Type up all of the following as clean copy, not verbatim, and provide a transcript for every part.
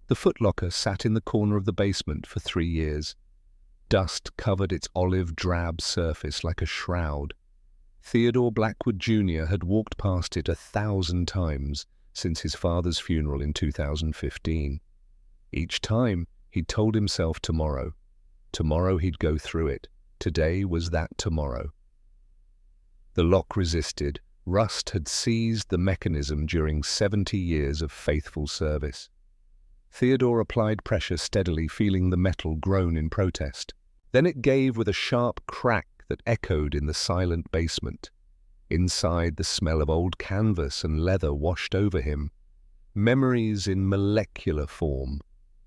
The footlocker sat in the corner of the basement for 3 years. Dust covered its olive-drab surface like a shroud. Theodore Blackwood Jr. had walked past it 1,000 times since his father's funeral in 2015. Each time, he'd told himself tomorrow. Tomorrow he'd go through it. Today was that tomorrow. The lock resisted. Rust had seized the mechanism during 70 years of faithful service. Theodore applied pressure steadily, feeling the metal groan in protest. Then it gave with a sharp crack that echoed in the silent basement. Inside, the smell of old canvas and leather washed over him. Memories in molecular form.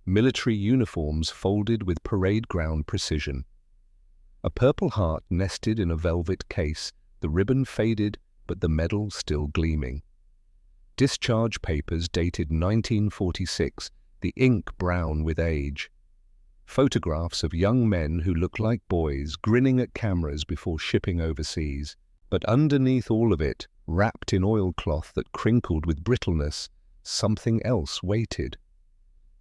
Military uniforms folded with parade ground precision. A purple heart nested in a velvet case, the ribbon faded, but the medal still gleaming. Discharge papers dated 1946, the ink brown with age. Photographs of young men who looked like boys, grinning at cameras before shipping overseas. But underneath all of it, wrapped in oilcloth that crinkled with brittleness, something else waited.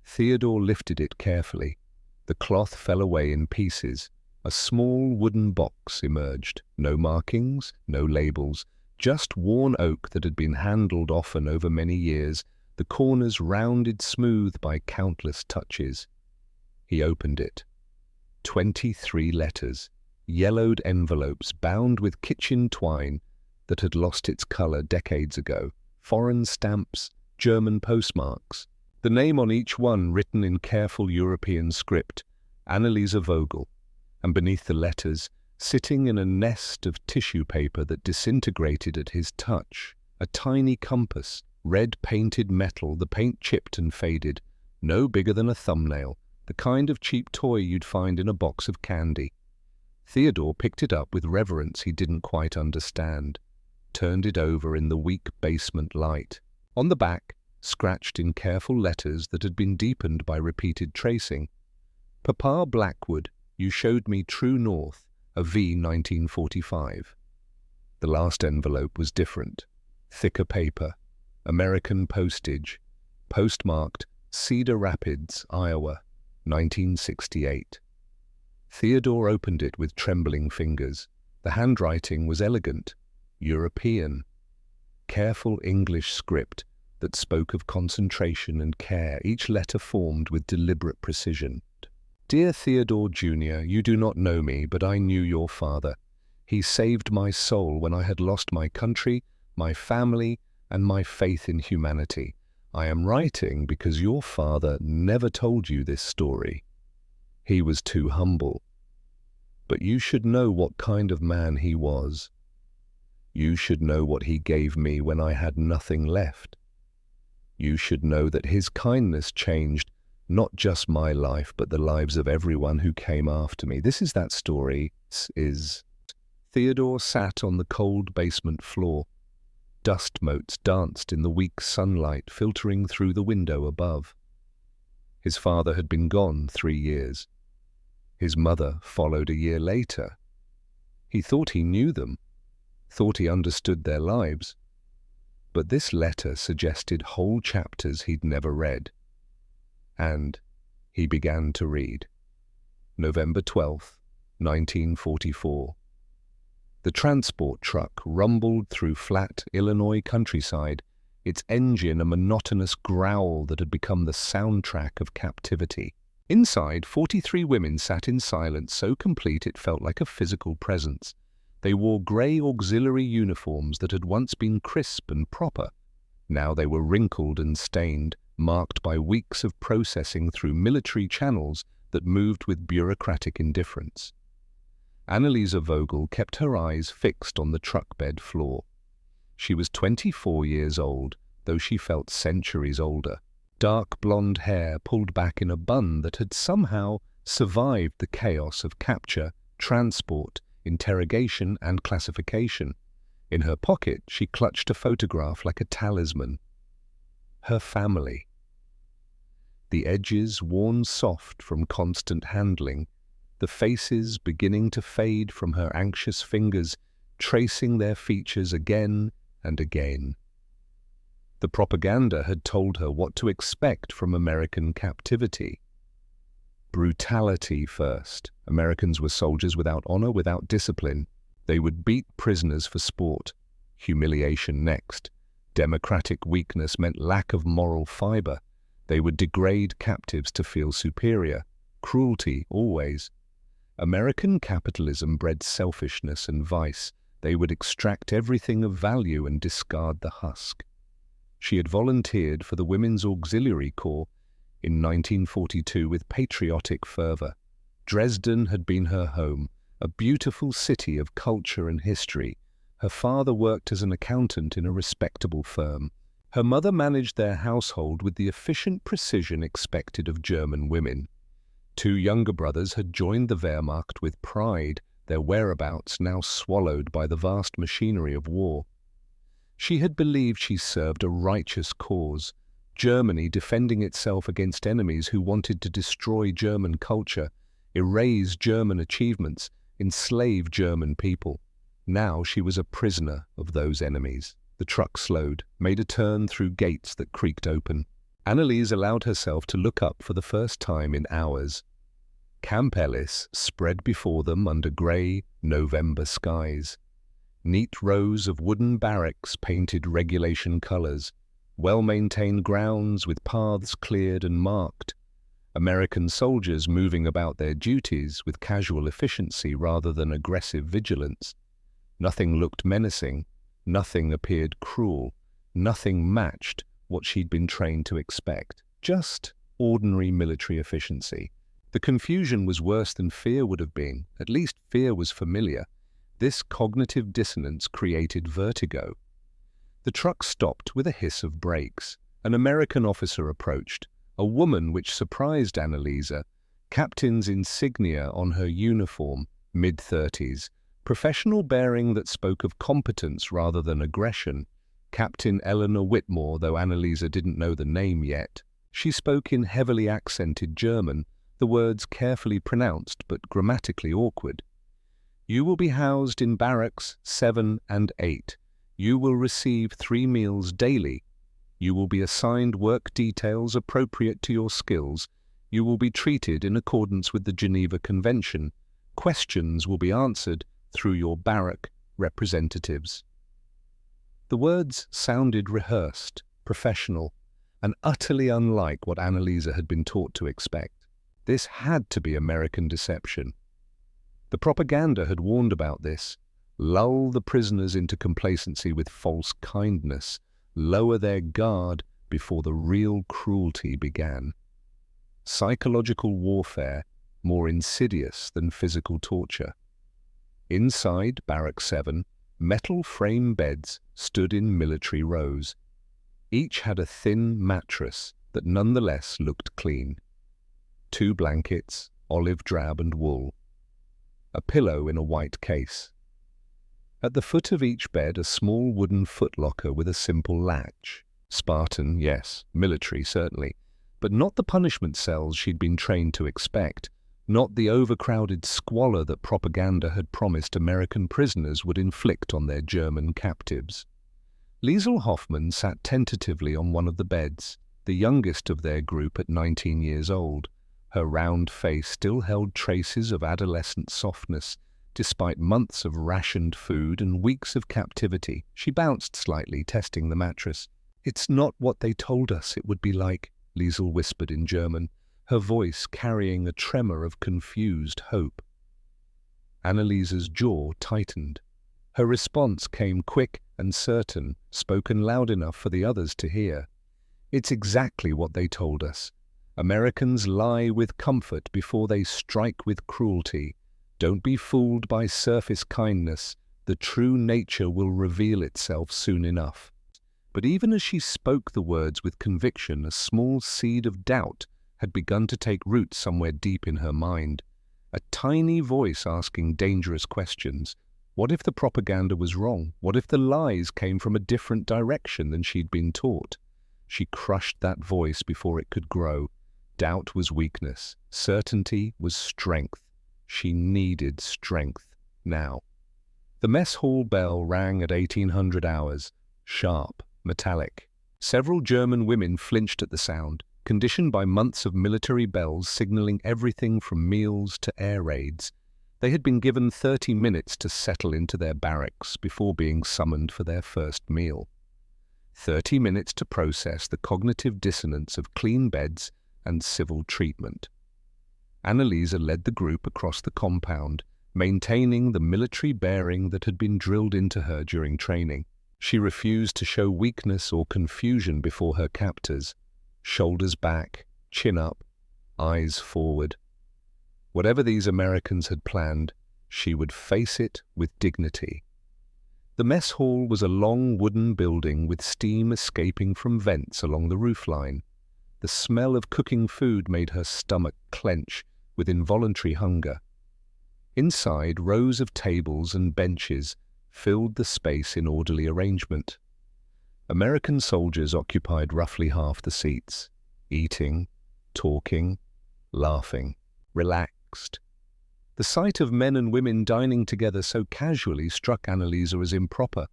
Theodore lifted it carefully. The cloth fell away in pieces. A small wooden box emerged. No markings, no labels, just worn oak that had been handled often over many years, the corners rounded smooth by countless touches. He opened it. 23 letters, yellowed envelopes bound with kitchen twine that had lost its color decades ago, foreign stamps, German postmarks. The name on each one written in careful European script, Anneliese Vogel, and beneath the letters, sitting in a nest of tissue paper that disintegrated at his touch, a tiny compass, red painted metal, the paint chipped and faded, no bigger than a thumbnail, the kind of cheap toy you'd find in a box of candy. Theodore picked it up with reverence he didn't quite understand, turned it over in the weak basement light. On the back, scratched in careful letters that had been deepened by repeated tracing, Papa Blackwood, you showed me true north, a V 1945. The last envelope was different. Thicker paper, American postage, postmarked Cedar Rapids, Iowa, 1968. Theodore opened it with trembling fingers. The handwriting was elegant, European. Careful English script that spoke of concentration and care, each letter formed with deliberate precision. Dear Theodore Jr., you do not know me, but I knew your father. He saved my soul when I had lost my country, my family, and my faith in humanity. I am writing because your father never told you this story. He was too humble. But you should know what kind of man he was. You should know what he gave me when I had nothing left. You should know that his kindness changed not just my life, but the lives of everyone who came after me. This is that story. Theodore sat on the cold basement floor. Dust motes danced in the weak sunlight filtering through the window above. His father had been gone 3 years. His mother followed a year later. He thought he knew them, thought he understood their lives. But this letter suggested whole chapters he'd never read. And he began to read. November 12th, 1944. The transport truck rumbled through flat Illinois countryside, its engine a monotonous growl that had become the soundtrack of captivity. Inside, 43 women sat in silence so complete it felt like a physical presence. They wore grey auxiliary uniforms that had once been crisp and proper. Now they were wrinkled and stained, marked by weeks of processing through military channels that moved with bureaucratic indifference. Anneliese Vogel kept her eyes fixed on the truck bed floor. She was 24 years old, though she felt centuries older. Dark blonde hair pulled back in a bun that had somehow survived the chaos of capture, transport, interrogation, and classification. In her pocket, she clutched a photograph like a talisman. Her family. The edges worn soft from constant handling, the faces beginning to fade from her anxious fingers, tracing their features again and again. The propaganda had told her what to expect from American captivity. Brutality first. Americans were soldiers without honor, without discipline. They would beat prisoners for sport. Humiliation next. Democratic weakness meant lack of moral fiber. They would degrade captives to feel superior. Cruelty, always. American capitalism bred selfishness and vice. They would extract everything of value and discard the husk. She had volunteered for the Women's Auxiliary Corps in 1942 with patriotic fervor. Dresden had been her home, a beautiful city of culture and history. Her father worked as an accountant in a respectable firm. Her mother managed their household with the efficient precision expected of German women. Two younger brothers had joined the Wehrmacht with pride, their whereabouts now swallowed by the vast machinery of war. She had believed she served a righteous cause, Germany defending itself against enemies who wanted to destroy German culture, erase German achievements, enslave German people. Now she was a prisoner of those enemies. The truck slowed, made a turn through gates that creaked open. Anneliese allowed herself to look up for the first time in hours. Camp Ellis spread before them under grey November skies. Neat rows of wooden barracks painted regulation colours, well-maintained grounds with paths cleared and marked, American soldiers moving about their duties with casual efficiency rather than aggressive vigilance. Nothing looked menacing, nothing appeared cruel, nothing matched what she'd been trained to expect. Just ordinary military efficiency. The confusion was worse than fear would have been. At least fear was familiar. This cognitive dissonance created vertigo. The truck stopped with a hiss of brakes. An American officer approached, a woman which surprised Anneliese, captain's insignia on her uniform, mid-30s, professional bearing that spoke of competence rather than aggression. Captain Eleanor Whitmore, though Anneliese didn't know the name yet. She spoke in heavily accented German, the words carefully pronounced but grammatically awkward. You will be housed in barracks 7 and 8. You will receive 3 meals daily. You will be assigned work details appropriate to your skills. You will be treated in accordance with the Geneva Convention. Questions will be answered through your barrack representatives. The words sounded rehearsed, professional, and utterly unlike what Anneliese had been taught to expect. This had to be American deception. The propaganda had warned about this. Lull the prisoners into complacency with false kindness. Lower their guard before the real cruelty began. Psychological warfare, more insidious than physical torture. Inside Barrack 7, metal frame beds stood in military rows. Each had a thin mattress that nonetheless looked clean. 2 blankets, olive drab and wool. A pillow in a white case. At the foot of each bed a small wooden footlocker with a simple latch. Spartan, yes, military certainly, but not the punishment cells she'd been trained to expect, not the overcrowded squalor that propaganda had promised American prisoners would inflict on their German captives. Liesl Hoffmann sat tentatively on one of the beds, the youngest of their group at 19 years old. Her round face still held traces of adolescent softness, despite months of rationed food and weeks of captivity. She bounced slightly, testing the mattress. "It's not what they told us it would be like," Liesl whispered in German, her voice carrying a tremor of confused hope. Anneliese's jaw tightened. Her response came quick and certain, spoken loud enough for the others to hear. "It's exactly what they told us. Americans lie with comfort before they strike with cruelty. Don't be fooled by surface kindness. The true nature will reveal itself soon enough." But even as she spoke the words with conviction, a small seed of doubt had begun to take root somewhere deep in her mind. A tiny voice asking dangerous questions. What if the propaganda was wrong? What if the lies came from a different direction than she'd been taught? She crushed that voice before it could grow. Doubt was weakness. Certainty was strength. She needed strength now. The mess hall bell rang at 1800 hours, sharp, metallic. Several German women flinched at the sound, conditioned by months of military bells signaling everything from meals to air raids. They had been given 30 minutes to settle into their barracks before being summoned for their first meal. 30 minutes to process the cognitive dissonance of clean beds and civil treatment. Annalisa led the group across the compound, maintaining the military bearing that had been drilled into her during training. She refused to show weakness or confusion before her captors. Shoulders back, chin up, eyes forward. Whatever these Americans had planned, she would face it with dignity. The mess hall was a long wooden building with steam escaping from vents along the roofline. The smell of cooking food made her stomach clench with involuntary hunger. Inside, rows of tables and benches filled the space in orderly arrangement. American soldiers occupied roughly half the seats, eating, talking, laughing, relaxed. The sight of men and women dining together so casually struck Annalisa as improper,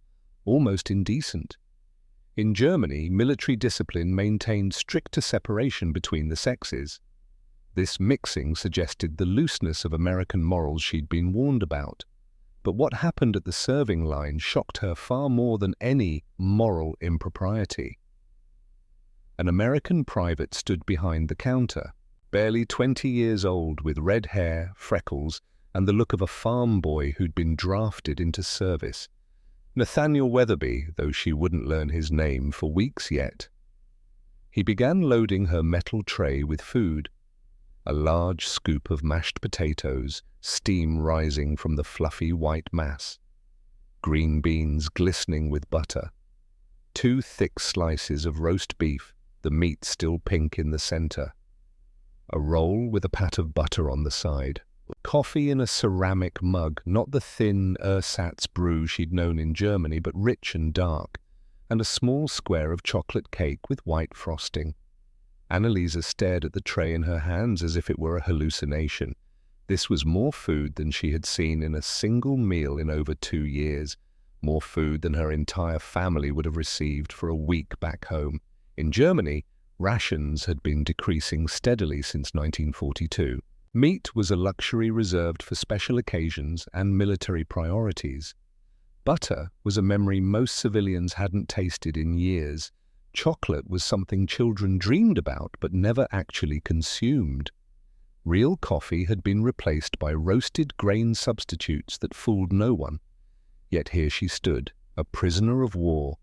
almost indecent. In Germany, military discipline maintained stricter separation between the sexes. This mixing suggested the looseness of American morals she'd been warned about. But what happened at the serving line shocked her far more than any moral impropriety. An American private stood behind the counter, barely 20 years old, with red hair, freckles, and the look of a farm boy who'd been drafted into service. Nathaniel Weatherby, though she wouldn't learn his name for weeks yet. He began loading her metal tray with food. A large scoop of mashed potatoes, steam rising from the fluffy white mass. Green beans glistening with butter. 2 thick slices of roast beef, the meat still pink in the center. A roll with a pat of butter on the side. Coffee in a ceramic mug, not the thin ersatz brew she'd known in Germany, but rich and dark, and a small square of chocolate cake with white frosting. Annalisa stared at the tray in her hands as if it were a hallucination. This was more food than she had seen in a single meal in over 2 years, more food than her entire family would have received for a week back home. In Germany, rations had been decreasing steadily since 1942. Meat was a luxury reserved for special occasions and military priorities. Butter was a memory most civilians hadn't tasted in years. Chocolate was something children dreamed about but never actually consumed. Real coffee had been replaced by roasted grain substitutes that fooled no one. Yet here she stood, a prisoner of war,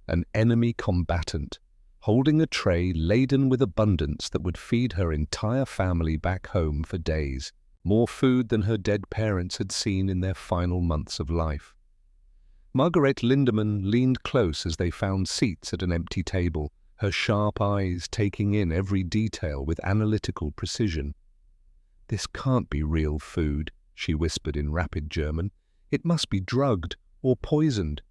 an enemy combatant, holding a tray laden with abundance that would feed her entire family back home for days, more food than her dead parents had seen in their final months of life. Margaret Lindemann leaned close as they found seats at an empty table, her sharp eyes taking in every detail with analytical precision. "This can't be real food," she whispered in rapid German. "It must be drugged or poisoned.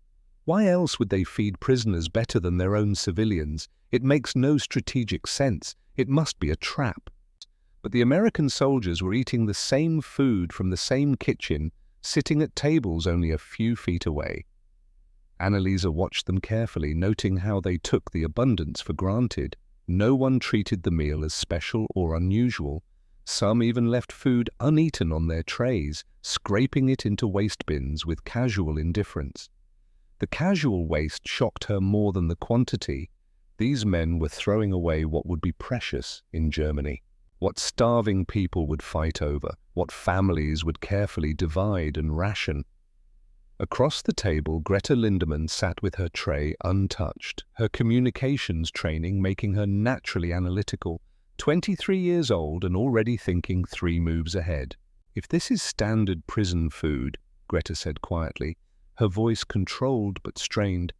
Why else would they feed prisoners better than their own civilians? It makes no strategic sense. It must be a trap." But the American soldiers were eating the same food from the same kitchen, sitting at tables only a few feet away. Annalisa watched them carefully, noting how they took the abundance for granted. No one treated the meal as special or unusual. Some even left food uneaten on their trays, scraping it into waste bins with casual indifference. The casual waste shocked her more than the quantity. These men were throwing away what would be precious in Germany, what starving people would fight over, what families would carefully divide and ration. Across the table, Greta Lindemann sat with her tray untouched, her communications training making her naturally analytical, 23 years old and already thinking 3 moves ahead. "If this is standard prison food," Greta said quietly, her voice controlled but strained,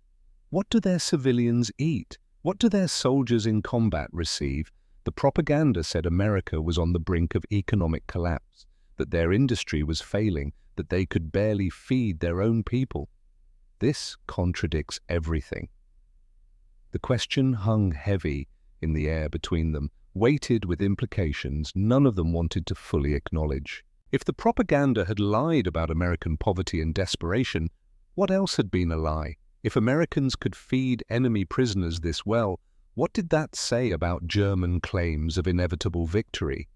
"what do their civilians eat? What do their soldiers in combat receive?" The propaganda said America was on the brink of economic collapse, that their industry was failing, that they could barely feed their own people. This contradicts everything. The question hung heavy in the air between them, weighted with implications none of them wanted to fully acknowledge. If the propaganda had lied about American poverty and desperation, what else had been a lie? If Americans could feed enemy prisoners this well, what did that say about German claims of inevitable victory?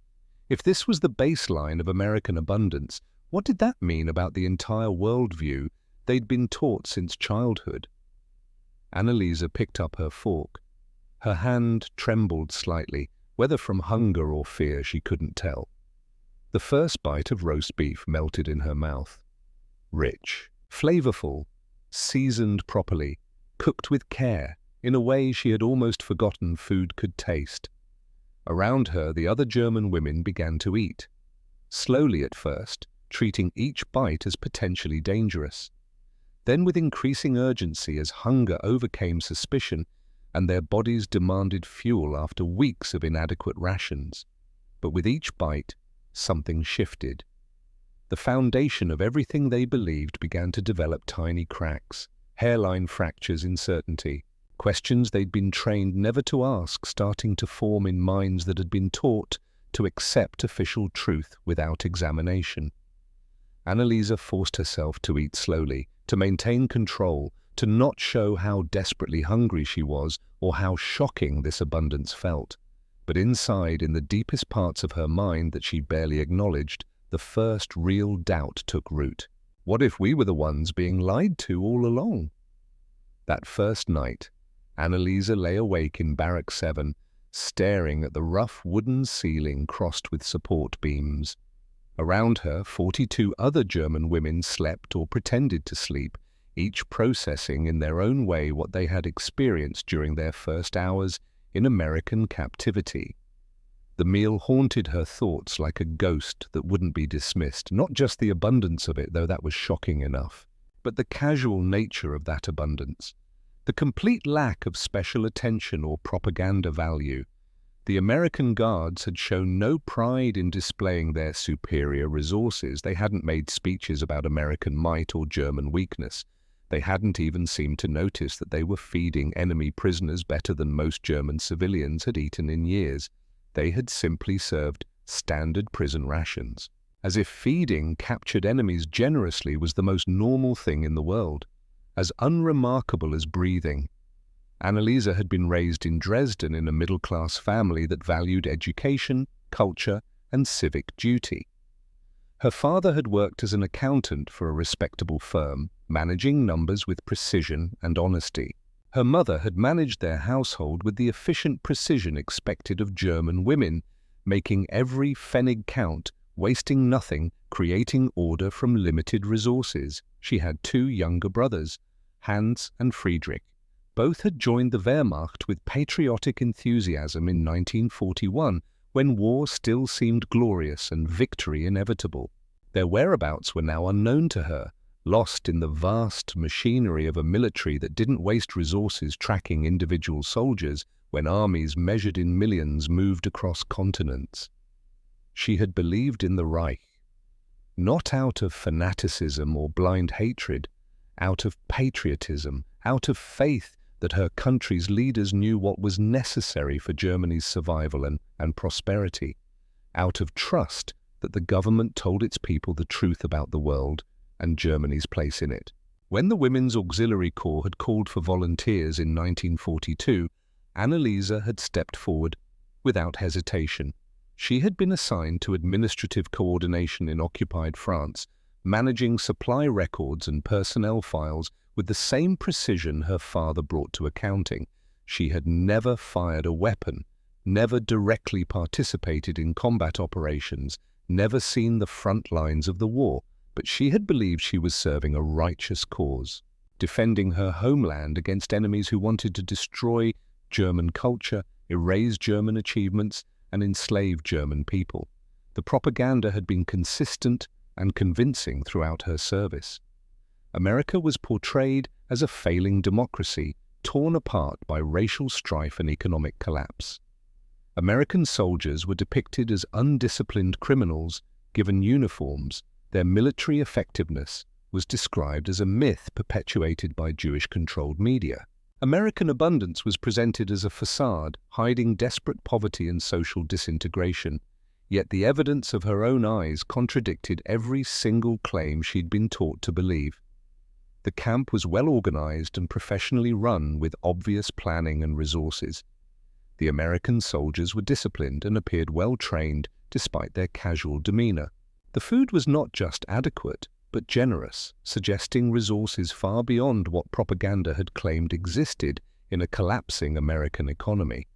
If this was the baseline of American abundance, what did that mean about the entire worldview they'd been taught since childhood? Annalisa picked up her fork. Her hand trembled slightly, whether from hunger or fear she couldn't tell. The first bite of roast beef melted in her mouth. Rich, flavorful, seasoned properly, cooked with care, in a way she had almost forgotten food could taste. Around her, the other German women began to eat. Slowly at first, treating each bite as potentially dangerous. Then with increasing urgency as hunger overcame suspicion and their bodies demanded fuel after weeks of inadequate rations. But with each bite, something shifted. The foundation of everything they believed began to develop tiny cracks, hairline fractures in certainty, questions they'd been trained never to ask starting to form in minds that had been taught to accept official truth without examination. Annalisa forced herself to eat slowly, to maintain control, to not show how desperately hungry she was or how shocking this abundance felt. But inside, in the deepest parts of her mind that she barely acknowledged, the first real doubt took root. What if we were the ones being lied to all along? That first night, Annalisa lay awake in Barrack 7, staring at the rough wooden ceiling crossed with support beams. Around her, 42 other German women slept or pretended to sleep, each processing in their own way what they had experienced during their first hours in American captivity. The meal haunted her thoughts like a ghost that wouldn't be dismissed, not just the abundance of it, though that was shocking enough, but the casual nature of that abundance, the complete lack of special attention or propaganda value. The American guards had shown no pride in displaying their superior resources. They hadn't made speeches about American might or German weakness. They hadn't even seemed to notice that they were feeding enemy prisoners better than most German civilians had eaten in years. They had simply served standard prison rations, as if feeding captured enemies generously was the most normal thing in the world, as unremarkable as breathing. Annalisa had been raised in Dresden in a middle-class family that valued education, culture, and civic duty. Her father had worked as an accountant for a respectable firm, managing numbers with precision and honesty. Her mother had managed their household with the efficient precision expected of German women, making every pfennig count, wasting nothing, creating order from limited resources. She had 2 younger brothers, Hans and Friedrich. Both had joined the Wehrmacht with patriotic enthusiasm in 1941, when war still seemed glorious and victory inevitable. Their whereabouts were now unknown to her, lost in the vast machinery of a military that didn't waste resources tracking individual soldiers when armies measured in millions moved across continents. She had believed in the Reich, not out of fanaticism or blind hatred, out of patriotism, out of faith that her country's leaders knew what was necessary for Germany's survival and prosperity, out of trust that the government told its people the truth about the world and Germany's place in it. When the Women's Auxiliary Corps had called for volunteers in 1942, Annalisa had stepped forward without hesitation. She had been assigned to administrative coordination in occupied France, managing supply records and personnel files with the same precision her father brought to accounting. She had never fired a weapon, never directly participated in combat operations, never seen the front lines of the war, but she had believed she was serving a righteous cause, defending her homeland against enemies who wanted to destroy German culture, erase German achievements, and enslave German people. The propaganda had been consistent and convincing throughout her service. America was portrayed as a failing democracy, torn apart by racial strife and economic collapse. American soldiers were depicted as undisciplined criminals given uniforms. Their military effectiveness was described as a myth perpetuated by Jewish-controlled media. American abundance was presented as a facade, hiding desperate poverty and social disintegration. Yet the evidence of her own eyes contradicted every single claim she'd been taught to believe. The camp was well organized and professionally run with obvious planning and resources. The American soldiers were disciplined and appeared well trained despite their casual demeanor. The food was not just adequate, but generous, suggesting resources far beyond what propaganda had claimed existed in a collapsing American economy.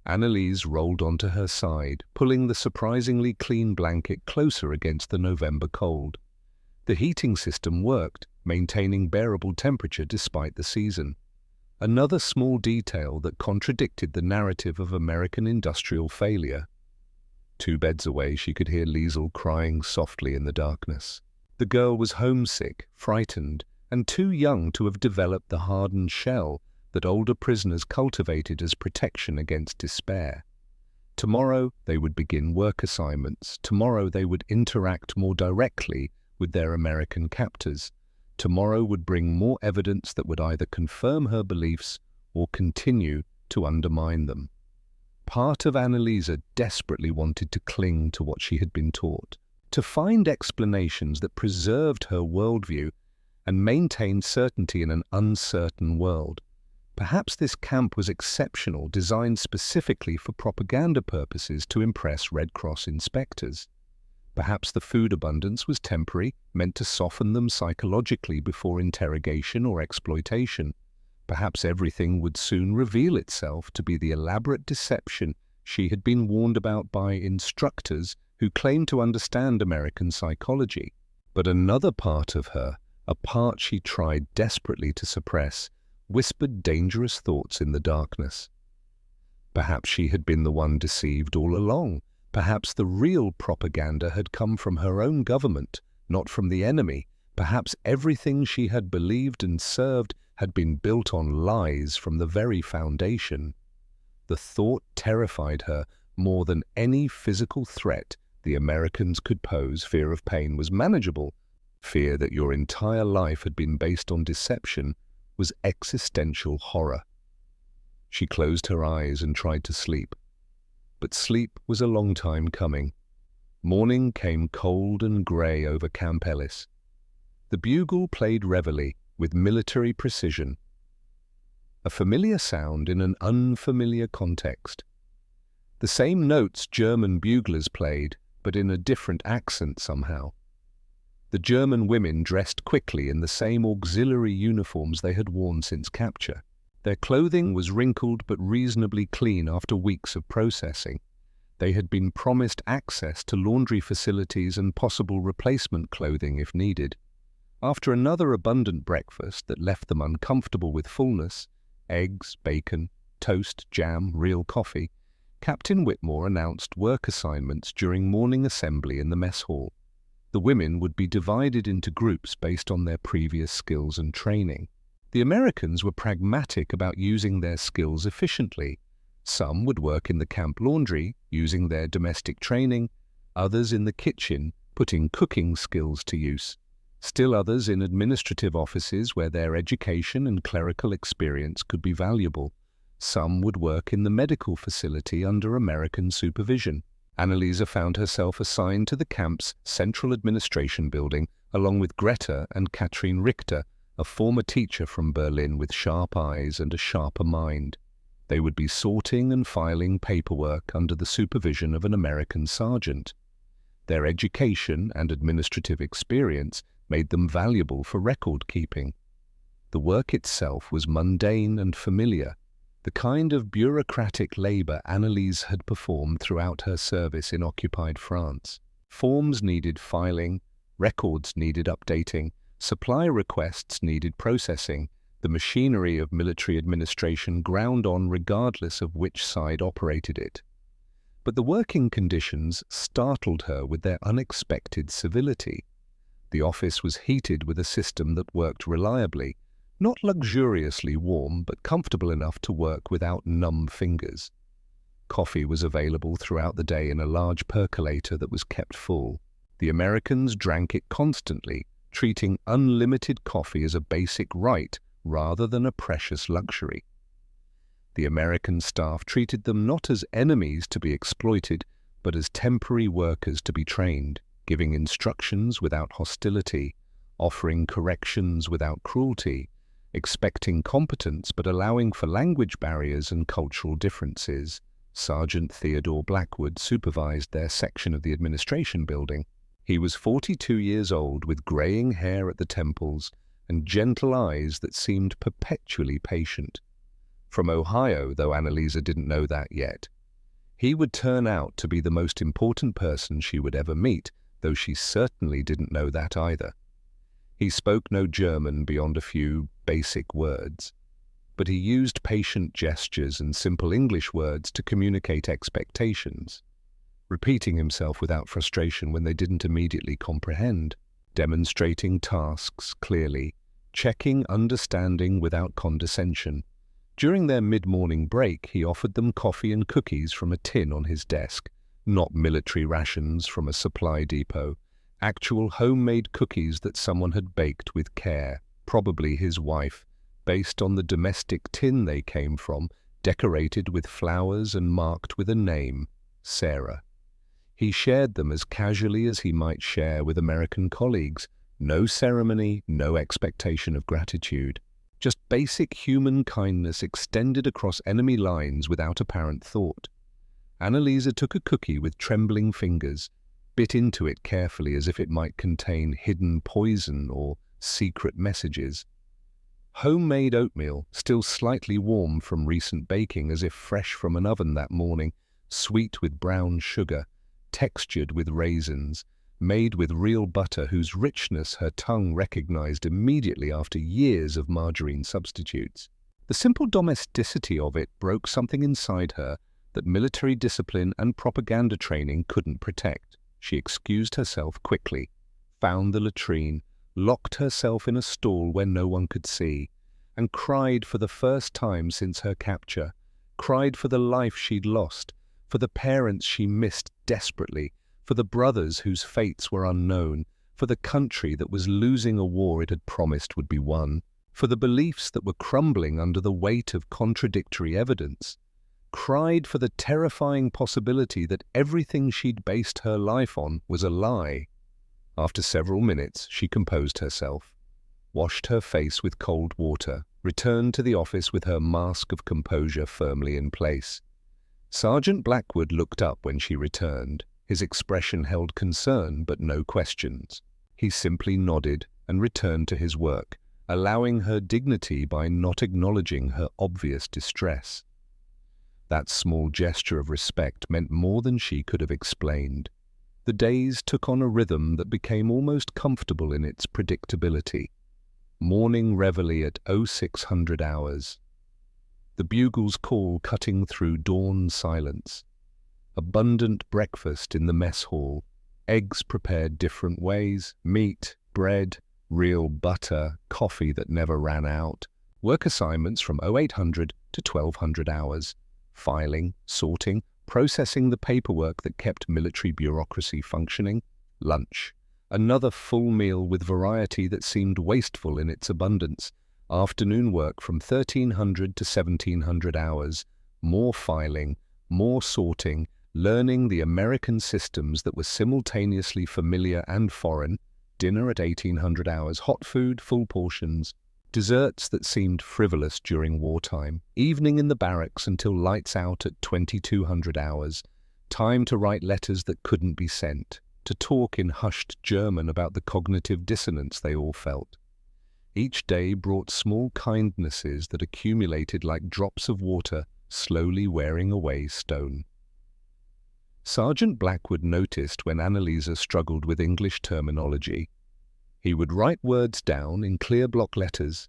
Annalise rolled onto her side, pulling the surprisingly clean blanket closer against the November cold. The heating system worked, maintaining bearable temperature despite the season. Another small detail that contradicted the narrative of American industrial failure. 2 beds away, she could hear Liesl crying softly in the darkness. The girl was homesick, frightened, and too young to have developed the hardened shell that older prisoners cultivated as protection against despair. Tomorrow they would begin work assignments. Tomorrow they would interact more directly with their American captors. Tomorrow would bring more evidence that would either confirm her beliefs or continue to undermine them. Part of Annalise desperately wanted to cling to what she had been taught, to find explanations that preserved her worldview and maintained certainty in an uncertain world. Perhaps this camp was exceptional, designed specifically for propaganda purposes to impress Red Cross inspectors. Perhaps the food abundance was temporary, meant to soften them psychologically before interrogation or exploitation. Perhaps everything would soon reveal itself to be the elaborate deception she had been warned about by instructors who claimed to understand American psychology. But another part of her, a part she tried desperately to suppress, whispered dangerous thoughts in the darkness. Perhaps she had been the one deceived all along. Perhaps the real propaganda had come from her own government, not from the enemy. Perhaps everything she had believed and served had been built on lies from the very foundation. The thought terrified her more than any physical threat the Americans could pose. Fear of pain was manageable. Fear that your entire life had been based on deception was existential horror. She closed her eyes and tried to sleep. But sleep was a long time coming. Morning came cold and grey over Camp Ellis. The bugle played reveille with military precision. A familiar sound in an unfamiliar context. The same notes German buglers played, but in a different accent somehow. The German women dressed quickly in the same auxiliary uniforms they had worn since capture. Their clothing was wrinkled but reasonably clean after weeks of processing. They had been promised access to laundry facilities and possible replacement clothing if needed. After another abundant breakfast that left them uncomfortable with fullness, eggs, bacon, toast, jam, real coffee, Captain Whitmore announced work assignments during morning assembly in the mess hall. The women would be divided into groups based on their previous skills and training. The Americans were pragmatic about using their skills efficiently. Some would work in the camp laundry, using their domestic training, others in the kitchen, putting cooking skills to use. Still others in administrative offices where their education and clerical experience could be valuable. Some would work in the medical facility under American supervision. Annalise found herself assigned to the camp's central administration building, along with Greta and Kathrin Richter, a former teacher from Berlin with sharp eyes and a sharper mind. They would be sorting and filing paperwork under the supervision of an American sergeant. Their education and administrative experience made them valuable for record-keeping. The work itself was mundane and familiar, the kind of bureaucratic labor Annalise had performed throughout her service in occupied France. Forms needed filing, records needed updating, supply requests needed processing. The machinery of military administration ground on regardless of which side operated it. But the working conditions startled her with their unexpected civility. The office was heated with a system that worked reliably, not luxuriously warm, but comfortable enough to work without numb fingers. Coffee was available throughout the day in a large percolator that was kept full. The Americans drank it constantly, treating unlimited coffee as a basic right rather than a precious luxury. The American staff treated them not as enemies to be exploited, but as temporary workers to be trained, giving instructions without hostility, offering corrections without cruelty, expecting competence but allowing for language barriers and cultural differences. Sergeant Theodore Blackwood supervised their section of the administration building. He was 42 years old, with graying hair at the temples and gentle eyes that seemed perpetually patient. From Ohio, though Annalisa didn't know that yet. He would turn out to be the most important person she would ever meet, though she certainly didn't know that either. He spoke no German beyond a few basic words, but he used patient gestures and simple English words to communicate expectations, repeating himself without frustration when they didn't immediately comprehend, demonstrating tasks clearly, checking understanding without condescension. During their mid-morning break, he offered them coffee and cookies from a tin on his desk, not military rations from a supply depot, actual homemade cookies that someone had baked with care, probably his wife, based on the domestic tin they came from, decorated with flowers and marked with a name, Sarah. He shared them as casually as he might share with American colleagues. No ceremony, no expectation of gratitude. Just basic human kindness extended across enemy lines without apparent thought. Annalisa took a cookie with trembling fingers, bit into it carefully as if it might contain hidden poison or secret messages. Homemade oatmeal, still slightly warm from recent baking as if fresh from an oven that morning, sweet with brown sugar, textured with raisins, made with real butter whose richness her tongue recognized immediately after years of margarine substitutes. The simple domesticity of it broke something inside her that military discipline and propaganda training couldn't protect. She excused herself quickly, found the latrine, locked herself in a stall where no one could see, and cried for the first time since her capture, cried for the life she'd lost, for the parents she missed desperately, for the brothers whose fates were unknown, for the country that was losing a war it had promised would be won, for the beliefs that were crumbling under the weight of contradictory evidence, cried for the terrifying possibility that everything she'd based her life on was a lie. After several minutes, she composed herself, washed her face with cold water, returned to the office with her mask of composure firmly in place. Sergeant Blackwood looked up when she returned. His expression held concern but no questions. He simply nodded and returned to his work, allowing her dignity by not acknowledging her obvious distress. That small gesture of respect meant more than she could have explained. The days took on a rhythm that became almost comfortable in its predictability. Morning reveille at 0600 hours. The bugle's call cutting through dawn silence. Abundant breakfast in the mess hall, eggs prepared different ways, meat, bread, real butter, coffee that never ran out, work assignments from 0800 to 1200 hours, filing, sorting, processing the paperwork that kept military bureaucracy functioning, lunch, another full meal with variety that seemed wasteful in its abundance, afternoon work from 1300 to 1700 hours, more filing, more sorting, learning the American systems that were simultaneously familiar and foreign, dinner at 1800 hours, hot food, full portions, desserts that seemed frivolous during wartime, evening in the barracks until lights out at 2200 hours, time to write letters that couldn't be sent, to talk in hushed German about the cognitive dissonance they all felt. Each day brought small kindnesses that accumulated like drops of water, slowly wearing away stone. Sergeant Blackwood noticed when Annalisa struggled with English terminology. He would write words down in clear block letters,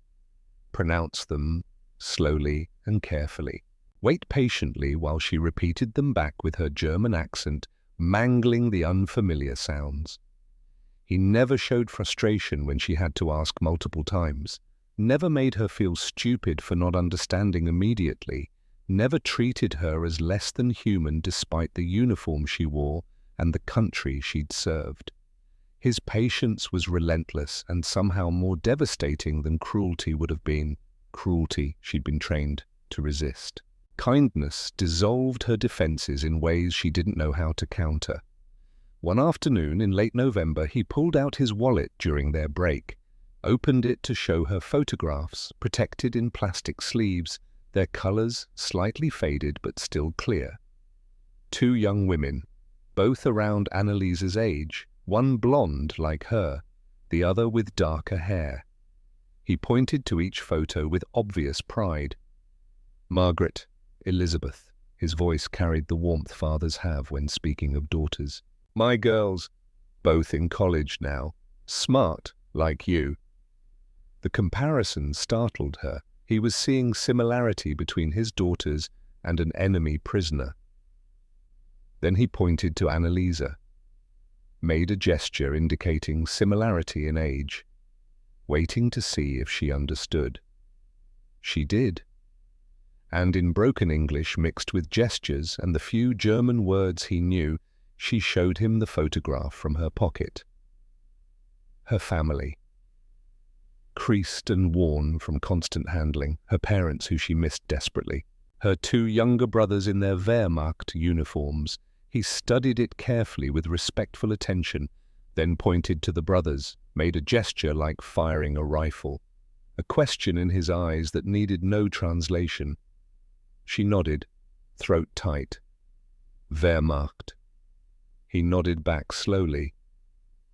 pronounce them slowly and carefully, wait patiently while she repeated them back with her German accent, mangling the unfamiliar sounds. He never showed frustration when she had to ask multiple times, never made her feel stupid for not understanding immediately, never treated her as less than human despite the uniform she wore and the country she'd served. His patience was relentless and somehow more devastating than cruelty would have been, cruelty she'd been trained to resist. Kindness dissolved her defenses in ways she didn't know how to counter. One afternoon in late November, he pulled out his wallet during their break, opened it to show her photographs, protected in plastic sleeves, their colors slightly faded but still clear. Two young women, both around Annalise's age, one blonde like her, the other with darker hair. He pointed to each photo with obvious pride. Margaret, Elizabeth. His voice carried the warmth fathers have when speaking of daughters. My girls, both in college now, smart like you. The comparison startled her. He was seeing similarity between his daughters and an enemy prisoner. Then he pointed to Annalise, made a gesture indicating similarity in age, waiting to see if she understood. She did. And in broken English mixed with gestures and the few German words he knew, she showed him the photograph from her pocket. Her family. Creased and worn from constant handling, her parents who she missed desperately, her two younger brothers in their Wehrmacht uniforms. He studied it carefully with respectful attention, then pointed to the brothers, made a gesture like firing a rifle, a question in his eyes that needed no translation. She nodded, throat tight. Wehrmacht. He nodded back slowly.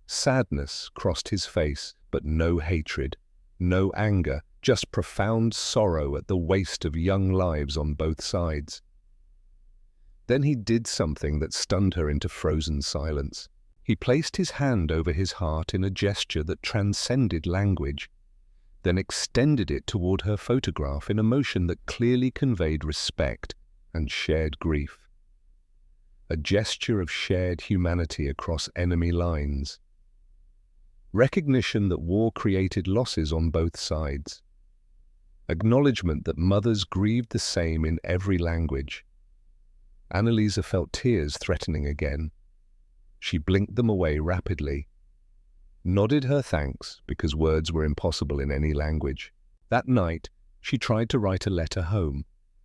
Sadness crossed his face, but no hatred, no anger, just profound sorrow at the waste of young lives on both sides. Then he did something that stunned her into frozen silence. He placed his hand over his heart in a gesture that transcended language, then extended it toward her photograph in a motion that clearly conveyed respect and shared grief. A gesture of shared humanity across enemy lines. Recognition that war created losses on both sides. Acknowledgement that mothers grieved the same in every language. Annalise felt tears threatening again. She blinked them away rapidly, nodded her thanks because words were impossible in any language. That night, she tried to write a letter home,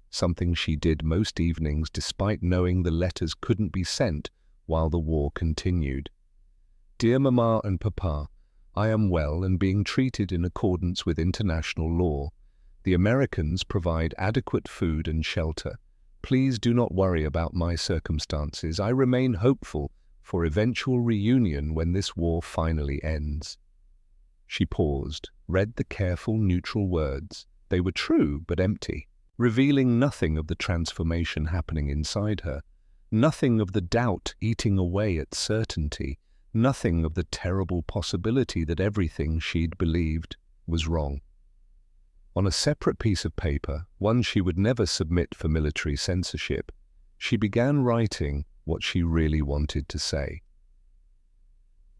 something she did most evenings despite knowing the letters couldn't be sent while the war continued. Dear Mama and Papa, I am well and being treated in accordance with international law. The Americans provide adequate food and shelter. Please do not worry about my circumstances. I remain hopeful for eventual reunion when this war finally ends. She paused, read the careful, neutral words. They were true but empty, revealing nothing of the transformation happening inside her, nothing of the doubt eating away at certainty, nothing of the terrible possibility that everything she'd believed was wrong. On a separate piece of paper, one she would never submit for military censorship, she began writing what she really wanted to say.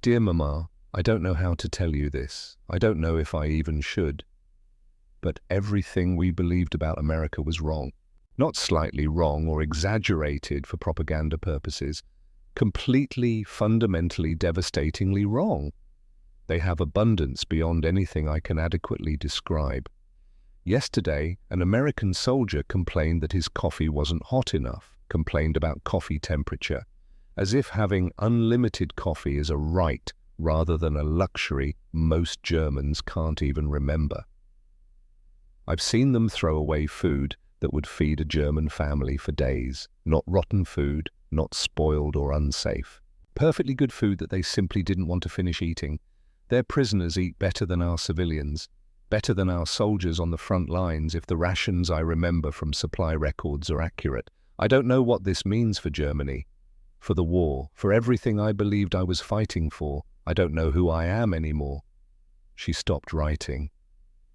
Dear Mama, I don't know how to tell you this. I don't know if I even should. But everything we believed about America was wrong. Not slightly wrong or exaggerated for propaganda purposes. Completely, fundamentally, devastatingly wrong. They have abundance beyond anything I can adequately describe. Yesterday, an American soldier complained that his coffee wasn't hot enough, complained about coffee temperature, as if having unlimited coffee is a right rather than a luxury most Germans can't even remember. I've seen them throw away food that would feed a German family for days, not rotten food, not spoiled or unsafe. Perfectly good food that they simply didn't want to finish eating. Their prisoners eat better than our civilians, better than our soldiers on the front lines if the rations I remember from supply records are accurate. I don't know what this means for Germany, for the war, for everything I believed I was fighting for. I don't know who I am anymore. She stopped writing.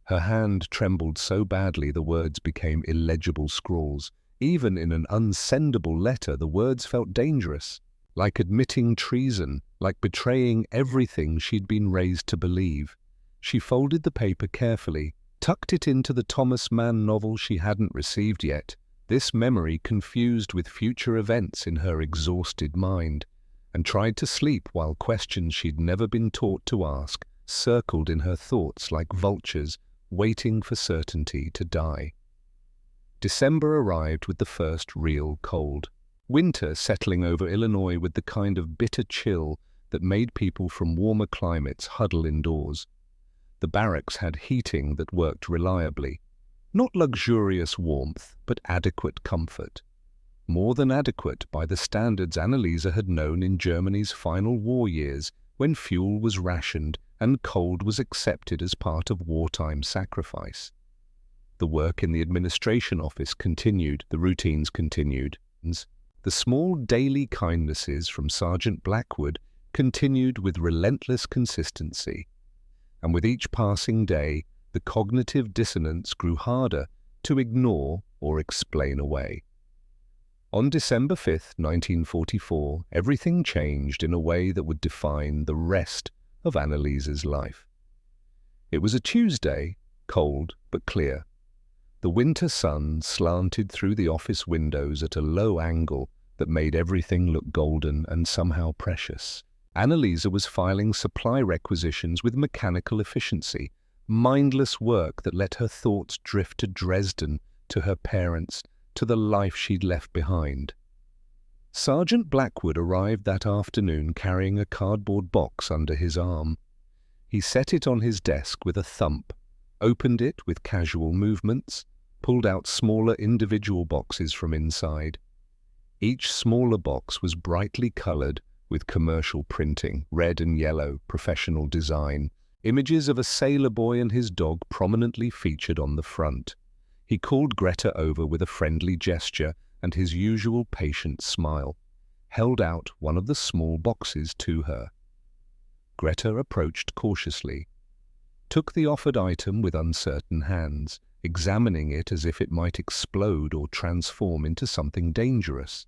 Her hand trembled so badly the words became illegible scrawls. Even in an unsendable letter, the words felt dangerous, like admitting treason, like betraying everything she'd been raised to believe. She folded the paper carefully, tucked it into the Thomas Mann novel she hadn't received yet, this memory confused with future events in her exhausted mind, and tried to sleep while questions she'd never been taught to ask circled in her thoughts like vultures waiting for certainty to die. December arrived with the first real cold. Winter settling over Illinois with the kind of bitter chill that made people from warmer climates huddle indoors. The barracks had heating that worked reliably. Not luxurious warmth, but adequate comfort. More than adequate by the standards Annalisa had known in Germany's final war years, when fuel was rationed and cold was accepted as part of wartime sacrifice. The work in the administration office continued, the routines continued. The small daily kindnesses from Sergeant Blackwood continued with relentless consistency. And with each passing day, the cognitive dissonance grew harder to ignore or explain away. On December 5, 1944, everything changed in a way that would define the rest of Annalisa's life. It was a Tuesday, cold but clear. The winter sun slanted through the office windows at a low angle that made everything look golden and somehow precious. Annalisa was filing supply requisitions with mechanical efficiency, mindless work that let her thoughts drift to Dresden, to her parents, to the life she'd left behind. Sergeant Blackwood arrived that afternoon carrying a cardboard box under his arm. He set it on his desk with a thump, opened it with casual movements, pulled out smaller individual boxes from inside. Each smaller box was brightly colored with commercial printing, red and yellow, professional design. Images of a sailor boy and his dog prominently featured on the front. He called Greta over with a friendly gesture and his usual patient smile, held out one of the small boxes to her. Greta approached cautiously, took the offered item with uncertain hands, examining it as if it might explode or transform into something dangerous.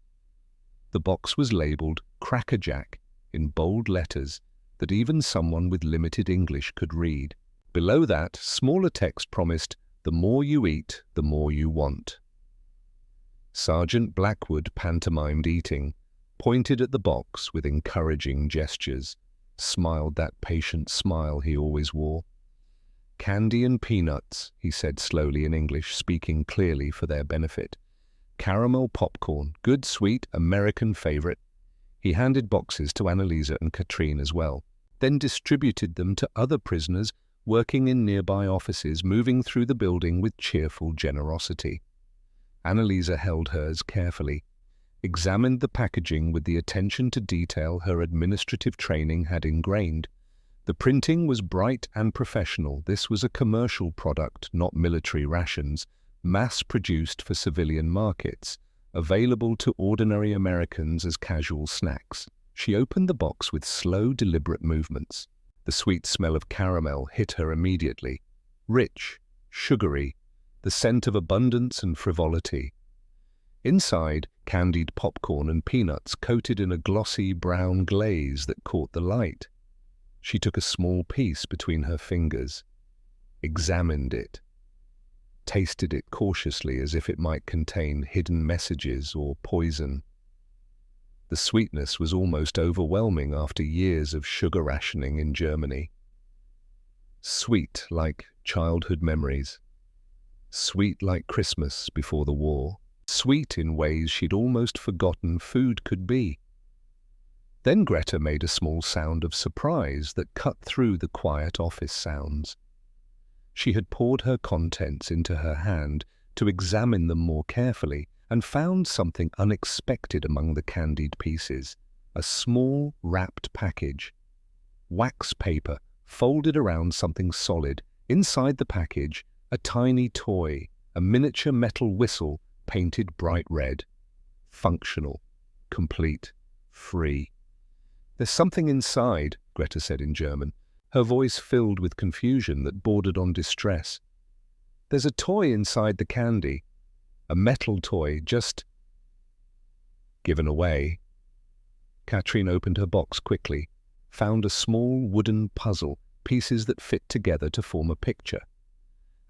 The box was labeled Crackerjack in bold letters that even someone with limited English could read. Below that, smaller text promised, "The more you eat, the more you want." Sergeant Blackwood pantomimed eating, pointed at the box with encouraging gestures, smiled that patient smile he always wore. "Candy and peanuts," he said slowly in English, speaking clearly for their benefit. "Caramel popcorn, good sweet American favorite." He handed boxes to Annalisa and Katrine as well, then distributed them to other prisoners working in nearby offices, moving through the building with cheerful generosity. Annalisa held hers carefully, examined the packaging with the attention to detail her administrative training had ingrained. The printing was bright and professional. This was a commercial product, not military rations, mass-produced for civilian markets, available to ordinary Americans as casual snacks. She opened the box with slow, deliberate movements. The sweet smell of caramel hit her immediately. Rich, sugary, the scent of abundance and frivolity. Inside, candied popcorn and peanuts coated in a glossy brown glaze that caught the light. She took a small piece between her fingers, examined it, tasted it cautiously as if it might contain hidden messages or poison. The sweetness was almost overwhelming after years of sugar rationing in Germany. Sweet like childhood memories. Sweet like Christmas before the war. Sweet in ways she'd almost forgotten food could be. Then Greta made a small sound of surprise that cut through the quiet office sounds. She had poured her contents into her hand to examine them more carefully and found something unexpected among the candied pieces. A small, wrapped package. Wax paper folded around something solid. Inside the package, a tiny toy, a miniature metal whistle painted bright red. Functional, complete, free. "There's something inside," Greta said in German, her voice filled with confusion that bordered on distress. "There's a toy inside the candy. A metal toy, just given away." Katrine opened her box quickly, found a small wooden puzzle, pieces that fit together to form a picture.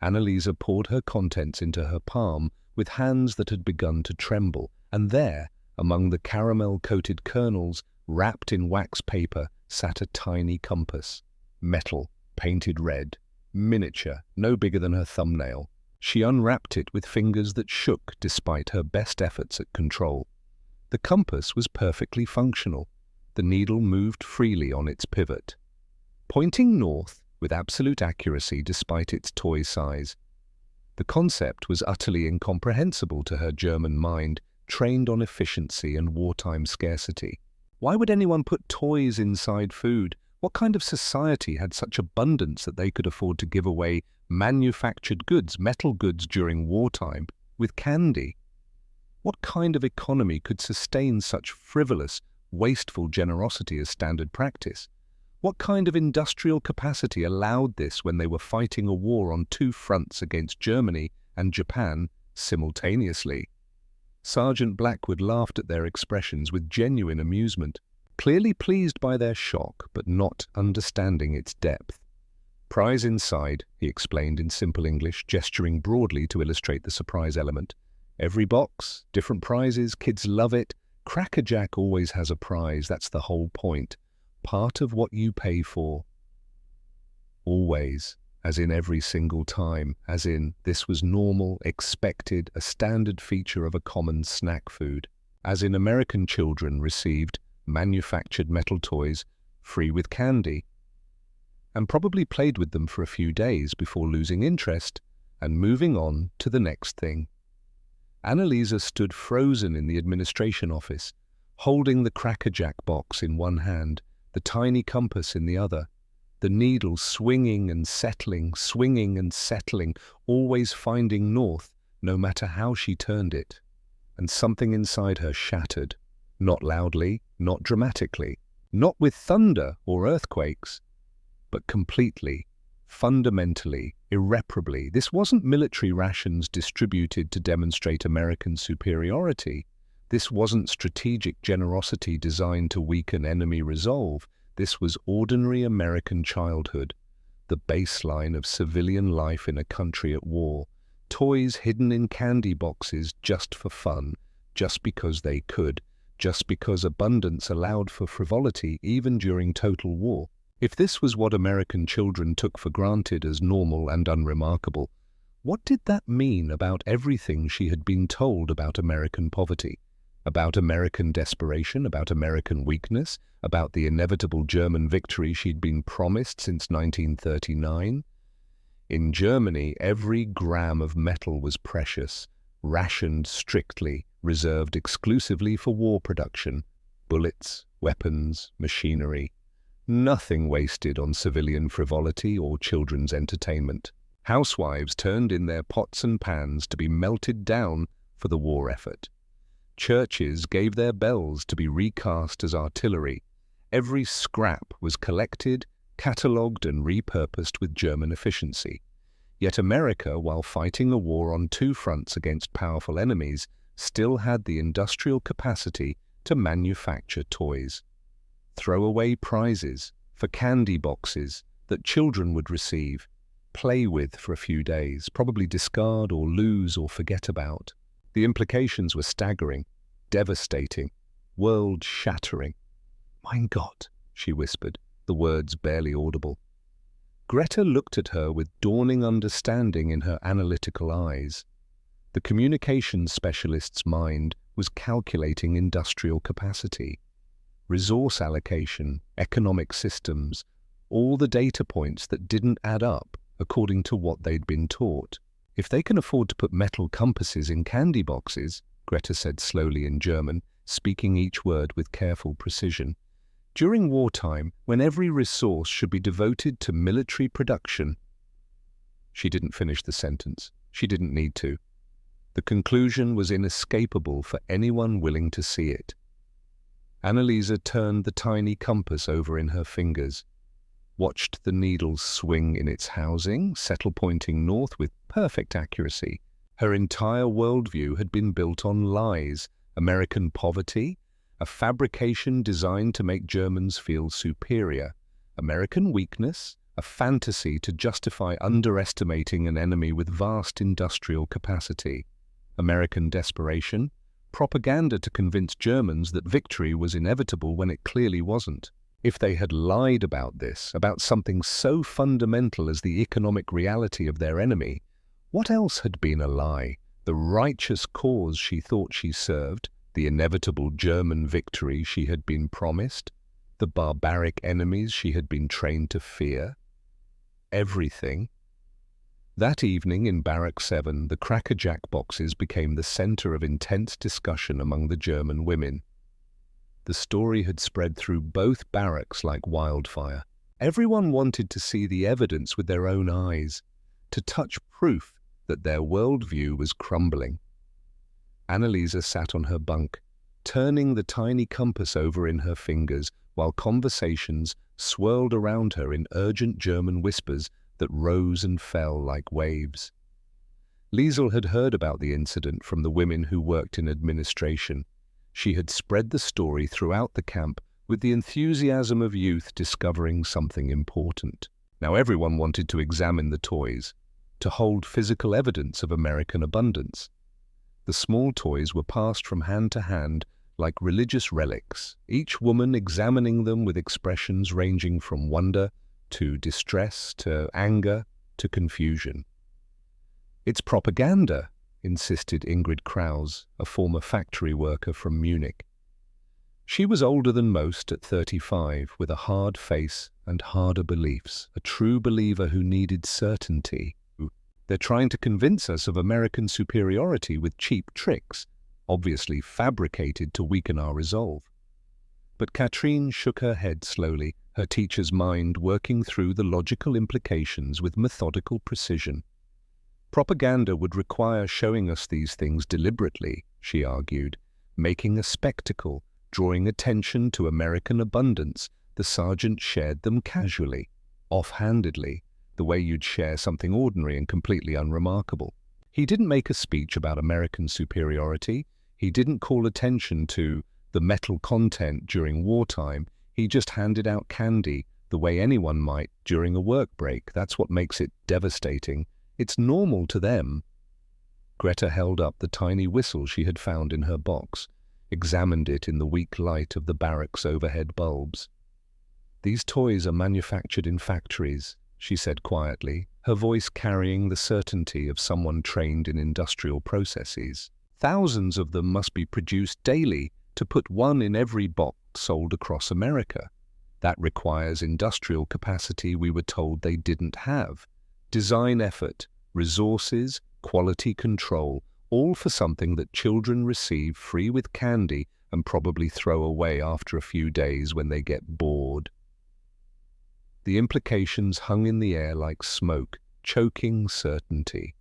Annalisa poured her contents into her palm with hands that had begun to tremble, and there, among the caramel-coated kernels, wrapped in wax paper, sat a tiny compass. Metal, painted red, miniature, no bigger than her thumbnail. She unwrapped it with fingers that shook despite her best efforts at control. The compass was perfectly functional. The needle moved freely on its pivot, pointing north with absolute accuracy despite its toy size. The concept was utterly incomprehensible to her German mind, trained on efficiency and wartime scarcity. Why would anyone put toys inside food? What kind of society had such abundance that they could afford to give away manufactured goods, metal goods during wartime, with candy? What kind of economy could sustain such frivolous, wasteful generosity as standard practice? What kind of industrial capacity allowed this when they were fighting a war on two fronts against Germany and Japan simultaneously? Sergeant Blackwood laughed at their expressions with genuine amusement, clearly pleased by their shock but not understanding its depth. "Prize inside," he explained in simple English, gesturing broadly to illustrate the surprise element. "Every box, different prizes, kids love it. Cracker Jack always has a prize, that's the whole point. Part of what you pay for." Always, as in every single time, as in this was normal, expected, a standard feature of a common snack food. As in American children received manufactured metal toys free with candy, and probably played with them for a few days before losing interest and moving on to the next thing. Annalisa stood frozen in the administration office, holding the Cracker Jack box in one hand, the tiny compass in the other, the needle swinging and settling, always finding north, no matter how she turned it. And something inside her shattered, not loudly, not dramatically, not with thunder or earthquakes, but completely, fundamentally, irreparably. This wasn't military rations distributed to demonstrate American superiority. This wasn't strategic generosity designed to weaken enemy resolve. This was ordinary American childhood, the baseline of civilian life in a country at war. Toys hidden in candy boxes just for fun, just because they could, just because abundance allowed for frivolity even during total war. If this was what American children took for granted as normal and unremarkable, what did that mean about everything she had been told about American poverty? About American desperation, about American weakness, about the inevitable German victory she'd been promised since 1939? In Germany, every gram of metal was precious, rationed strictly, reserved exclusively for war production. Bullets, weapons, machinery. Nothing wasted on civilian frivolity or children's entertainment. Housewives turned in their pots and pans to be melted down for the war effort. Churches gave their bells to be recast as artillery. Every scrap was collected, catalogued and repurposed with German efficiency. Yet America, while fighting a war on two fronts against powerful enemies, still had the industrial capacity to manufacture toys. Throwaway prizes for candy boxes that children would receive, play with for a few days, probably discard or lose or forget about. The implications were staggering, devastating, world-shattering. "Mein Gott," she whispered, the words barely audible. Greta looked at her with dawning understanding in her analytical eyes. The communications specialist's mind was calculating industrial capacity, resource allocation, economic systems, all the data points that didn't add up according to what they'd been taught. "If they can afford to put metal compasses in candy boxes," Greta said slowly in German, speaking each word with careful precision, "during wartime, when every resource should be devoted to military production." She didn't finish the sentence. She didn't need to. The conclusion was inescapable for anyone willing to see it. Annalisa turned the tiny compass over in her fingers, watched the needle swing in its housing, settle pointing north with perfect accuracy. Her entire worldview had been built on lies, American poverty, a fabrication designed to make Germans feel superior, American weakness, a fantasy to justify underestimating an enemy with vast industrial capacity, American desperation, propaganda to convince Germans that victory was inevitable when it clearly wasn't. If they had lied about this, about something so fundamental as the economic reality of their enemy, what else had been a lie? The righteous cause she thought she served, The inevitable German victory she had been promised? The barbaric enemies she had been trained to fear? Everything. That evening in Barrack 7, the Cracker Jack boxes became the center of intense discussion among the German women. The story had spread through both barracks like wildfire. Everyone wanted to see the evidence with their own eyes, to touch proof that their worldview was crumbling. Annalisa sat on her bunk, turning the tiny compass over in her fingers while conversations swirled around her in urgent German whispers that rose and fell like waves. Liesel had heard about the incident from the women who worked in administration. She had spread the story throughout the camp with the enthusiasm of youth discovering something important. Now everyone wanted to examine the toys, to hold physical evidence of American abundance. The small toys were passed from hand to hand like religious relics, each woman examining them with expressions ranging from wonder to distress to anger to confusion. "It's propaganda," insisted Ingrid Krause, a former factory worker from Munich. She was older than most at 35, with a hard face and harder beliefs, a true believer who needed certainty. "They're trying to convince us of American superiority with cheap tricks, obviously fabricated to weaken our resolve." But Katrine shook her head slowly, her teacher's mind working through the logical implications with methodical precision. "Propaganda would require showing us these things deliberately," she argued, "making a spectacle, drawing attention to American abundance. The sergeant shared them casually, offhandedly, the way you'd share something ordinary and completely unremarkable. He didn't make a speech about American superiority. He didn't call attention to the metal content during wartime. He just handed out candy the way anyone might during a work break. That's what makes it devastating. It's normal to them." Greta held up the tiny whistle she had found in her box, examined it in the weak light of the barracks' overhead bulbs. "These toys are manufactured in factories," she said quietly, her voice carrying the certainty of someone trained in industrial processes. "Thousands of them must be produced daily to put one in every box sold across America. That requires industrial capacity we were told they didn't have. Design effort, resources, quality control, all for something that children receive free with candy and probably throw away after a few days when they get bored." The implications hung in the air like smoke, choking certainty.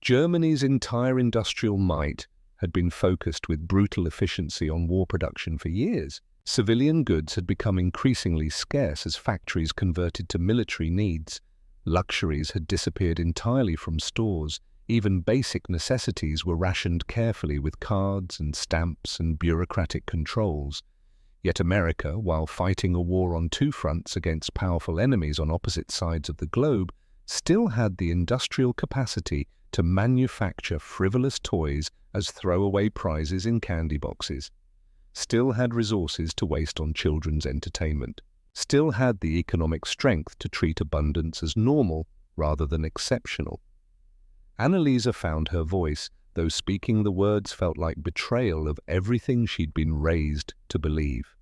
Germany's entire industrial might had been focused with brutal efficiency on war production for years. Civilian goods had become increasingly scarce as factories converted to military needs. Luxuries had disappeared entirely from stores. Even basic necessities were rationed carefully with cards and stamps and bureaucratic controls. Yet America, while fighting a war on two fronts against powerful enemies on opposite sides of the globe, still had the industrial capacity to manufacture frivolous toys as throwaway prizes in candy boxes, still had resources to waste on children's entertainment, still had the economic strength to treat abundance as normal rather than exceptional. Annalisa found her voice, though speaking the words felt like betrayal of everything she'd been raised to believe.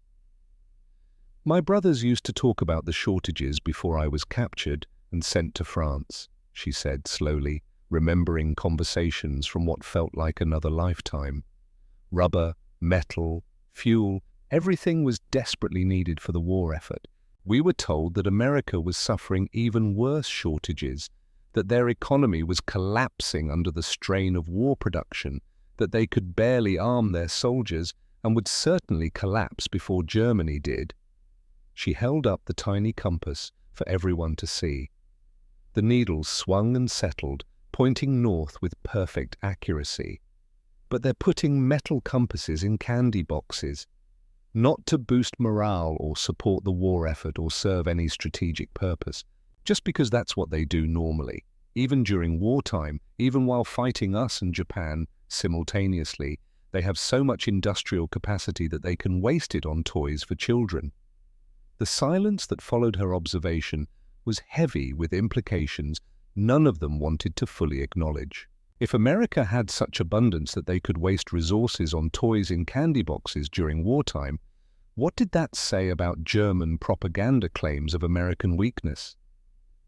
"My brothers used to talk about the shortages before I was captured and sent to France," she said slowly, remembering conversations from what felt like another lifetime. Rubber, metal, fuel, everything was desperately needed for the war effort. We were told that America was suffering even worse shortages, that their economy was collapsing under the strain of war production, that they could barely arm their soldiers and would certainly collapse before Germany did. She held up the tiny compass for everyone to see. The needles swung and settled, pointing north with perfect accuracy. But they're putting metal compasses in candy boxes, not to boost morale or support the war effort or serve any strategic purpose, just because that's what they do normally. Even during wartime, even while fighting us and Japan simultaneously, they have so much industrial capacity that they can waste it on toys for children. The silence that followed her observation was heavy with implications none of them wanted to fully acknowledge. If America had such abundance that they could waste resources on toys in candy boxes during wartime, what did that say about German propaganda claims of American weakness?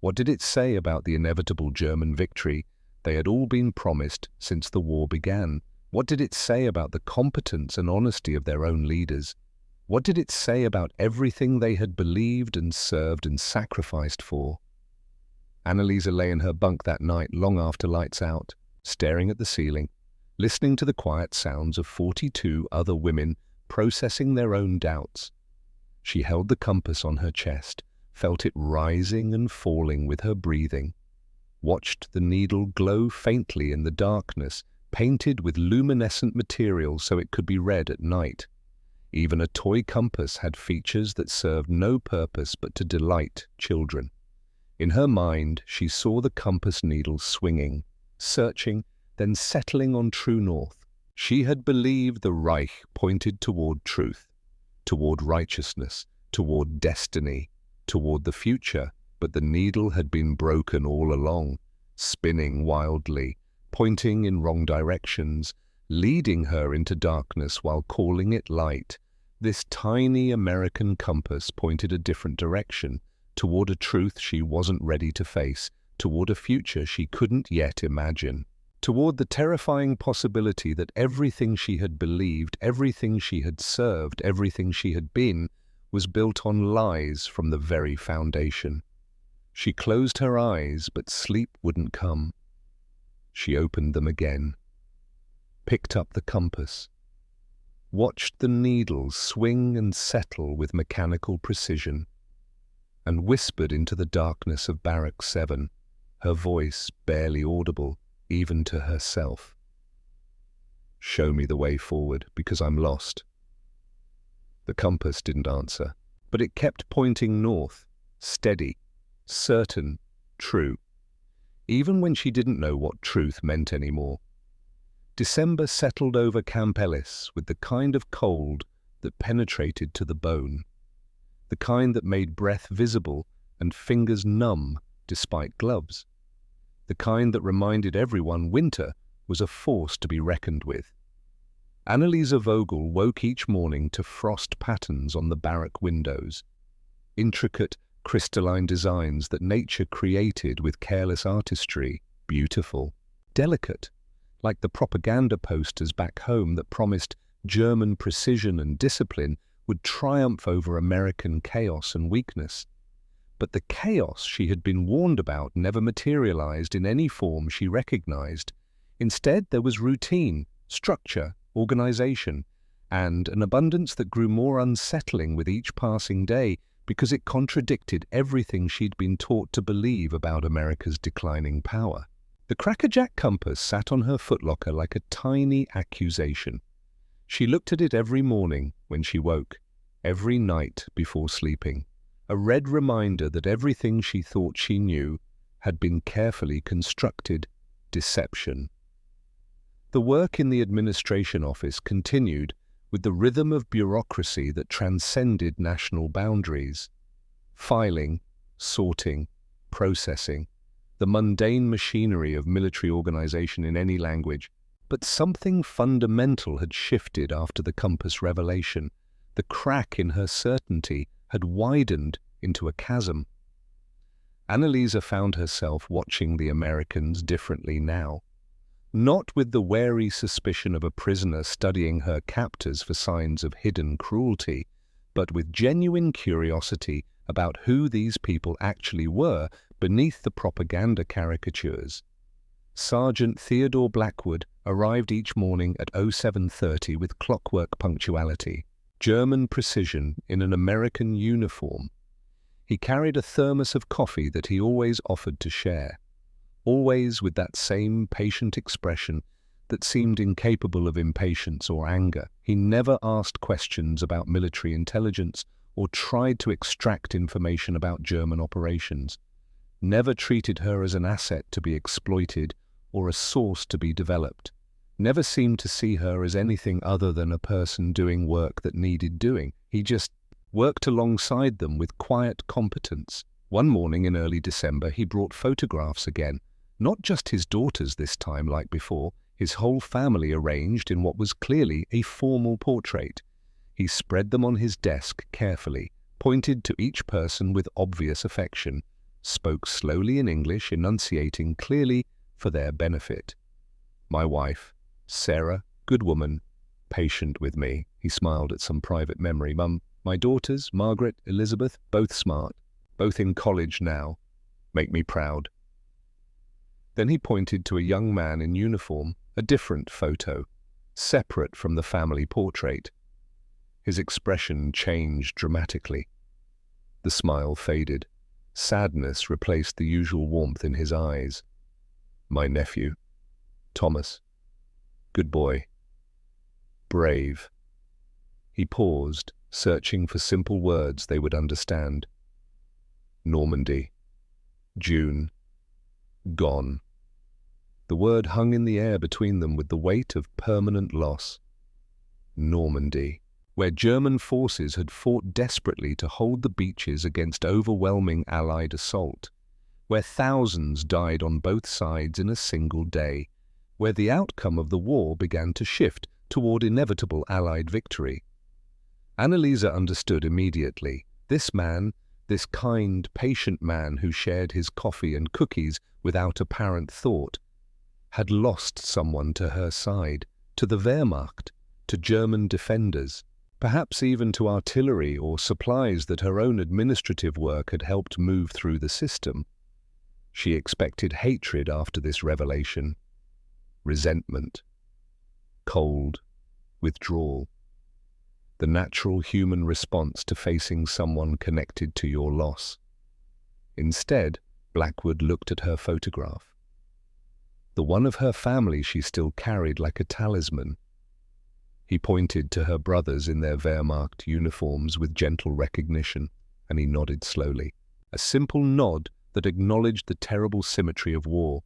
What did it say about the inevitable German victory they had all been promised since the war began? What did it say about the competence and honesty of their own leaders? What did it say about everything they had believed and served and sacrificed for? Annalisa lay in her bunk that night long after lights out, staring at the ceiling, listening to the quiet sounds of 42 other women processing their own doubts. She held the compass on her chest, felt it rising and falling with her breathing, watched the needle glow faintly in the darkness, painted with luminescent material so it could be read at night. Even a toy compass had features that served no purpose but to delight children. In her mind, she saw the compass needle swinging, searching, then settling on true north. She had believed the Reich pointed toward truth, toward righteousness, toward destiny, toward the future, but the needle had been broken all along, spinning wildly, pointing in wrong directions, leading her into darkness while calling it light. This tiny American compass pointed a different direction, toward a truth she wasn't ready to face, toward a future she couldn't yet imagine, toward the terrifying possibility that everything she had believed, everything she had served, everything she had been, was built on lies from the very foundation. She closed her eyes, but sleep wouldn't come. She opened them again, picked up the compass, watched the needle swing and settle with mechanical precision, and whispered into the darkness of Barrack 7, her voice barely audible, even to herself. "Show me the way forward, because I'm lost." The compass didn't answer, but it kept pointing north, steady, certain, true, even when she didn't know what truth meant anymore. December settled over Camp Ellis with the kind of cold that penetrated to the bone, the kind that made breath visible and fingers numb despite gloves, the kind that reminded everyone winter was a force to be reckoned with. Annalisa Vogel woke each morning to frost patterns on the barrack windows, intricate crystalline designs that nature created with careless artistry, beautiful, delicate, like the propaganda posters back home that promised German precision and discipline would triumph over American chaos and weakness. But the chaos she had been warned about never materialized in any form she recognized. Instead, there was routine, structure, organization, and an abundance that grew more unsettling with each passing day because it contradicted everything she'd been taught to believe about America's declining power. The crackerjack compass sat on her footlocker like a tiny accusation. She looked at it every morning when she woke, every night before sleeping, a red reminder that everything she thought she knew had been carefully constructed deception. The work in the administration office continued with the rhythm of bureaucracy that transcended national boundaries. Filing, sorting, processing, the mundane machinery of military organization in any language. But something fundamental had shifted after the compass revelation. The crack in her certainty had widened into a chasm. Annalisa found herself watching the Americans differently now. Not with the wary suspicion of a prisoner studying her captors for signs of hidden cruelty, but with genuine curiosity about who these people actually were beneath the propaganda caricatures. Sergeant Theodore Blackwood arrived each morning at 07:30 with clockwork punctuality, German precision in an American uniform. He carried a thermos of coffee that he always offered to share, always with that same patient expression that seemed incapable of impatience or anger. He never asked questions about military intelligence or tried to extract information about German operations, never treated her as an asset to be exploited or a source to be developed, never seemed to see her as anything other than a person doing work that needed doing. He just worked alongside them with quiet competence. One morning in early December, he brought photographs again, Not just his daughters this time like before, his whole family arranged in what was clearly a formal portrait. He spread them on his desk carefully, pointed to each person with obvious affection, spoke slowly in English, enunciating clearly for their benefit. My wife, Sarah, good woman, patient with me. He smiled at some private memory. Mum, my daughters, Margaret, Elizabeth, both smart, both in college now. Make me proud. Then he pointed to a young man in uniform, a different photo, separate from the family portrait. His expression changed dramatically. The smile faded. Sadness replaced the usual warmth in his eyes. My nephew, Thomas. Good boy. Brave. He paused, searching for simple words they would understand. Normandy. June. Gone. The word hung in the air between them with the weight of permanent loss. Normandy, where German forces had fought desperately to hold the beaches against overwhelming Allied assault, where thousands died on both sides in a single day, where the outcome of the war began to shift toward inevitable Allied victory. Annalisa understood immediately. This man, this kind, patient man who shared his coffee and cookies without apparent thought, had lost someone to her side, to the Wehrmacht, to German defenders, perhaps even to artillery or supplies that her own administrative work had helped move through the system. She expected hatred after this revelation, resentment, cold, withdrawal, the natural human response to facing someone connected to your loss. Instead, Blackwood looked at her photograph, the one of her family she still carried like a talisman. He pointed to her brothers in their Wehrmacht uniforms with gentle recognition, and he nodded slowly. A simple nod that acknowledged the terrible symmetry of war.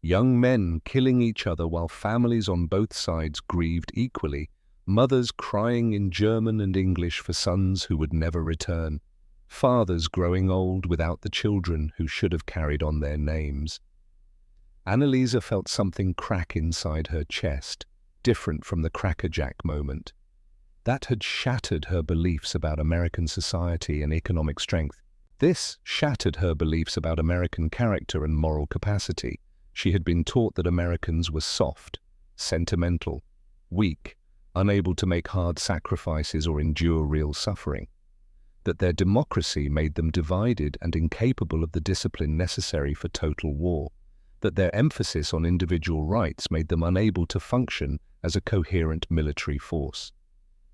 Young men killing each other while families on both sides grieved equally, mothers crying in German and English for sons who would never return, fathers growing old without the children who should have carried on their names. Annalisa felt something crack inside her chest, different from the crackerjack moment. That had shattered her beliefs about American society and economic strength. This shattered her beliefs about American character and moral capacity. She had been taught that Americans were soft, sentimental, weak, unable to make hard sacrifices or endure real suffering. That their democracy made them divided and incapable of the discipline necessary for total war. That their emphasis on individual rights made them unable to function as a coherent military force.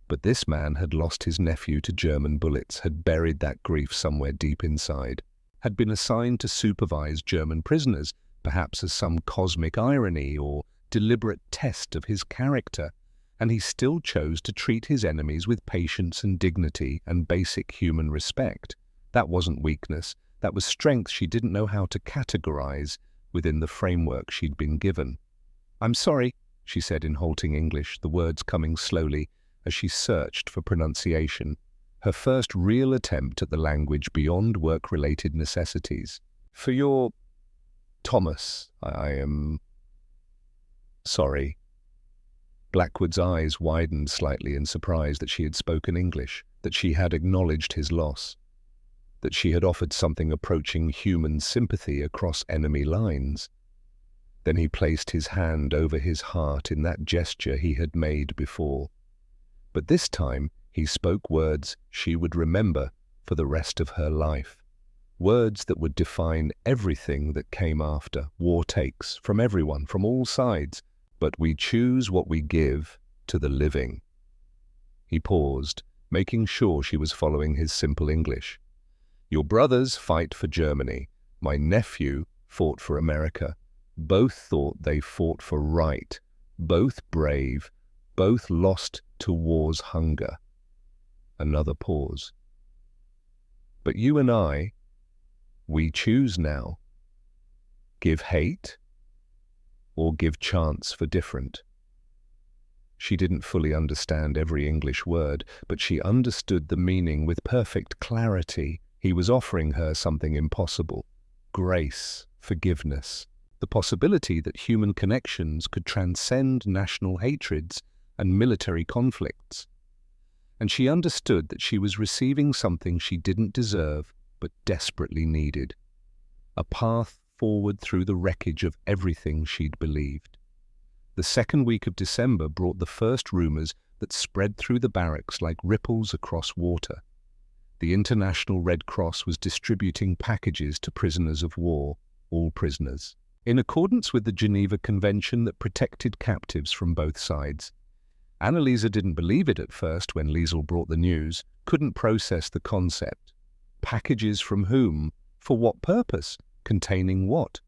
But this man had lost his nephew to German bullets, had buried that grief somewhere deep inside, had been assigned to supervise German prisoners, perhaps as some cosmic irony or deliberate test of his character, and he still chose to treat his enemies with patience and dignity and basic human respect. That wasn't weakness, that was strength she didn't know how to categorize within the framework she'd been given. "I'm sorry," she said in halting English, the words coming slowly as she searched for pronunciation, her first real attempt at the language beyond work-related necessities. "For your... Thomas, I am... sorry." Blackwood's eyes widened slightly in surprise that she had spoken English, that she had acknowledged his loss, that she had offered something approaching human sympathy across enemy lines. Then he placed his hand over his heart in that gesture he had made before. But this time he spoke words she would remember for the rest of her life. Words that would define everything that came after. War takes from everyone, from all sides, but we choose what we give to the living. He paused, making sure she was following his simple English. Your brothers fight for Germany. My nephew fought for America. Both thought they fought for right. Both brave. Both lost to war's hunger. Another pause. But you and I, we choose now. Give hate or give chance for different. She didn't fully understand every English word, but she understood the meaning with perfect clarity. He was offering her something impossible. Grace, forgiveness, the possibility that human connections could transcend national hatreds and military conflicts. And she understood that she was receiving something she didn't deserve but desperately needed. A path forward through the wreckage of everything she'd believed. The second week of December brought the first rumors that spread through the barracks like ripples across water. The International Red Cross was distributing packages to prisoners of war, all prisoners, in accordance with the Geneva Convention that protected captives from both sides. Annalisa didn't believe it at first when Liesl brought the news, couldn't process the concept. Packages from whom? For what purpose? Containing what?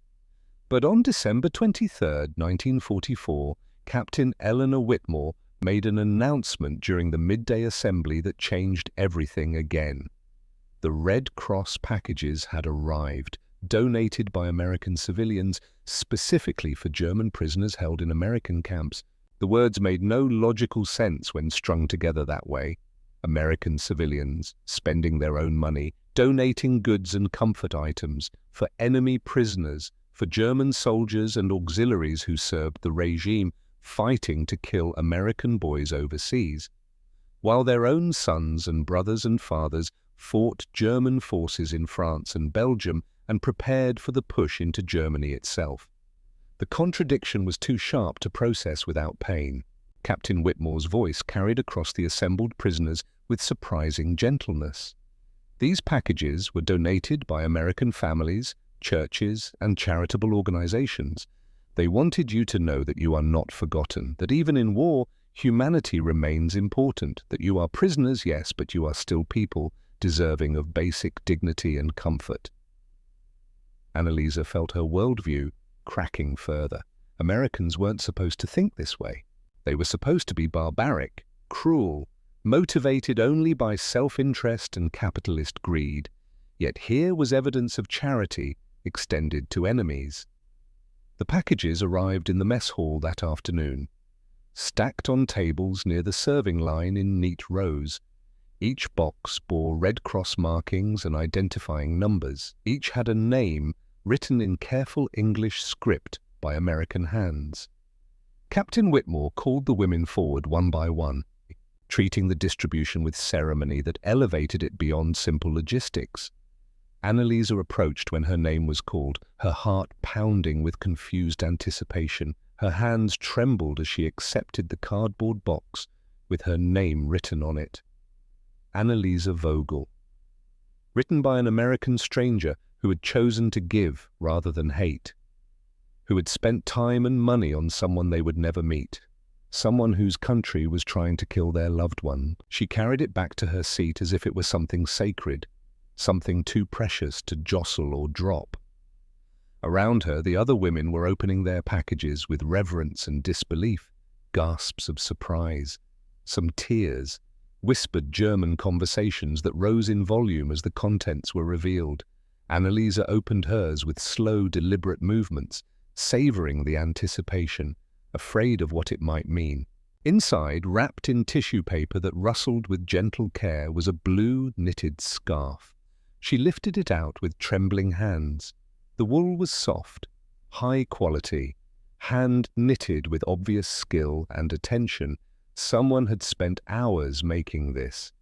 But on December 23, 1944, Captain Eleanor Whitmore made an announcement during the midday assembly that changed everything again. The Red Cross packages had arrived, donated by American civilians specifically for German prisoners held in American camps. The words made no logical sense when strung together that way. American civilians, spending their own money, donating goods and comfort items for enemy prisoners, for German soldiers and auxiliaries who served the regime, fighting to kill American boys overseas, while their own sons and brothers and fathers fought German forces in France and Belgium and prepared for the push into Germany itself. The contradiction was too sharp to process without pain. Captain Whitmore's voice carried across the assembled prisoners with surprising gentleness. These packages were donated by American families, churches, and charitable organizations. They wanted you to know that you are not forgotten, that even in war, humanity remains important, that you are prisoners, yes, but you are still people, deserving of basic dignity and comfort. Annalisa felt her worldview cracking further. Americans weren't supposed to think this way. They were supposed to be barbaric, cruel, motivated only by self-interest and capitalist greed. Yet here was evidence of charity extended to enemies. The packages arrived in the mess hall that afternoon, stacked on tables near the serving line in neat rows. Each box bore Red Cross markings and identifying numbers. Each had a name written in careful English script by American hands. Captain Whitmore called the women forward one by one, treating the distribution with ceremony that elevated it beyond simple logistics. Annalisa approached when her name was called, her heart pounding with confused anticipation. Her hands trembled as she accepted the cardboard box with her name written on it. Annalisa Vogel. Written by an American stranger who had chosen to give rather than hate, who had spent time and money on someone they would never meet, someone whose country was trying to kill their loved one. She carried it back to her seat as if it were something sacred, something too precious to jostle or drop. Around her, the other women were opening their packages with reverence and disbelief, gasps of surprise, some tears, whispered German conversations that rose in volume as the contents were revealed. Annalisa opened hers with slow, deliberate movements, savoring the anticipation, afraid of what it might mean. Inside, wrapped in tissue paper that rustled with gentle care, was a blue knitted scarf. She lifted it out with trembling hands. The wool was soft, high quality, hand-knitted with obvious skill and attention. Someone had spent hours making this,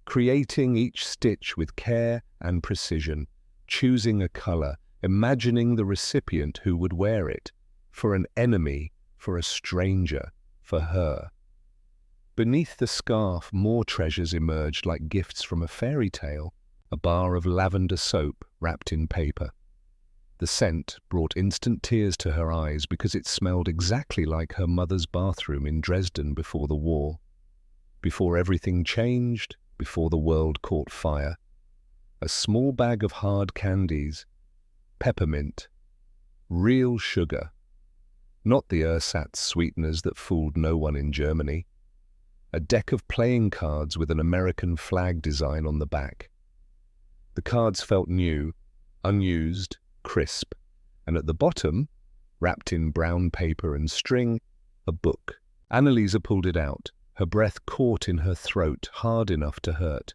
creating each stitch with care and precision, choosing a color, imagining the recipient who would wear it, for an enemy, for a stranger, for her. Beneath the scarf, more treasures emerged like gifts from a fairy tale, a bar of lavender soap wrapped in paper. The scent brought instant tears to her eyes because it smelled exactly like her mother's bathroom in Dresden before the war. Before everything changed, before the world caught fire. A small bag of hard candies, peppermint, real sugar, not the ersatz sweeteners that fooled no one in Germany. A deck of playing cards with an American flag design on the back. The cards felt new, unused, crisp, and at the bottom, wrapped in brown paper and string, a book. Annalisa pulled it out, her breath caught in her throat, hard enough to hurt.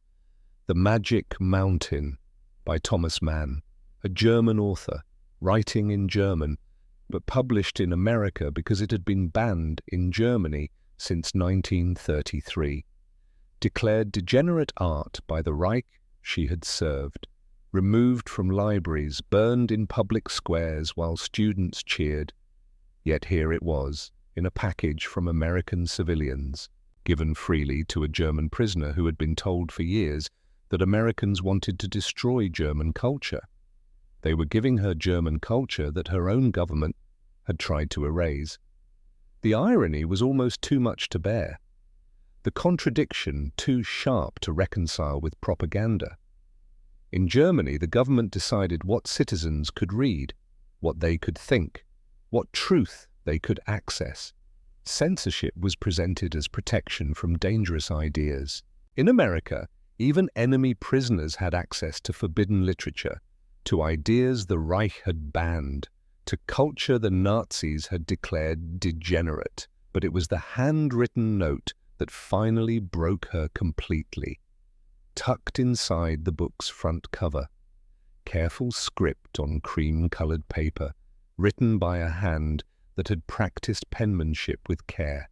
The Magic Mountain by Thomas Mann, a German author, writing in German, but published in America because it had been banned in Germany since 1933. Declared degenerate art by the Reich she had served, removed from libraries, burned in public squares while students cheered. Yet here it was, in a package from American civilians, given freely to a German prisoner who had been told for years that Americans wanted to destroy German culture. They were giving her German culture that her own government had tried to erase. The irony was almost too much to bear. The contradiction too sharp to reconcile with propaganda. In Germany, the government decided what citizens could read, what they could think, what truth they could access. Censorship was presented as protection from dangerous ideas. In America, even enemy prisoners had access to forbidden literature, to ideas the Reich had banned, to culture the Nazis had declared degenerate. But it was the handwritten note that finally broke her completely. Tucked inside the book's front cover, careful script on cream-colored paper, written by a hand that had practiced penmanship with care.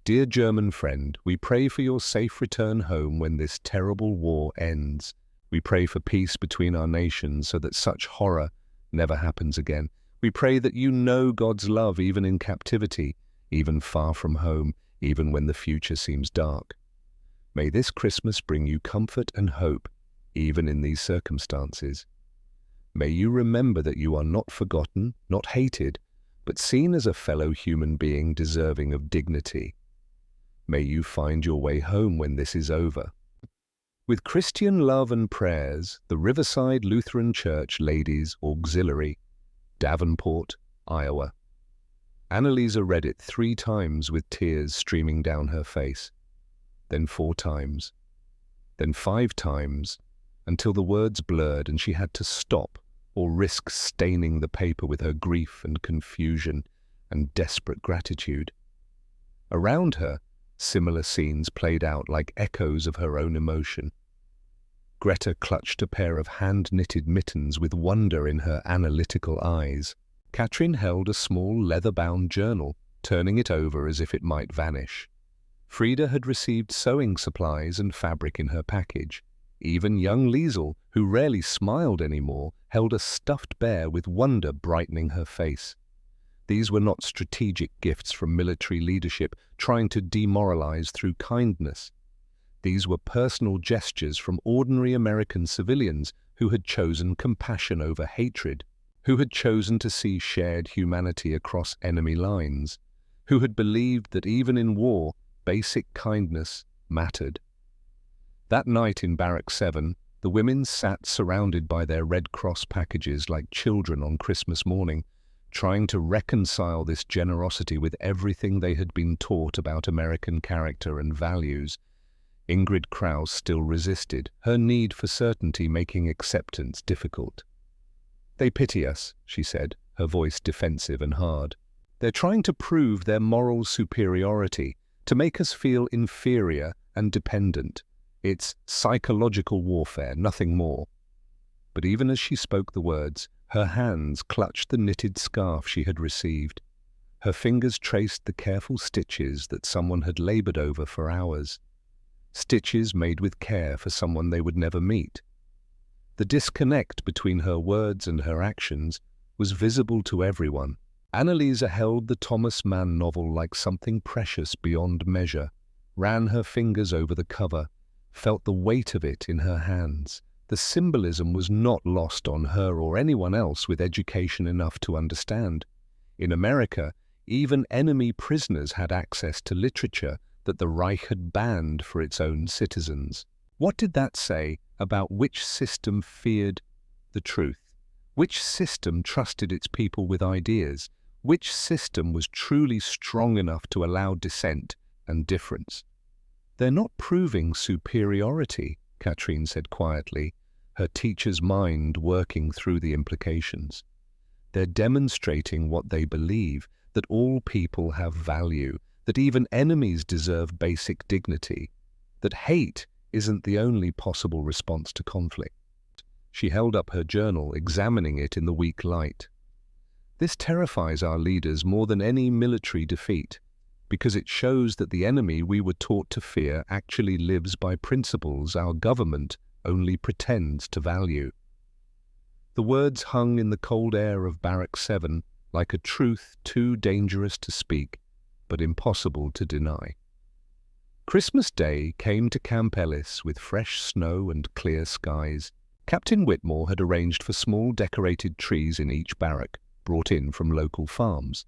Dear German friend, we pray for your safe return home when this terrible war ends. We pray for peace between our nations so that such horror never happens again. We pray that you know God's love even in captivity, even far from home, even when the future seems dark. May this Christmas bring you comfort and hope, even in these circumstances. May you remember that you are not forgotten, not hated, but seen as a fellow human being deserving of dignity. May you find your way home when this is over. With Christian love and prayers, the Riverside Lutheran Church Ladies Auxiliary, Davenport, Iowa. Annalisa read it 3 times with tears streaming down her face, then 4 times, then 5 times, until the words blurred and she had to stop or risk staining the paper with her grief and confusion and desperate gratitude. Around her, similar scenes played out like echoes of her own emotion. Greta clutched a pair of hand-knitted mittens with wonder in her analytical eyes. Katrin held a small leather-bound journal, turning it over as if it might vanish. Frida had received sewing supplies and fabric in her package. Even young Liesel, who rarely smiled anymore, held a stuffed bear with wonder brightening her face. These were not strategic gifts from military leadership trying to demoralize through kindness. These were personal gestures from ordinary American civilians who had chosen compassion over hatred, who had chosen to see shared humanity across enemy lines, who had believed that even in war, basic kindness mattered. That night in Barrack 7, the women sat surrounded by their Red Cross packages like children on Christmas morning, trying to reconcile this generosity with everything they had been taught about American character and values. Ingrid Kraus still resisted, her need for certainty making acceptance difficult. "They pity us," she said, her voice defensive and hard. "They're trying to prove their moral superiority, to make us feel inferior and dependent. It's psychological warfare, nothing more." But even as she spoke the words, her hands clutched the knitted scarf she had received. Her fingers traced the careful stitches that someone had labored over for hours. Stitches made with care for someone they would never meet. The disconnect between her words and her actions was visible to everyone. Annalisa held the Thomas Mann novel like something precious beyond measure, ran her fingers over the cover, felt the weight of it in her hands. The symbolism was not lost on her or anyone else with education enough to understand. In America, even enemy prisoners had access to literature that the Reich had banned for its own citizens. What did that say about which system feared the truth? Which system trusted its people with ideas? Which system was truly strong enough to allow dissent and difference? "They're not proving superiority," Katrin said quietly, her teacher's mind working through the implications. "They're demonstrating what they believe, that all people have value, that even enemies deserve basic dignity, that hate isn't the only possible response to conflict." She held up her journal, examining it in the weak light. This terrifies our leaders more than any military defeat, because it shows that the enemy we were taught to fear actually lives by principles our government only pretends to value. The words hung in the cold air of Barrack 7 like a truth too dangerous to speak, but impossible to deny. Christmas Day came to Camp Ellis with fresh snow and clear skies. Captain Whitmore had arranged for small decorated trees in each barrack, brought in from local farms.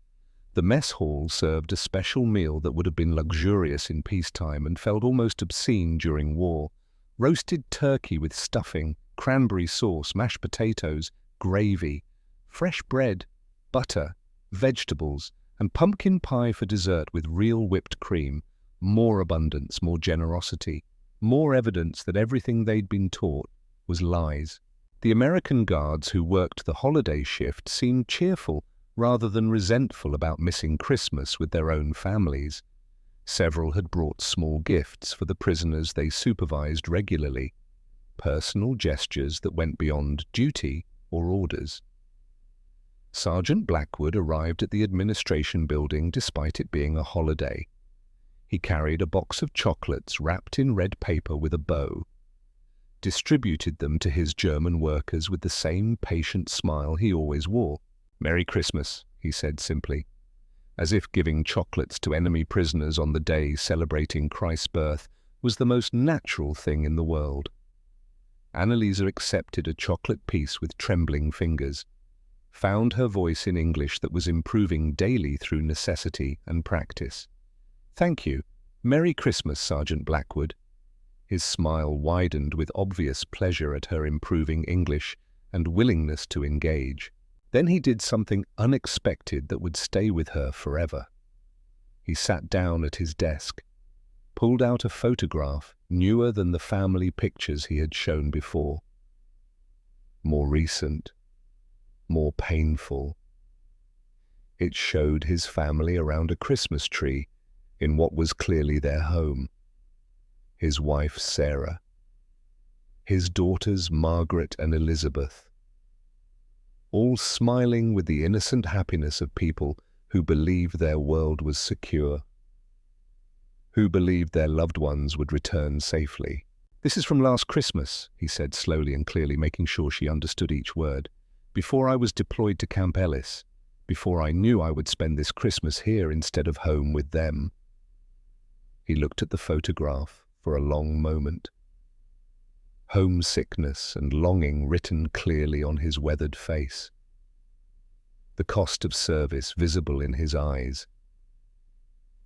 The mess hall served a special meal that would have been luxurious in peacetime and felt almost obscene during war. Roasted turkey with stuffing, cranberry sauce, mashed potatoes, gravy, fresh bread, butter, vegetables, and pumpkin pie for dessert with real whipped cream. More abundance, more generosity, more evidence that everything they'd been taught was lies. The American guards who worked the holiday shift seemed cheerful rather than resentful about missing Christmas with their own families. Several had brought small gifts for the prisoners they supervised regularly, personal gestures that went beyond duty or orders. Sergeant Blackwood arrived at the administration building despite it being a holiday. He carried a box of chocolates wrapped in red paper with a bow, distributed them to his German workers with the same patient smile he always wore. "Merry Christmas," he said simply, as if giving chocolates to enemy prisoners on the day celebrating Christ's birth was the most natural thing in the world. Annalisa accepted a chocolate piece with trembling fingers, found her voice in English that was improving daily through necessity and practice. "Thank you. Merry Christmas, Sergeant Blackwood." His smile widened with obvious pleasure at her improving English and willingness to engage. Then he did something unexpected that would stay with her forever. He sat down at his desk, pulled out a photograph newer than the family pictures he had shown before. More recent, more painful. It showed his family around a Christmas tree in what was clearly their home. His wife Sarah, his daughters Margaret and Elizabeth, all smiling with the innocent happiness of people who believed their world was secure, who believed their loved ones would return safely. "This is from last Christmas," he said slowly and clearly, making sure she understood each word. "Before I was deployed to Camp Ellis, before I knew I would spend this Christmas here instead of home with them." He looked at the photograph for a long moment. Homesickness and longing written clearly on his weathered face. The cost of service visible in his eyes.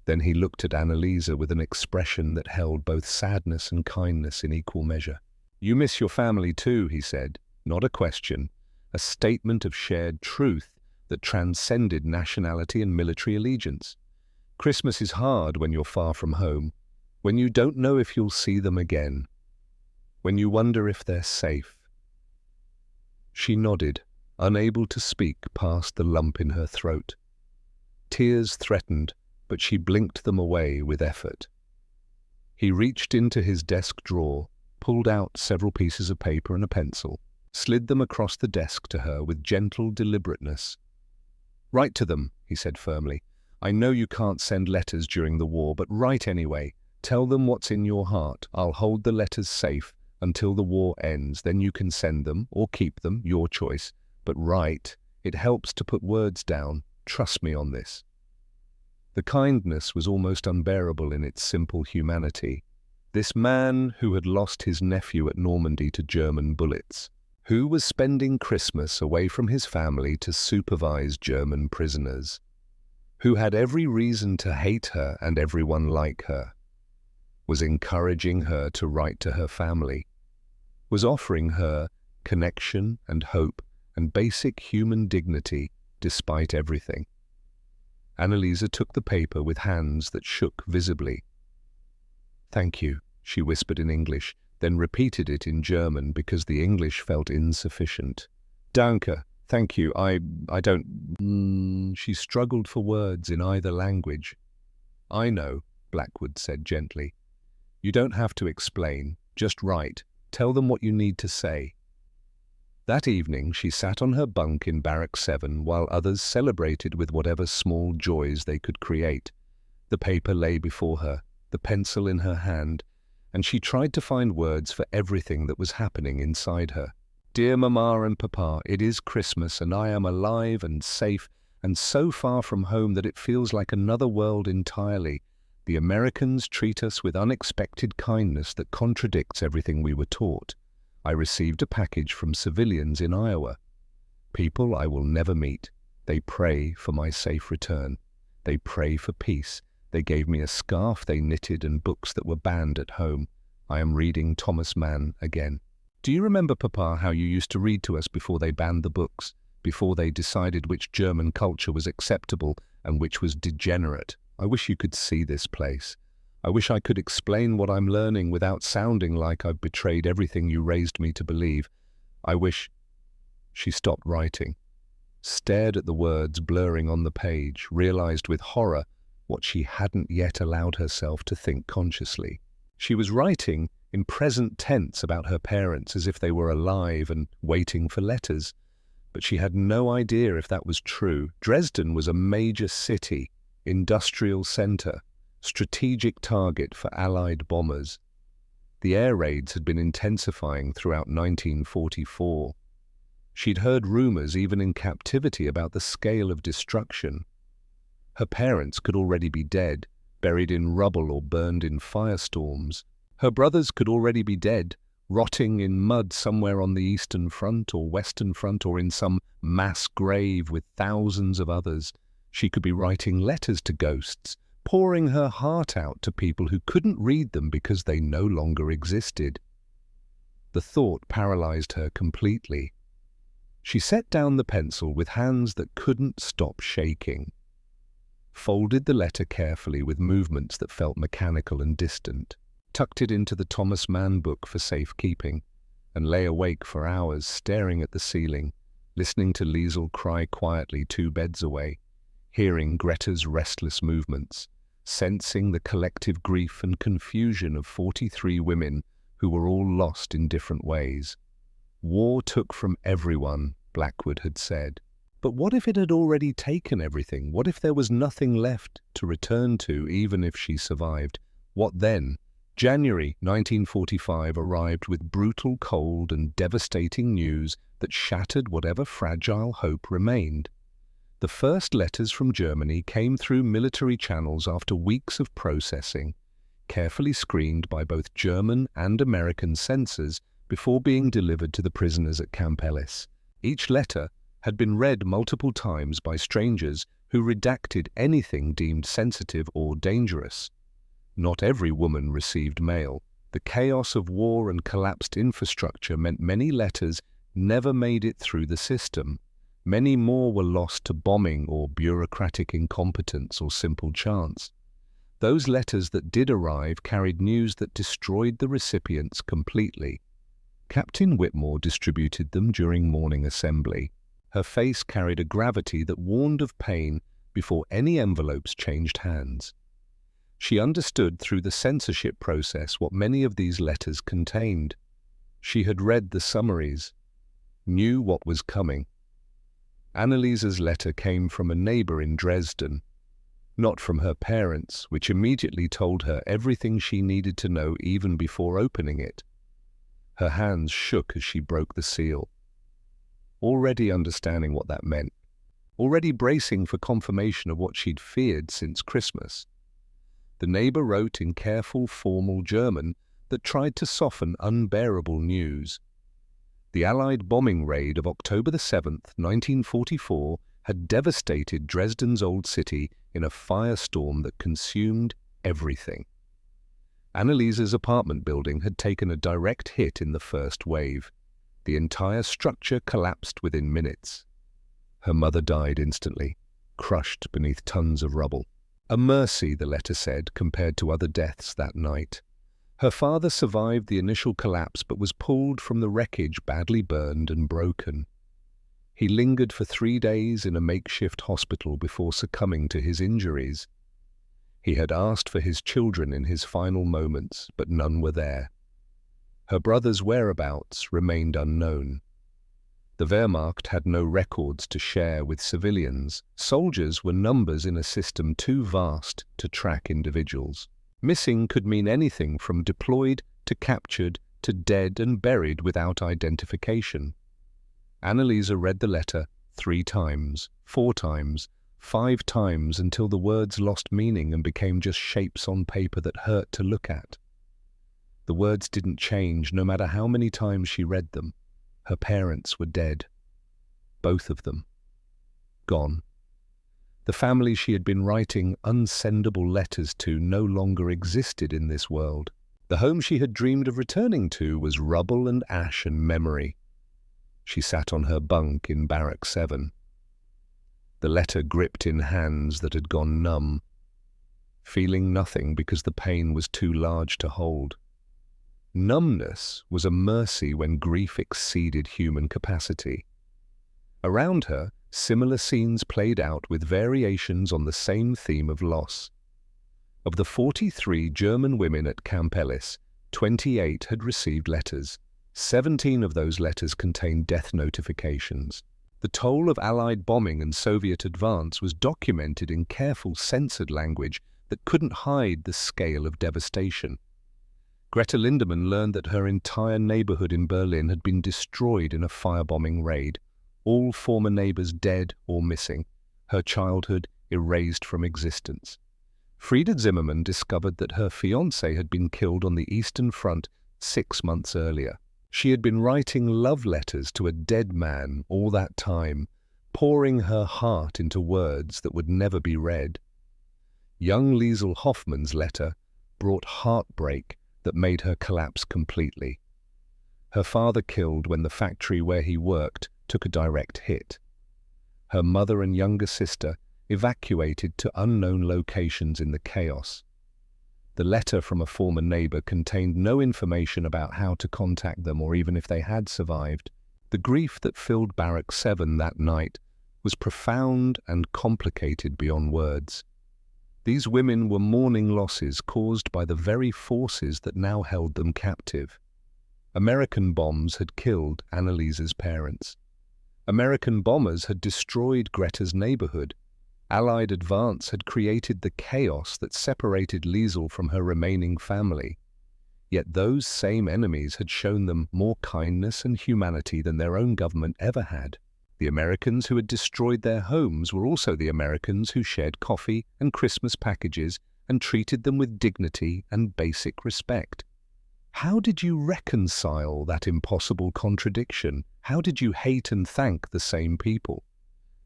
Then he looked at Annalisa with an expression that held both sadness and kindness in equal measure. "You miss your family too," he said. Not a question, a statement of shared truth that transcended nationality and military allegiance. Christmas is hard when you're far from home, when you don't know if you'll see them again, when you wonder if they're safe. She nodded, unable to speak past the lump in her throat. Tears threatened, but she blinked them away with effort. He reached into his desk drawer, pulled out several pieces of paper and a pencil, slid them across the desk to her with gentle deliberateness. "Write to them," he said firmly. "I know you can't send letters during the war, but write anyway. Tell them what's in your heart. I'll hold the letters safe until the war ends. Then you can send them or keep them, your choice. But write. It helps to put words down. Trust me on this." The kindness was almost unbearable in its simple humanity. This man who had lost his nephew at Normandy to German bullets, who was spending Christmas away from his family to supervise German prisoners, who had every reason to hate her and everyone like her, was encouraging her to write to her family, was offering her connection and hope and basic human dignity despite everything. Annalisa took the paper with hands that shook visibly. "Thank you," she whispered in English, then repeated it in German because the English felt insufficient. "Danke, thank you, I don't..." She struggled for words in either language. "I know," Blackwood said gently. "You don't have to explain, just write. Tell them what you need to say." That evening she sat on her bunk in Barrack 7 while others celebrated with whatever small joys they could create. The paper lay before her, the pencil in her hand, and she tried to find words for everything that was happening inside her. Dear Mama and Papa, it is Christmas and I am alive and safe and so far from home that it feels like another world entirely. The Americans treat us with unexpected kindness that contradicts everything we were taught. I received a package from civilians in Iowa. People I will never meet. They pray for my safe return. They pray for peace. They gave me a scarf they knitted and books that were banned at home. I am reading Thomas Mann again. Do you remember, Papa, how you used to read to us before they banned the books, before they decided which German culture was acceptable and which was degenerate? I wish you could see this place. I wish I could explain what I'm learning without sounding like I've betrayed everything you raised me to believe. I wish... She stopped writing, stared at the words blurring on the page, realized with horror what she hadn't yet allowed herself to think consciously. She was writing in present tense about her parents as if they were alive and waiting for letters. But she had no idea if that was true. Dresden was a major city, industrial center, strategic target for Allied bombers. The air raids had been intensifying throughout 1944. She'd heard rumors even in captivity about the scale of destruction. Her parents could already be dead, buried in rubble or burned in firestorms. Her brothers could already be dead, rotting in mud somewhere on the Eastern Front or Western Front or in some mass grave with thousands of others. She could be writing letters to ghosts, pouring her heart out to people who couldn't read them because they no longer existed. The thought paralyzed her completely. She set down the pencil with hands that couldn't stop shaking, folded the letter carefully with movements that felt mechanical and distant, tucked it into the Thomas Mann book for safekeeping, and lay awake for hours staring at the ceiling, listening to Liesel cry quietly 2 beds away, hearing Greta's restless movements, sensing the collective grief and confusion of 43 women who were all lost in different ways. War took from everyone, Blackwood had said. But what if it had already taken everything? What if there was nothing left to return to, even if she survived? What then? January 1945 arrived with brutal cold and devastating news that shattered whatever fragile hope remained. The first letters from Germany came through military channels after weeks of processing, carefully screened by both German and American censors before being delivered to the prisoners at Camp Ellis. Each letter had been read multiple times by strangers who redacted anything deemed sensitive or dangerous. Not every woman received mail. The chaos of war and collapsed infrastructure meant many letters never made it through the system. Many more were lost to bombing or bureaucratic incompetence or simple chance. Those letters that did arrive carried news that destroyed the recipients completely. Captain Whitmore distributed them during morning assembly. Her face carried a gravity that warned of pain before any envelopes changed hands. She understood through the censorship process what many of these letters contained. She had read the summaries, knew what was coming. Annaliese's letter came from a neighbor in Dresden, not from her parents, which immediately told her everything she needed to know even before opening it. Her hands shook as she broke the seal, already understanding what that meant, already bracing for confirmation of what she'd feared since Christmas. The neighbor wrote in careful, formal German that tried to soften unbearable news. The Allied bombing raid of October the 7th, 1944, had devastated Dresden's old city in a firestorm that consumed everything. Annaliese's apartment building had taken a direct hit in the first wave. The entire structure collapsed within minutes. Her mother died instantly, crushed beneath tons of rubble. A mercy, the letter said, compared to other deaths that night. Her father survived the initial collapse but was pulled from the wreckage badly burned and broken. He lingered for 3 days in a makeshift hospital before succumbing to his injuries. He had asked for his children in his final moments, but none were there. Her brother's whereabouts remained unknown. The Wehrmacht had no records to share with civilians. Soldiers were numbers in a system too vast to track individuals. Missing could mean anything from deployed to captured to dead and buried without identification. Annalisa read the letter 3 times, 4 times, 5 times until the words lost meaning and became just shapes on paper that hurt to look at. The words didn't change no matter how many times she read them. Her parents were dead. Both of them. Gone. The family she had been writing unsendable letters to no longer existed in this world. The home she had dreamed of returning to was rubble and ash and memory. She sat on her bunk in Barrack 7. The letter gripped in hands that had gone numb, feeling nothing because the pain was too large to hold. Numbness was a mercy when grief exceeded human capacity. Around her, similar scenes played out with variations on the same theme of loss. Of the 43 German women at Camp Ellis, 28 had received letters. 17 of those letters contained death notifications. The toll of Allied bombing and Soviet advance was documented in careful, censored language that couldn't hide the scale of devastation. Greta Lindemann learned that her entire neighborhood in Berlin had been destroyed in a firebombing raid, all former neighbors dead or missing, her childhood erased from existence. Frieda Zimmermann discovered that her fiancé had been killed on the Eastern Front 6 months earlier. She had been writing love letters to a dead man all that time, pouring her heart into words that would never be read. Young Liesl Hoffmann's letter brought heartbreak that made her collapse completely. Her father killed when the factory where he worked took a direct hit. Her mother and younger sister evacuated to unknown locations in the chaos. The letter from a former neighbor contained no information about how to contact them or even if they had survived. The grief that filled Barrack 7 that night was profound and complicated beyond words. These women were mourning losses caused by the very forces that now held them captive. American bombs had killed Annalisa's parents. American bombers had destroyed Greta's neighborhood. Allied advance had created the chaos that separated Liesl from her remaining family. Yet those same enemies had shown them more kindness and humanity than their own government ever had. The Americans who had destroyed their homes were also the Americans who shared coffee and Christmas packages and treated them with dignity and basic respect. How did you reconcile that impossible contradiction? How did you hate and thank the same people?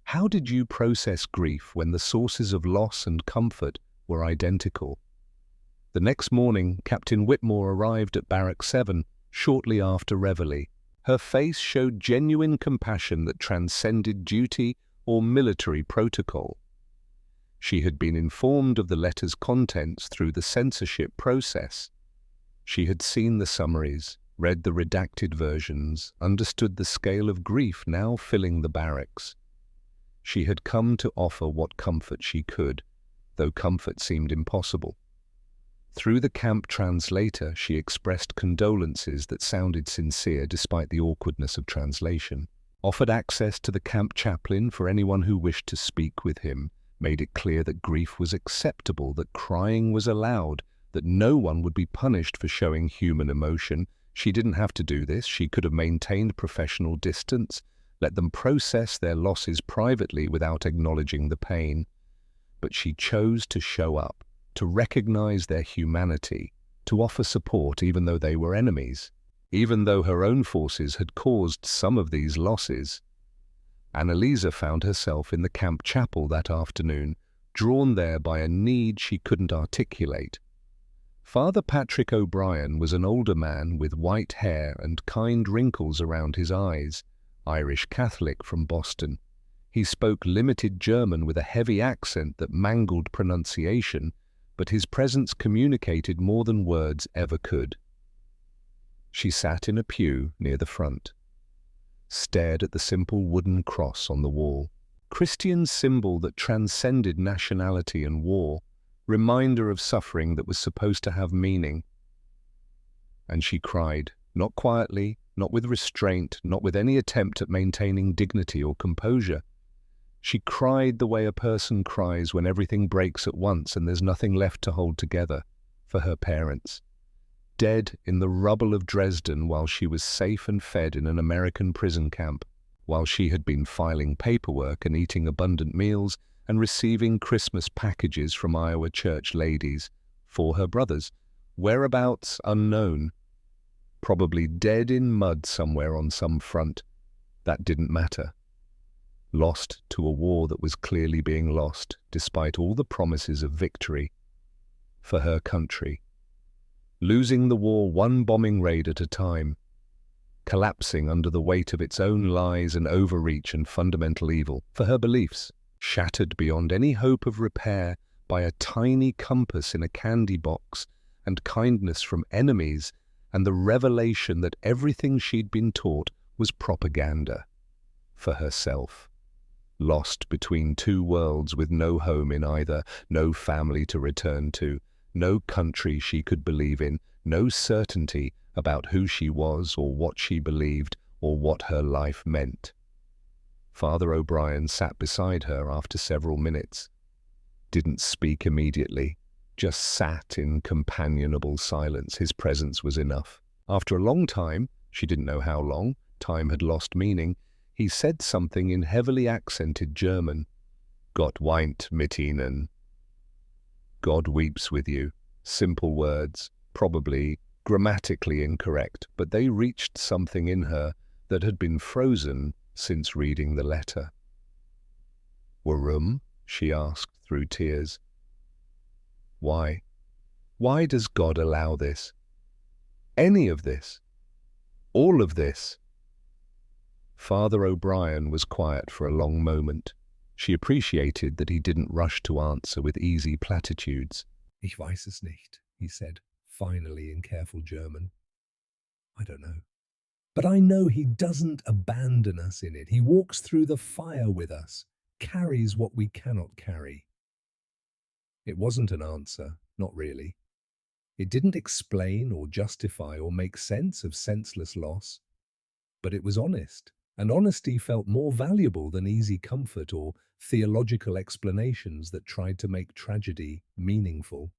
How did you process grief when the sources of loss and comfort were identical? The next morning, Captain Whitmore arrived at Barrack 7 shortly after Reveille. Her face showed genuine compassion that transcended duty or military protocol. She had been informed of the letter's contents through the censorship process. She had seen the summaries, read the redacted versions, understood the scale of grief now filling the barracks. She had come to offer what comfort she could, though comfort seemed impossible. Through the camp translator, she expressed condolences that sounded sincere despite the awkwardness of translation, offered access to the camp chaplain for anyone who wished to speak with him, made it clear that grief was acceptable, that crying was allowed, that no one would be punished for showing human emotion. She didn't have to do this. She could have maintained professional distance, let them process their losses privately without acknowledging the pain. But she chose to show up, to recognize their humanity, to offer support even though they were enemies, even though her own forces had caused some of these losses. Annalisa found herself in the camp chapel that afternoon, drawn there by a need she couldn't articulate. Father Patrick O'Brien was an older man with white hair and kind wrinkles around his eyes, Irish Catholic from Boston. He spoke limited German with a heavy accent that mangled pronunciation, but his presence communicated more than words ever could. She sat in a pew near the front, stared at the simple wooden cross on the wall, Christian symbol that transcended nationality and war, reminder of suffering that was supposed to have meaning. And she cried, not quietly, not with restraint, not with any attempt at maintaining dignity or composure. She cried the way a person cries when everything breaks at once and there's nothing left to hold together, for her parents. Dead in the rubble of Dresden while she was safe and fed in an American prison camp, while she had been filing paperwork and eating abundant meals and receiving Christmas packages from Iowa church ladies for her brothers, whereabouts unknown, probably dead in mud somewhere on some front. That didn't matter. Lost to a war that was clearly being lost, despite all the promises of victory, for her country. Losing the war one bombing raid at a time, collapsing under the weight of its own lies and overreach and fundamental evil, for her beliefs, shattered beyond any hope of repair by a tiny compass in a candy box and kindness from enemies and the revelation that everything she'd been taught was propaganda, for herself. Lost between two worlds with no home in either, no family to return to, no country she could believe in, no certainty about who she was or what she believed or what her life meant. Father O'Brien sat beside her after several minutes. Didn't speak immediately, just sat in companionable silence. His presence was enough. After a long time, she didn't know how long, time had lost meaning, he said something in heavily accented German. Gott weint mit Ihnen. God weeps with you. Simple words, probably grammatically incorrect, but they reached something in her that had been frozen since reading the letter. Warum? She asked through tears. Why? Why does God allow this? Any of this? All of this? Father O'Brien was quiet for a long moment. She appreciated that he didn't rush to answer with easy platitudes. Ich weiß es nicht, he said, finally in careful German. I don't know. But I know he doesn't abandon us in it. He walks through the fire with us, carries what we cannot carry. It wasn't an answer, not really. It didn't explain or justify or make sense of senseless loss. But it was honest, and honesty felt more valuable than easy comfort or theological explanations that tried to make tragedy meaningful.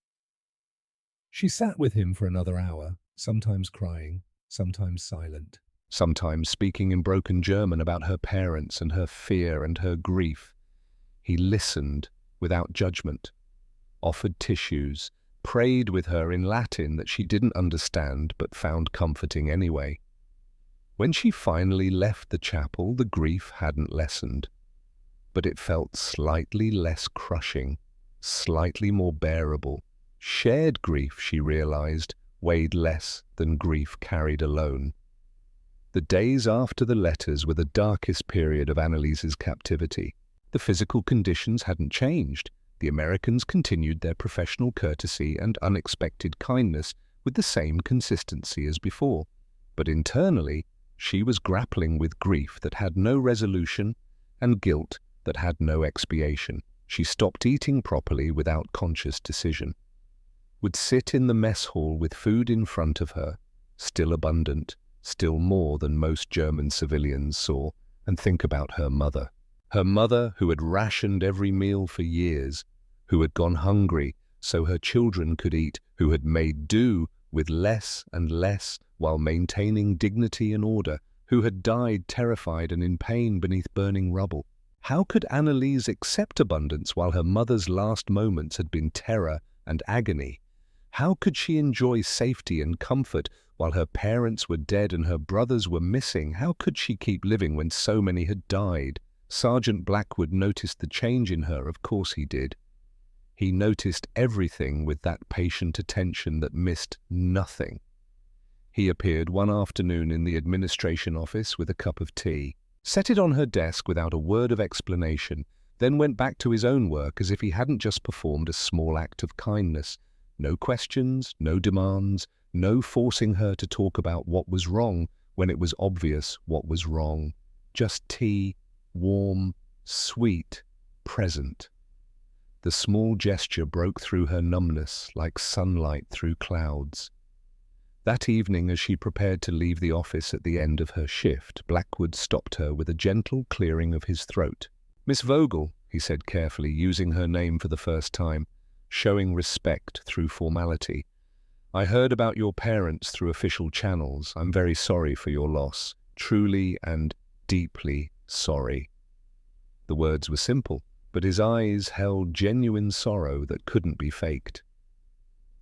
She sat with him for another hour, sometimes crying, sometimes silent, sometimes speaking in broken German about her parents and her fear and her grief. He listened without judgment, offered tissues, prayed with her in Latin that she didn't understand but found comforting anyway. When she finally left the chapel, the grief hadn't lessened, but it felt slightly less crushing, slightly more bearable. Shared grief, she realized, weighed less than grief carried alone. The days after the letters were the darkest period of Annaliese's captivity. The physical conditions hadn't changed. The Americans continued their professional courtesy and unexpected kindness with the same consistency as before. But internally, she was grappling with grief that had no resolution and guilt that had no expiation. She stopped eating properly without conscious decision. Would sit in the mess hall with food in front of her, still abundant, still more than most German civilians saw, and think about her mother. Her mother who had rationed every meal for years, who had gone hungry so her children could eat, who had made do with less and less while maintaining dignity and order, who had died terrified and in pain beneath burning rubble. How could Annalise accept abundance while her mother's last moments had been terror and agony? How could she enjoy safety and comfort while her parents were dead and her brothers were missing? How could she keep living when so many had died? Sergeant Blackwood noticed the change in her, of course he did. He noticed everything with that patient attention that missed nothing. He appeared one afternoon in the administration office with a cup of tea, set it on her desk without a word of explanation, then went back to his own work as if he hadn't just performed a small act of kindness. No questions, no demands, no forcing her to talk about what was wrong when it was obvious what was wrong. Just tea, warm, sweet, present. The small gesture broke through her numbness like sunlight through clouds. That evening, as she prepared to leave the office at the end of her shift, Blackwood stopped her with a gentle clearing of his throat. "Miss Vogel," he said carefully, using her name for the first time, showing respect through formality. "I heard about your parents through official channels. I'm very sorry for your loss. Truly and deeply sorry." The words were simple, but his eyes held genuine sorrow that couldn't be faked.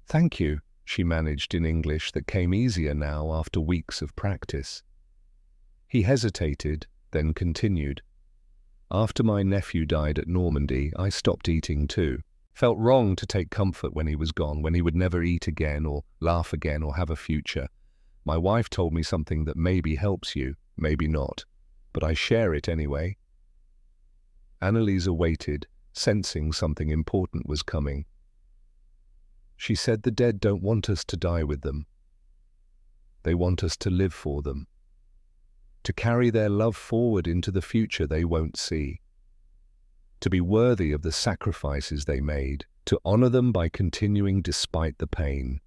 "Thank you," she managed in English that came easier now after weeks of practice. He hesitated, then continued. "After my nephew died at Normandy, I stopped eating too. Felt wrong to take comfort when he was gone, when he would never eat again or laugh again or have a future. My wife told me something that maybe helps you, maybe not, but I share it anyway." Annalisa waited, sensing something important was coming. She said the dead don't want us to die with them. They want us to live for them, to carry their love forward into the future they won't see, to be worthy of the sacrifices they made, to honor them by continuing despite the pain.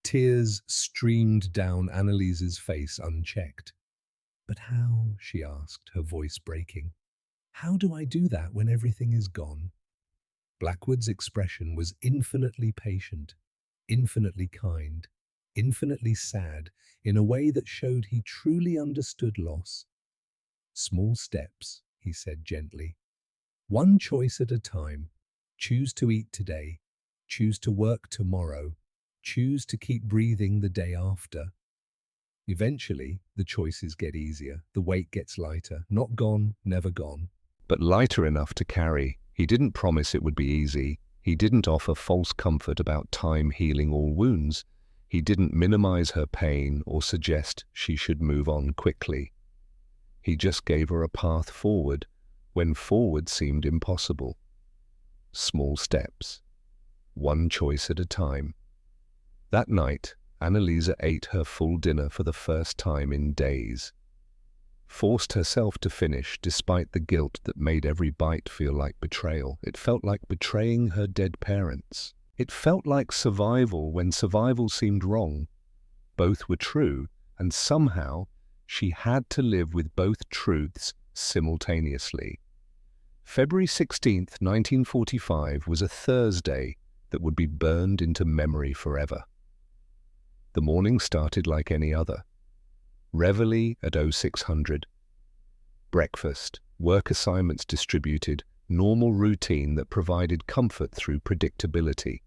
Tears streamed down Annalisa's face unchecked. "But how?" she asked, her voice breaking. "How do I do that when everything is gone?" Blackwood's expression was infinitely patient, infinitely kind, infinitely sad, in a way that showed he truly understood loss. "Small steps," he said gently. "One choice at a time. Choose to eat today. Choose to work tomorrow. Choose to keep breathing the day after. Eventually, the choices get easier. The weight gets lighter. Not gone, never gone, but lighter enough to carry." He didn't promise it would be easy. He didn't offer false comfort about time healing all wounds. He didn't minimize her pain or suggest she should move on quickly. He just gave her a path forward when forward seemed impossible. Small steps, one choice at a time. That night, Annalisa ate her full dinner for the first time in days. Forced herself to finish despite the guilt that made every bite feel like betrayal. It felt like betraying her dead parents. It felt like survival when survival seemed wrong. Both were true, and somehow she had to live with both truths simultaneously. February 16th, 1945 was a Thursday that would be burned into memory forever. The morning started like any other. Reveille at 0600. Breakfast, work assignments distributed, normal routine that provided comfort through predictability.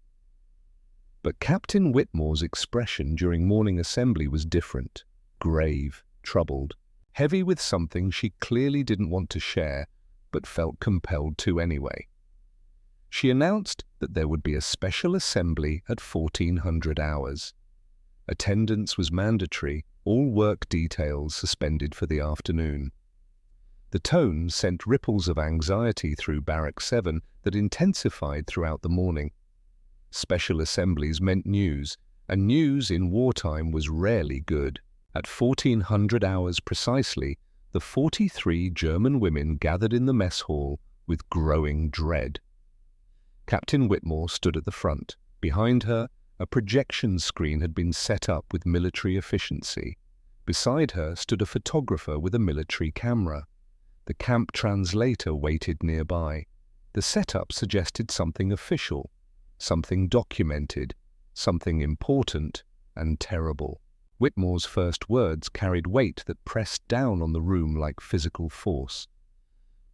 But Captain Whitmore's expression during morning assembly was different, grave, troubled, heavy with something she clearly didn't want to share, but felt compelled to anyway. She announced that there would be a special assembly at 1400 hours. Attendance was mandatory, all work details suspended for the afternoon. The tone sent ripples of anxiety through Barrack 7 that intensified throughout the morning. Special assemblies meant news, and news in wartime was rarely good. At 1400 hours precisely, the 43 German women gathered in the mess hall with growing dread. Captain Whitmore stood at the front. Behind her, a projection screen had been set up with military efficiency. Beside her stood a photographer with a military camera. The camp translator waited nearby. The setup suggested something official, something documented, something important and terrible. Whitmore's first words carried weight that pressed down on the room like physical force.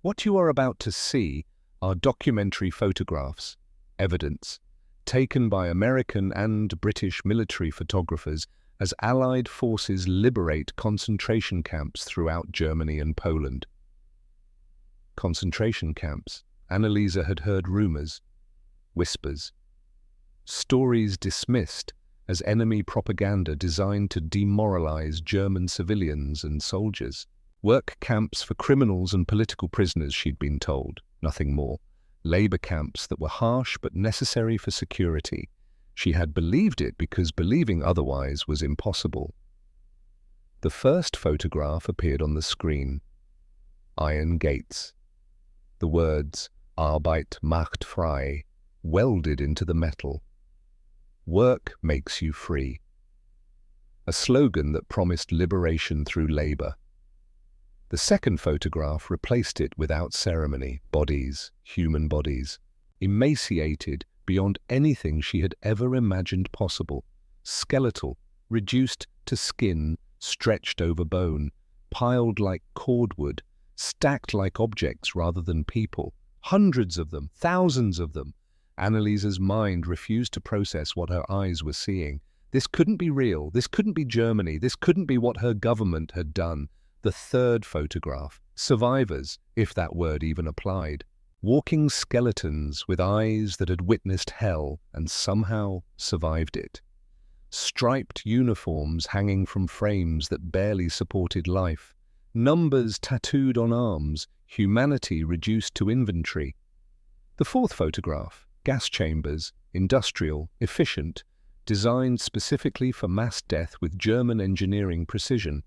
"What you are about to see are documentary photographs, evidence, taken by American and British military photographers as Allied forces liberate concentration camps throughout Germany and Poland." Concentration camps. Annalisa had heard rumors, whispers, stories dismissed as enemy propaganda designed to demoralize German civilians and soldiers. Work camps for criminals and political prisoners, she'd been told, nothing more. Labor camps that were harsh but necessary for security. She had believed it because believing otherwise was impossible. The first photograph appeared on the screen. Iron gates. The words Arbeit macht frei welded into the metal. Work makes you free. a slogan that promised liberation through labor. The second photograph replaced it without ceremony. Bodies, human bodies, emaciated beyond anything she had ever imagined possible, skeletal, reduced to skin, stretched over bone, piled like cordwood, stacked like objects rather than people. Hundreds of them, thousands of them. Annaliese's mind refused to process what her eyes were seeing. This couldn't be real. This couldn't be Germany. This couldn't be what her government had done. The third photograph. Survivors, if that word even applied. Walking skeletons with eyes that had witnessed hell and somehow survived it. Striped uniforms hanging from frames that barely supported life. Numbers tattooed on arms. Humanity reduced to inventory. The fourth photograph. Gas chambers, industrial, efficient, designed specifically for mass death with German engineering precision.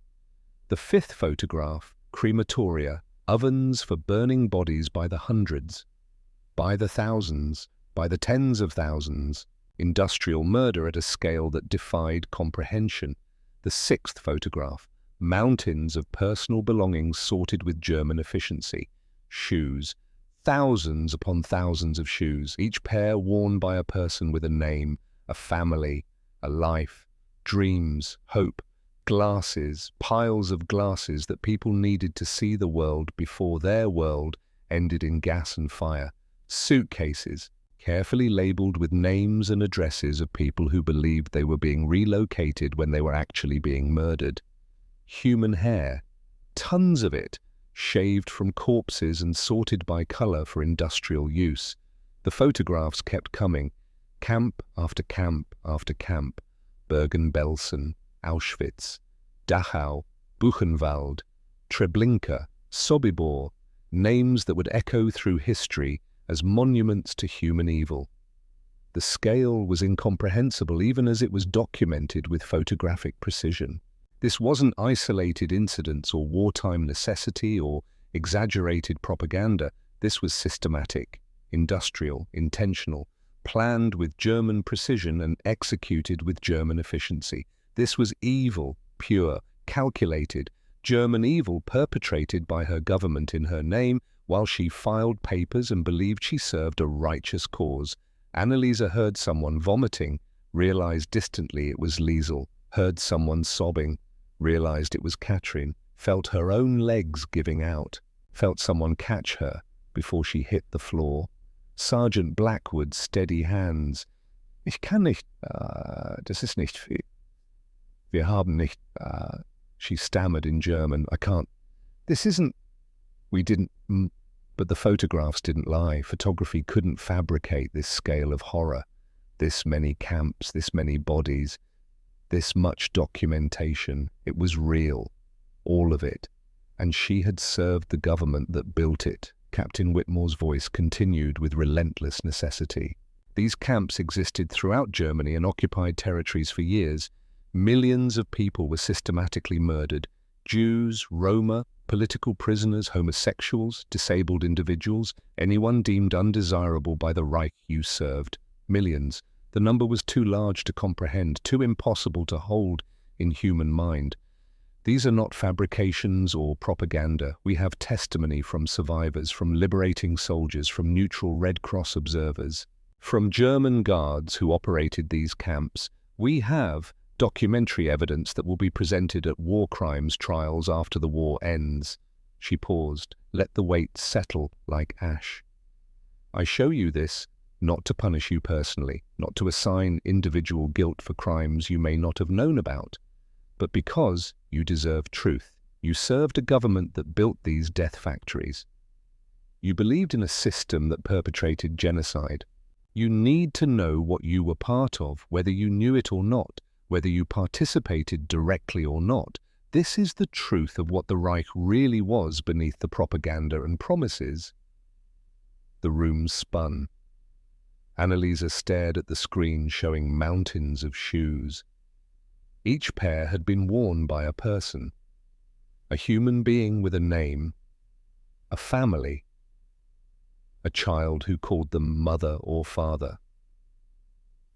The fifth photograph, crematoria, ovens for burning bodies by the hundreds, by the thousands, by the tens of thousands, industrial murder at a scale that defied comprehension. The sixth photograph, mountains of personal belongings sorted with German efficiency, shoes, thousands upon thousands of shoes, each pair worn by a person with a name, a family, a life, dreams, hope, glasses, piles of glasses that people needed to see the world before their world ended in gas and fire, suitcases, carefully labeled with names and addresses of people who believed they were being relocated when they were actually being murdered. Human hair, tons of it, shaved from corpses and sorted by color for industrial use. The photographs kept coming, camp after camp after camp, Bergen-Belsen, Auschwitz, Dachau, Buchenwald, Treblinka, Sobibor, names that would echo through history as monuments to human evil. The scale was incomprehensible even as it was documented with photographic precision. This wasn't isolated incidents or wartime necessity or exaggerated propaganda. This was systematic, industrial, intentional, planned with German precision and executed with German efficiency. This was evil, pure, calculated, German evil perpetrated by her government in her name while she filed papers and believed she served a righteous cause. Anneliese heard someone vomiting, realized distantly it was Liesel, heard someone sobbing, realized it was Katrin, felt her own legs giving out, felt someone catch her before she hit the floor. Sergeant Blackwood's steady hands. Ich kann nicht, das ist nicht viel. Wir haben nicht, she stammered in German. I can't, this isn't, we didn't, but the photographs didn't lie. Photography couldn't fabricate this scale of horror, this many camps, this many bodies, this much documentation. It was real, all of it, and she had served the government that built it. Captain Whitmore's voice continued with relentless necessity. These camps existed throughout Germany and occupied territories for years. Millions of people were systematically murdered. Jews, Roma, political prisoners, homosexuals, disabled individuals, anyone deemed undesirable by the Reich you served. Millions. The number was too large to comprehend, too impossible to hold in human mind. These are not fabrications or propaganda. We have testimony from survivors, from liberating soldiers, from neutral Red Cross observers, from German guards who operated these camps. We have documentary evidence that will be presented at war crimes trials after the war ends. She paused. Let the weight settle like ash. I show you this not to punish you personally, not to assign individual guilt for crimes you may not have known about, but because you deserve truth. You served a government that built these death factories. You believed in a system that perpetrated genocide. You need to know what you were part of, whether you knew it or not, whether you participated directly or not. This is the truth of what the Reich really was beneath the propaganda and promises. The room spun. Anneliese stared at the screen showing mountains of shoes. Each pair had been worn by a person, a human being with a name, a family, a child who called them mother or father.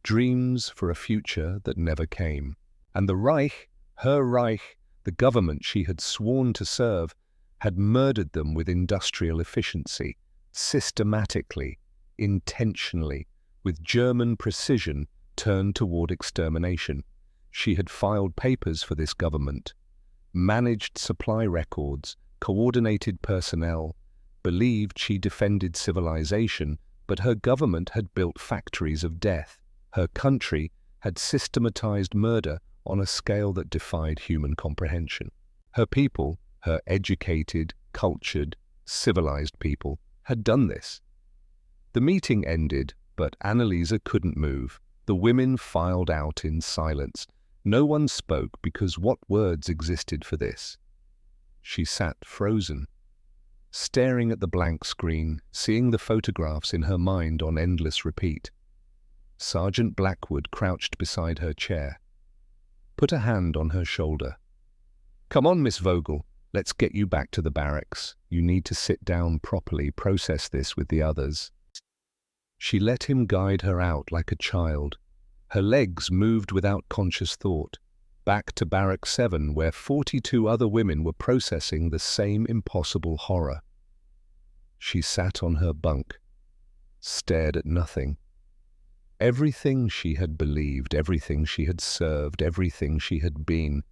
Dreams for a future that never came. And the Reich, her Reich, the government she had sworn to serve, had murdered them with industrial efficiency, systematically, intentionally, with German precision turned toward extermination. She had filed papers for this government, managed supply records, coordinated personnel, believed she defended civilization, but her government had built factories of death. Her country had systematized murder on a scale that defied human comprehension. Her people, her educated, cultured, civilized people, had done this. The meeting ended, but Annalisa couldn't move. The women filed out in silence. No one spoke because what words existed for this? She sat frozen, staring at the blank screen, seeing the photographs in her mind on endless repeat. Sergeant Blackwood crouched beside her chair, put a hand on her shoulder. "Come on, Miss Vogel, let's get you back to the barracks. You need to sit down properly, process this with the others." She let him guide her out like a child. Her legs moved without conscious thought, back to Barrack 7, where 42 other women were processing the same impossible horror. She sat on her bunk, stared at nothing. Everything she had believed, everything she had served, everything she had been,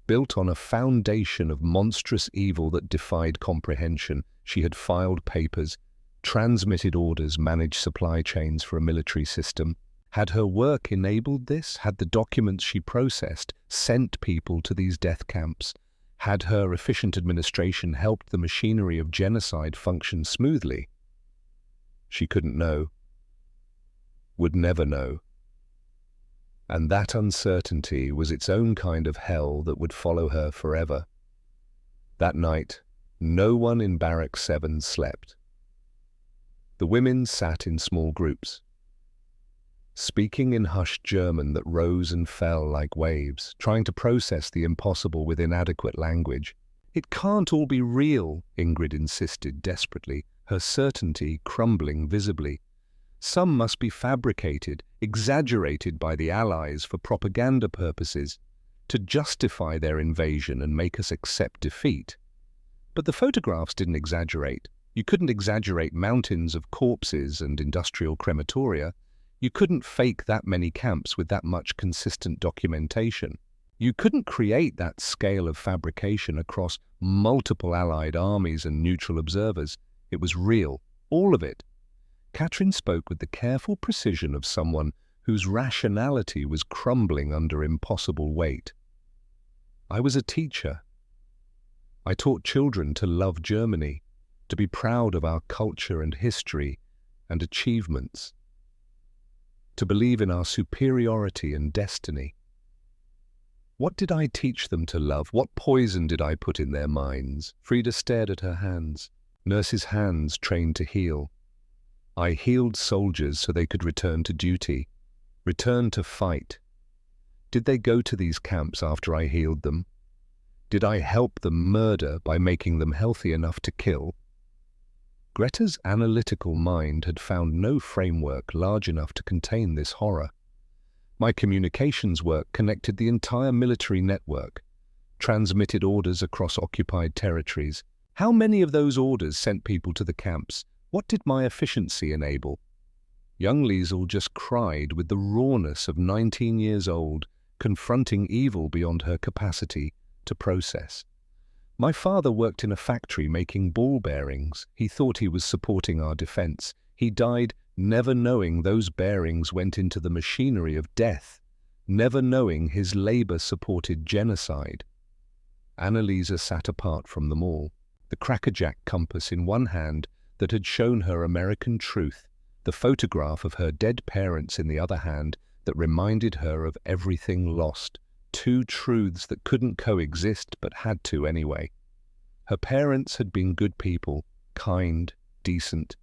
built on a foundation of monstrous evil that defied comprehension. She had filed papers, transmitted orders, managed supply chains for a military system. Had her work enabled this? Had the documents she processed sent people to these death camps? Had her efficient administration helped the machinery of genocide function smoothly? She couldn't know, would never know. And that uncertainty was its own kind of hell that would follow her forever. That night, no one in Barrack 7 slept. The women sat in small groups, speaking in hushed German that rose and fell like waves, trying to process the impossible with inadequate language. "It can't all be real," Ingrid insisted desperately, her certainty crumbling visibly. "Some must be fabricated, exaggerated by the Allies for propaganda purposes, to justify their invasion and make us accept defeat." But the photographs didn't exaggerate. You couldn't exaggerate mountains of corpses and industrial crematoria. You couldn't fake that many camps with that much consistent documentation. You couldn't create that scale of fabrication across multiple Allied armies and neutral observers. It was real, all of it. Katrin spoke with the careful precision of someone whose rationality was crumbling under impossible weight. "I was a teacher. I taught children to love Germany, to be proud of our culture and history and achievements, to believe in our superiority and destiny. What did I teach them to love? What poison did I put in their minds?" Frida stared at her hands, nurses' hands trained to heal. "I healed soldiers so they could return to duty, return to fight. Did they go to these camps after I healed them? Did I help them murder by making them healthy enough to kill?" Greta's analytical mind had found no framework large enough to contain this horror. My communications work connected the entire military network, transmitted orders across occupied territories. How many of those orders sent people to the camps? What did my efficiency enable? Young Liesel just cried with the rawness of 19 years old, confronting evil beyond her capacity to process. "My father worked in a factory making ball bearings. He thought he was supporting our defense. He died never knowing those bearings went into the machinery of death, never knowing his labor supported genocide." Annalisa sat apart from them all, the crackerjack compass in one hand that had shown her American truth, the photograph of her dead parents in the other hand that reminded her of everything lost. Two truths that couldn't coexist but had to anyway. Her parents had been good people, kind, decent,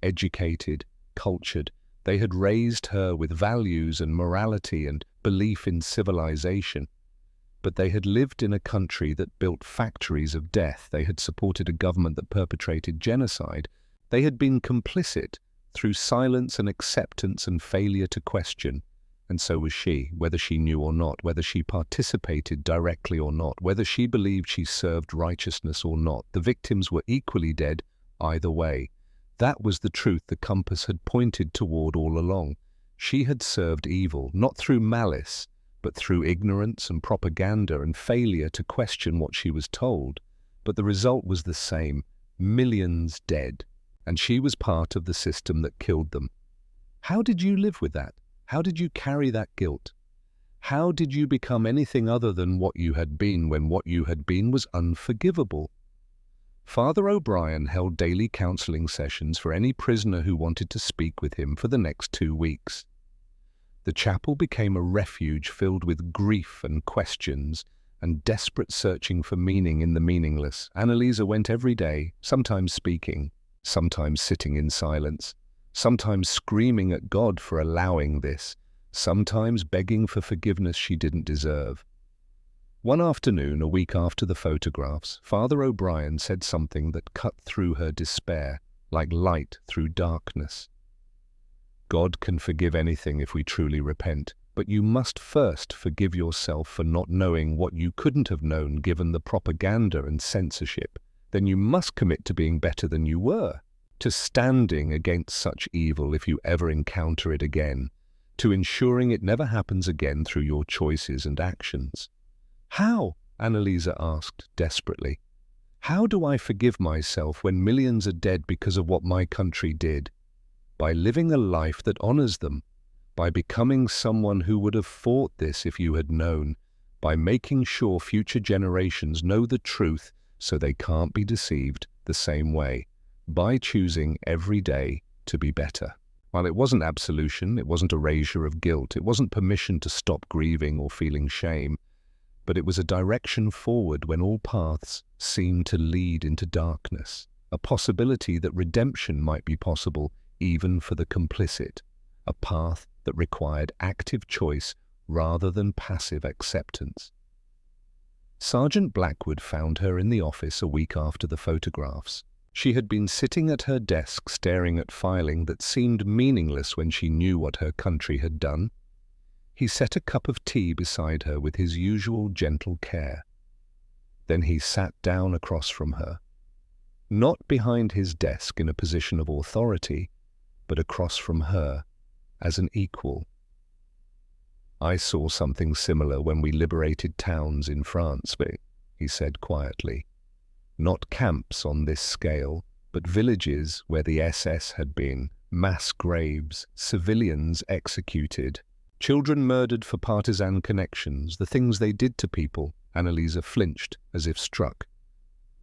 educated, cultured. They had raised her with values and morality and belief in civilization. But they had lived in a country that built factories of death. They had supported a government that perpetrated genocide. They had been complicit through silence and acceptance and failure to question. And so was she, whether she knew or not, whether she participated directly or not, whether she believed she served righteousness or not. The victims were equally dead either way. That was the truth the compass had pointed toward all along. She had served evil, not through malice, but through ignorance and propaganda and failure to question what she was told. But the result was the same: millions dead, and she was part of the system that killed them. How did you live with that? How did you carry that guilt? How did you become anything other than what you had been when what you had been was unforgivable? Father O'Brien held daily counseling sessions for any prisoner who wanted to speak with him for the next 2 weeks. The chapel became a refuge filled with grief and questions and desperate searching for meaning in the meaningless. Annalisa went every day, sometimes speaking, sometimes sitting in silence, sometimes screaming at God for allowing this, sometimes begging for forgiveness she didn't deserve. One afternoon, a week after the photographs, Father O'Brien said something that cut through her despair, like light through darkness. God can forgive anything if we truly repent, but you must first forgive yourself for not knowing what you couldn't have known given the propaganda and censorship. Then you must commit to being better than you were, to standing against such evil if you ever encounter it again, to ensuring it never happens again through your choices and actions. How? Annalisa asked desperately. How do I forgive myself when millions are dead because of what my country did? By living a life that honors them, by becoming someone who would have fought this if you had known, by making sure future generations know the truth so they can't be deceived the same way, by choosing every day to be better. While it wasn't absolution, it wasn't erasure of guilt, it wasn't permission to stop grieving or feeling shame, but it was a direction forward when all paths seemed to lead into darkness, a possibility that redemption might be possible even for the complicit, a path that required active choice rather than passive acceptance. Sergeant Blackwood found her in the office a week after the photographs. She had been sitting at her desk staring at filing that seemed meaningless when she knew what her country had done. He set a cup of tea beside her with his usual gentle care. Then he sat down across from her, not behind his desk in a position of authority, but across from her as an equal. I saw something similar when we liberated towns in France, he said quietly. Not camps on this scale, but villages where the SS had been, mass graves, civilians executed, children murdered for partisan connections, the things they did to people. Annalisa flinched as if struck.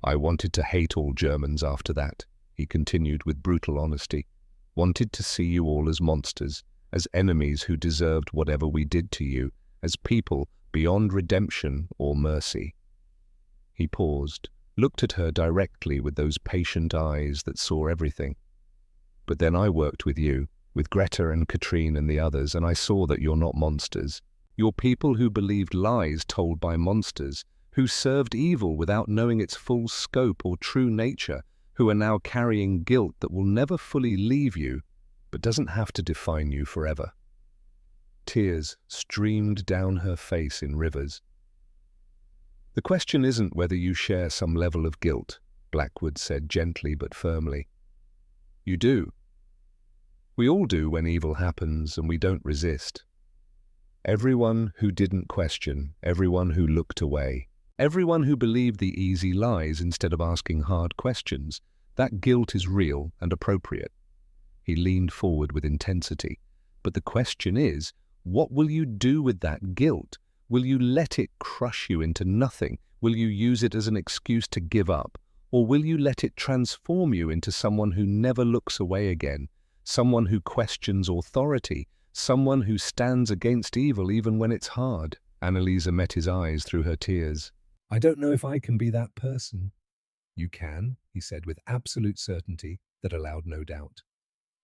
I wanted to hate all Germans after that, he continued with brutal honesty. Wanted to see you all as monsters, as enemies who deserved whatever we did to you, as people beyond redemption or mercy. He paused, looked at her directly with those patient eyes that saw everything. But then I worked with you, with Greta and Katrine and the others, and I saw that you're not monsters. You're people who believed lies told by monsters, who served evil without knowing its full scope or true nature, who are now carrying guilt that will never fully leave you, but doesn't have to define you forever. Tears streamed down her face in rivers. The question isn't whether you share some level of guilt, Blackwood said gently but firmly. You do. We all do when evil happens and we don't resist. Everyone who didn't question, everyone who looked away, everyone who believed the easy lies instead of asking hard questions, that guilt is real and appropriate. He leaned forward with intensity. But the question is, what will you do with that guilt? Will you let it crush you into nothing? Will you use it as an excuse to give up? Or will you let it transform you into someone who never looks away again, someone who questions authority, someone who stands against evil even when it's hard? Annalisa met his eyes through her tears. I don't know if I can be that person. You can, he said with absolute certainty that allowed no doubt.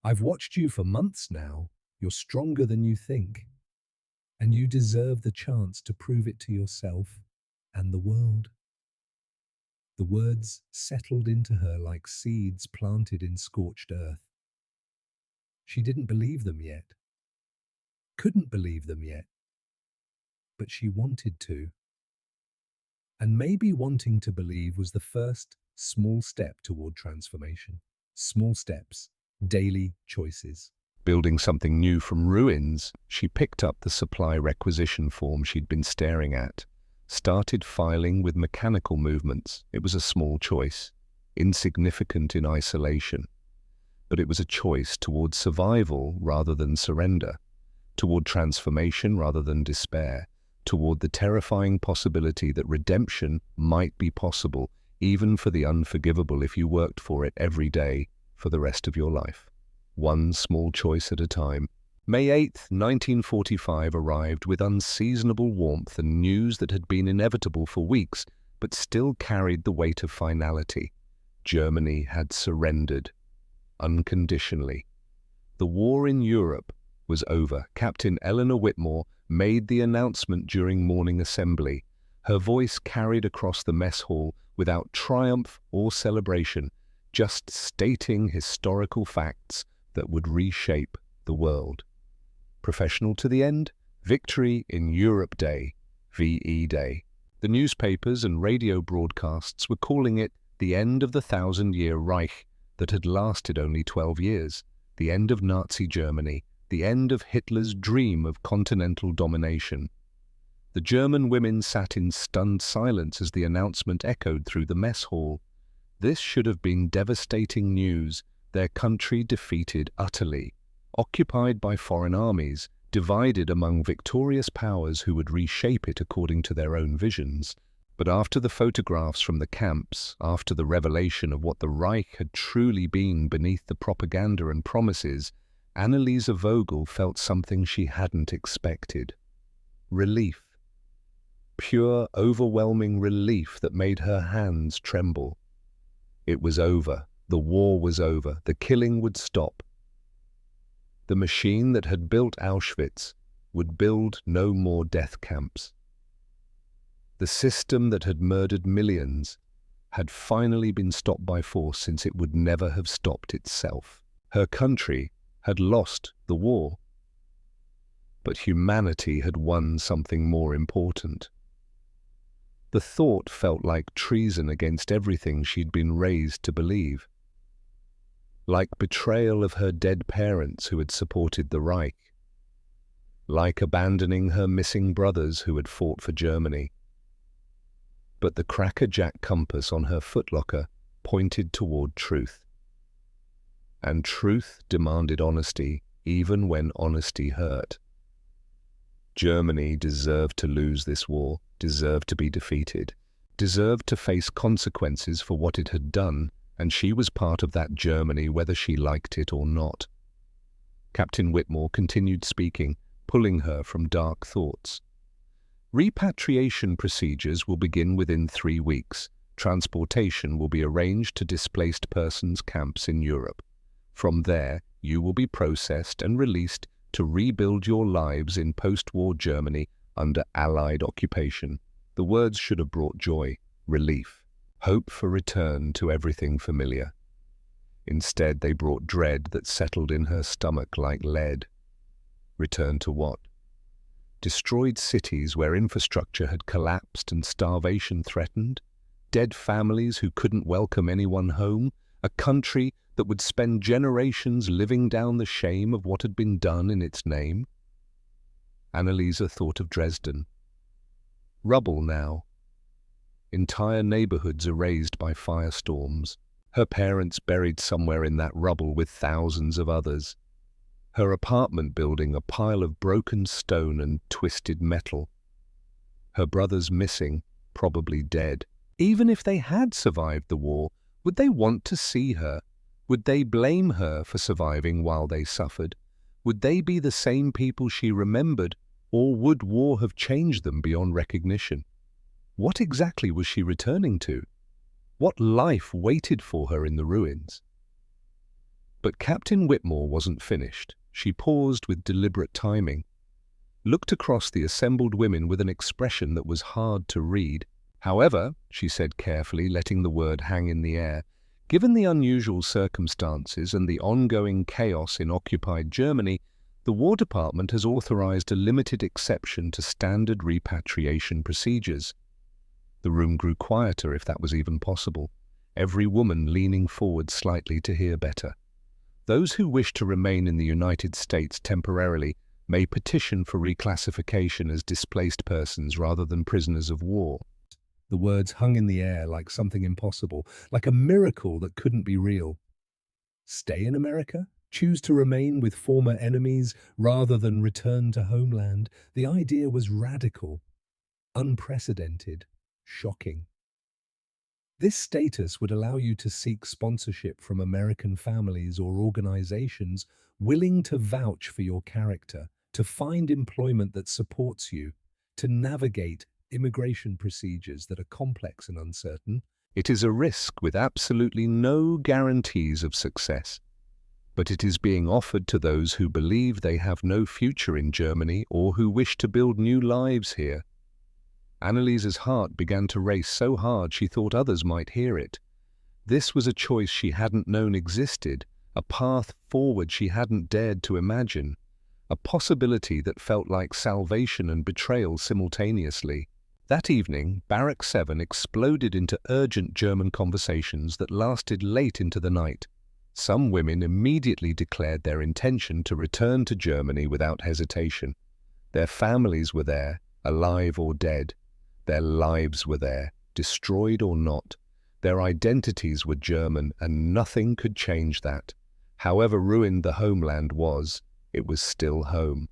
I've watched you for months now. You're stronger than you think. And you deserve the chance to prove it to yourself and the world. The words settled into her like seeds planted in scorched earth. She didn't believe them yet. couldn't believe them yet, but she wanted to. And maybe wanting to believe was the first small step toward transformation. Small steps, daily choices. Building something new from ruins, she picked up the supply requisition form she'd been staring at, started filing with mechanical movements. It was a small choice, insignificant in isolation, but it was a choice toward survival rather than surrender, toward transformation rather than despair, toward the terrifying possibility that redemption might be possible, even for the unforgivable, if you worked for it every day for the rest of your life. One small choice at a time. May 8th, 1945 arrived with unseasonable warmth and news that had been inevitable for weeks, but still carried the weight of finality. Germany had surrendered, unconditionally. The war in Europe was over. Captain Eleanor Whitmore made the announcement during morning assembly. Her voice carried across the mess hall without triumph or celebration, just stating historical facts that would reshape the world. Professional to the end, Victory in Europe Day, VE Day. The newspapers and radio broadcasts were calling it the end of the 1,000-year Reich that had lasted only 12 years, the end of Nazi Germany, the end of Hitler's dream of continental domination. The German women sat in stunned silence as the announcement echoed through the mess hall. This should have been devastating news. Their country defeated utterly, occupied by foreign armies, divided among victorious powers who would reshape it according to their own visions. But after the photographs from the camps, after the revelation of what the Reich had truly been beneath the propaganda and promises, Anneliese Vogel felt something she hadn't expected. Relief. Pure, overwhelming relief that made her hands tremble. It was over. The war was over. The killing would stop. The machine that had built Auschwitz would build no more death camps. The system that had murdered millions had finally been stopped by force, since it would never have stopped itself. Her country had lost the war, but humanity had won something more important. The thought felt like treason against everything she'd been raised to believe. Like betrayal of her dead parents who had supported the Reich. Like abandoning her missing brothers who had fought for Germany. But the crackerjack compass on her footlocker pointed toward truth. And truth demanded honesty, even when honesty hurt. Germany deserved to lose this war, deserved to be defeated, deserved to face consequences for what it had done, and she was part of that Germany whether she liked it or not. Captain Whitmore continued speaking, pulling her from dark thoughts. Repatriation procedures will begin within 3 weeks. Transportation will be arranged to displaced persons camps in Europe. From there, you will be processed and released to rebuild your lives in post-war Germany under Allied occupation. The words should have brought joy, relief, hope for return to everything familiar. Instead, they brought dread that settled in her stomach like lead. Return to what? Destroyed cities where infrastructure had collapsed and starvation threatened? Dead families who couldn't welcome anyone home? A country that would spend generations living down the shame of what had been done in its name? Anneliese thought of Dresden. Rubble now. Entire neighborhoods erased by firestorms. Her parents buried somewhere in that rubble with thousands of others. Her apartment building a pile of broken stone and twisted metal. Her brothers missing, probably dead. Even if they had survived the war, would they want to see her? Would they blame her for surviving while they suffered? Would they be the same people she remembered, or would war have changed them beyond recognition? What exactly was she returning to? What life waited for her in the ruins? But Captain Whitmore wasn't finished. She paused with deliberate timing, looked across the assembled women with an expression that was hard to read. However, she said carefully, letting the word hang in the air, given the unusual circumstances and the ongoing chaos in occupied Germany, The War Department has authorized a limited exception to standard repatriation procedures. The room grew quieter, if that was even possible, every woman leaning forward slightly to hear better. Those who wish to remain in the United States temporarily may petition for reclassification as displaced persons rather than prisoners of war. The words hung in the air like something impossible, like a miracle that couldn't be real. Stay in America? Choose to remain with former enemies rather than return to homeland? The idea was radical, unprecedented, shocking. This status would allow you to seek sponsorship from American families or organizations willing to vouch for your character, to find employment that supports you, to navigate immigration procedures that are complex and uncertain. It is a risk with absolutely no guarantees of success, but it is being offered to those who believe they have no future in Germany or who wish to build new lives here. Annaliese's heart began to race so hard she thought others might hear it. This was a choice she hadn't known existed, a path forward she hadn't dared to imagine, a possibility that felt like salvation and betrayal simultaneously. That evening, Barrack 7 exploded into urgent German conversations that lasted late into the night. Some women immediately declared their intention to return to Germany without hesitation. Their families were there, alive or dead. Their lives were there, destroyed or not. Their identities were German, and nothing could change that. However ruined the homeland was, it was still home.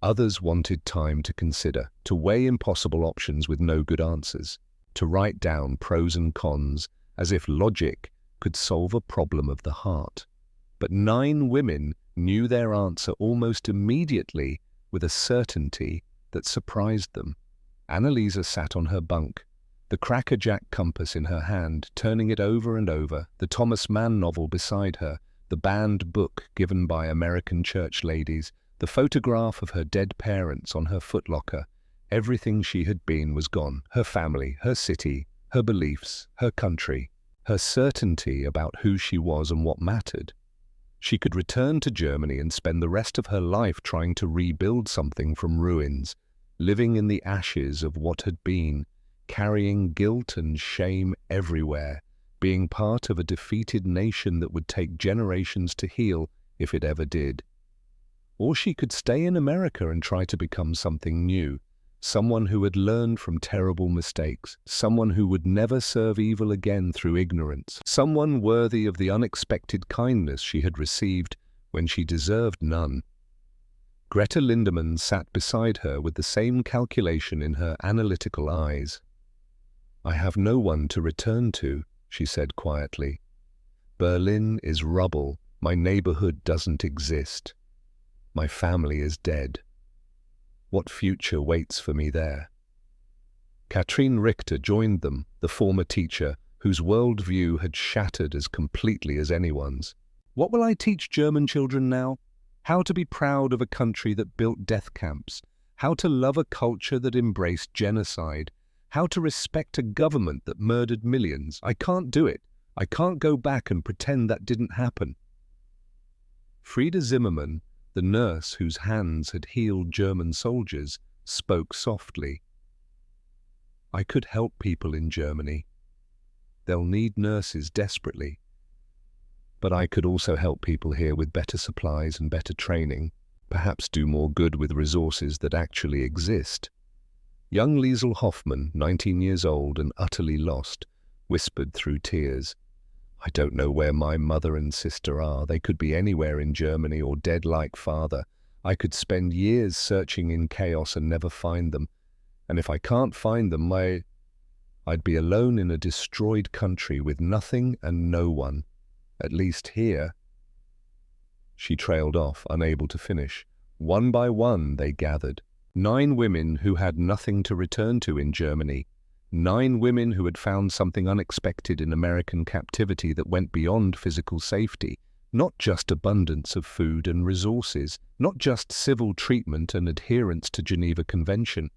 Others wanted time to consider, to weigh impossible options with no good answers, to write down pros and cons, as if logic could solve a problem of the heart. But 9 women knew their answer almost immediately with a certainty that surprised them. Annalisa sat on her bunk, the crackerjack compass in her hand, turning it over and over, the Thomas Mann novel beside her, the banned book given by American church ladies, the photograph of her dead parents on her footlocker. Everything she had been was gone. Her family, her city, her beliefs, her country, her certainty about who she was and what mattered. She could return to Germany and spend the rest of her life trying to rebuild something from ruins, living in the ashes of what had been, carrying guilt and shame everywhere, being part of a defeated nation that would take generations to heal if it ever did. Or she could stay in America and try to become something new, someone who had learned from terrible mistakes, someone who would never serve evil again through ignorance, someone worthy of the unexpected kindness she had received when she deserved none. Greta Lindemann sat beside her with the same calculation in her analytical eyes. "I have no one to return to," she said quietly. "Berlin is rubble. My neighborhood doesn't exist. My family is dead. What future waits for me there?" Katrin Richter joined them, the former teacher, whose worldview had shattered as completely as anyone's. "What will I teach German children now? How to be proud of a country that built death camps, how to love a culture that embraced genocide, how to respect a government that murdered millions. I can't do it. I can't go back and pretend that didn't happen." Frieda Zimmermann, the nurse whose hands had healed German soldiers, spoke softly. "I could help people in Germany. They'll need nurses desperately. But I could also help people here with better supplies and better training, perhaps do more good with resources that actually exist." Young Liesel Hoffmann, 19 years old and utterly lost, whispered through tears, "I don't know where my mother and sister are. They could be anywhere in Germany or dead like father. I could spend years searching in chaos and never find them. And if I can't find them, I'd be alone in a destroyed country with nothing and no one. At least here." She trailed off, unable to finish. One by one they gathered. 9 women who had nothing to return to in Germany. 9 women who had found something unexpected in American captivity that went beyond physical safety. Not just abundance of food and resources, not just civil treatment and adherence to Geneva Convention,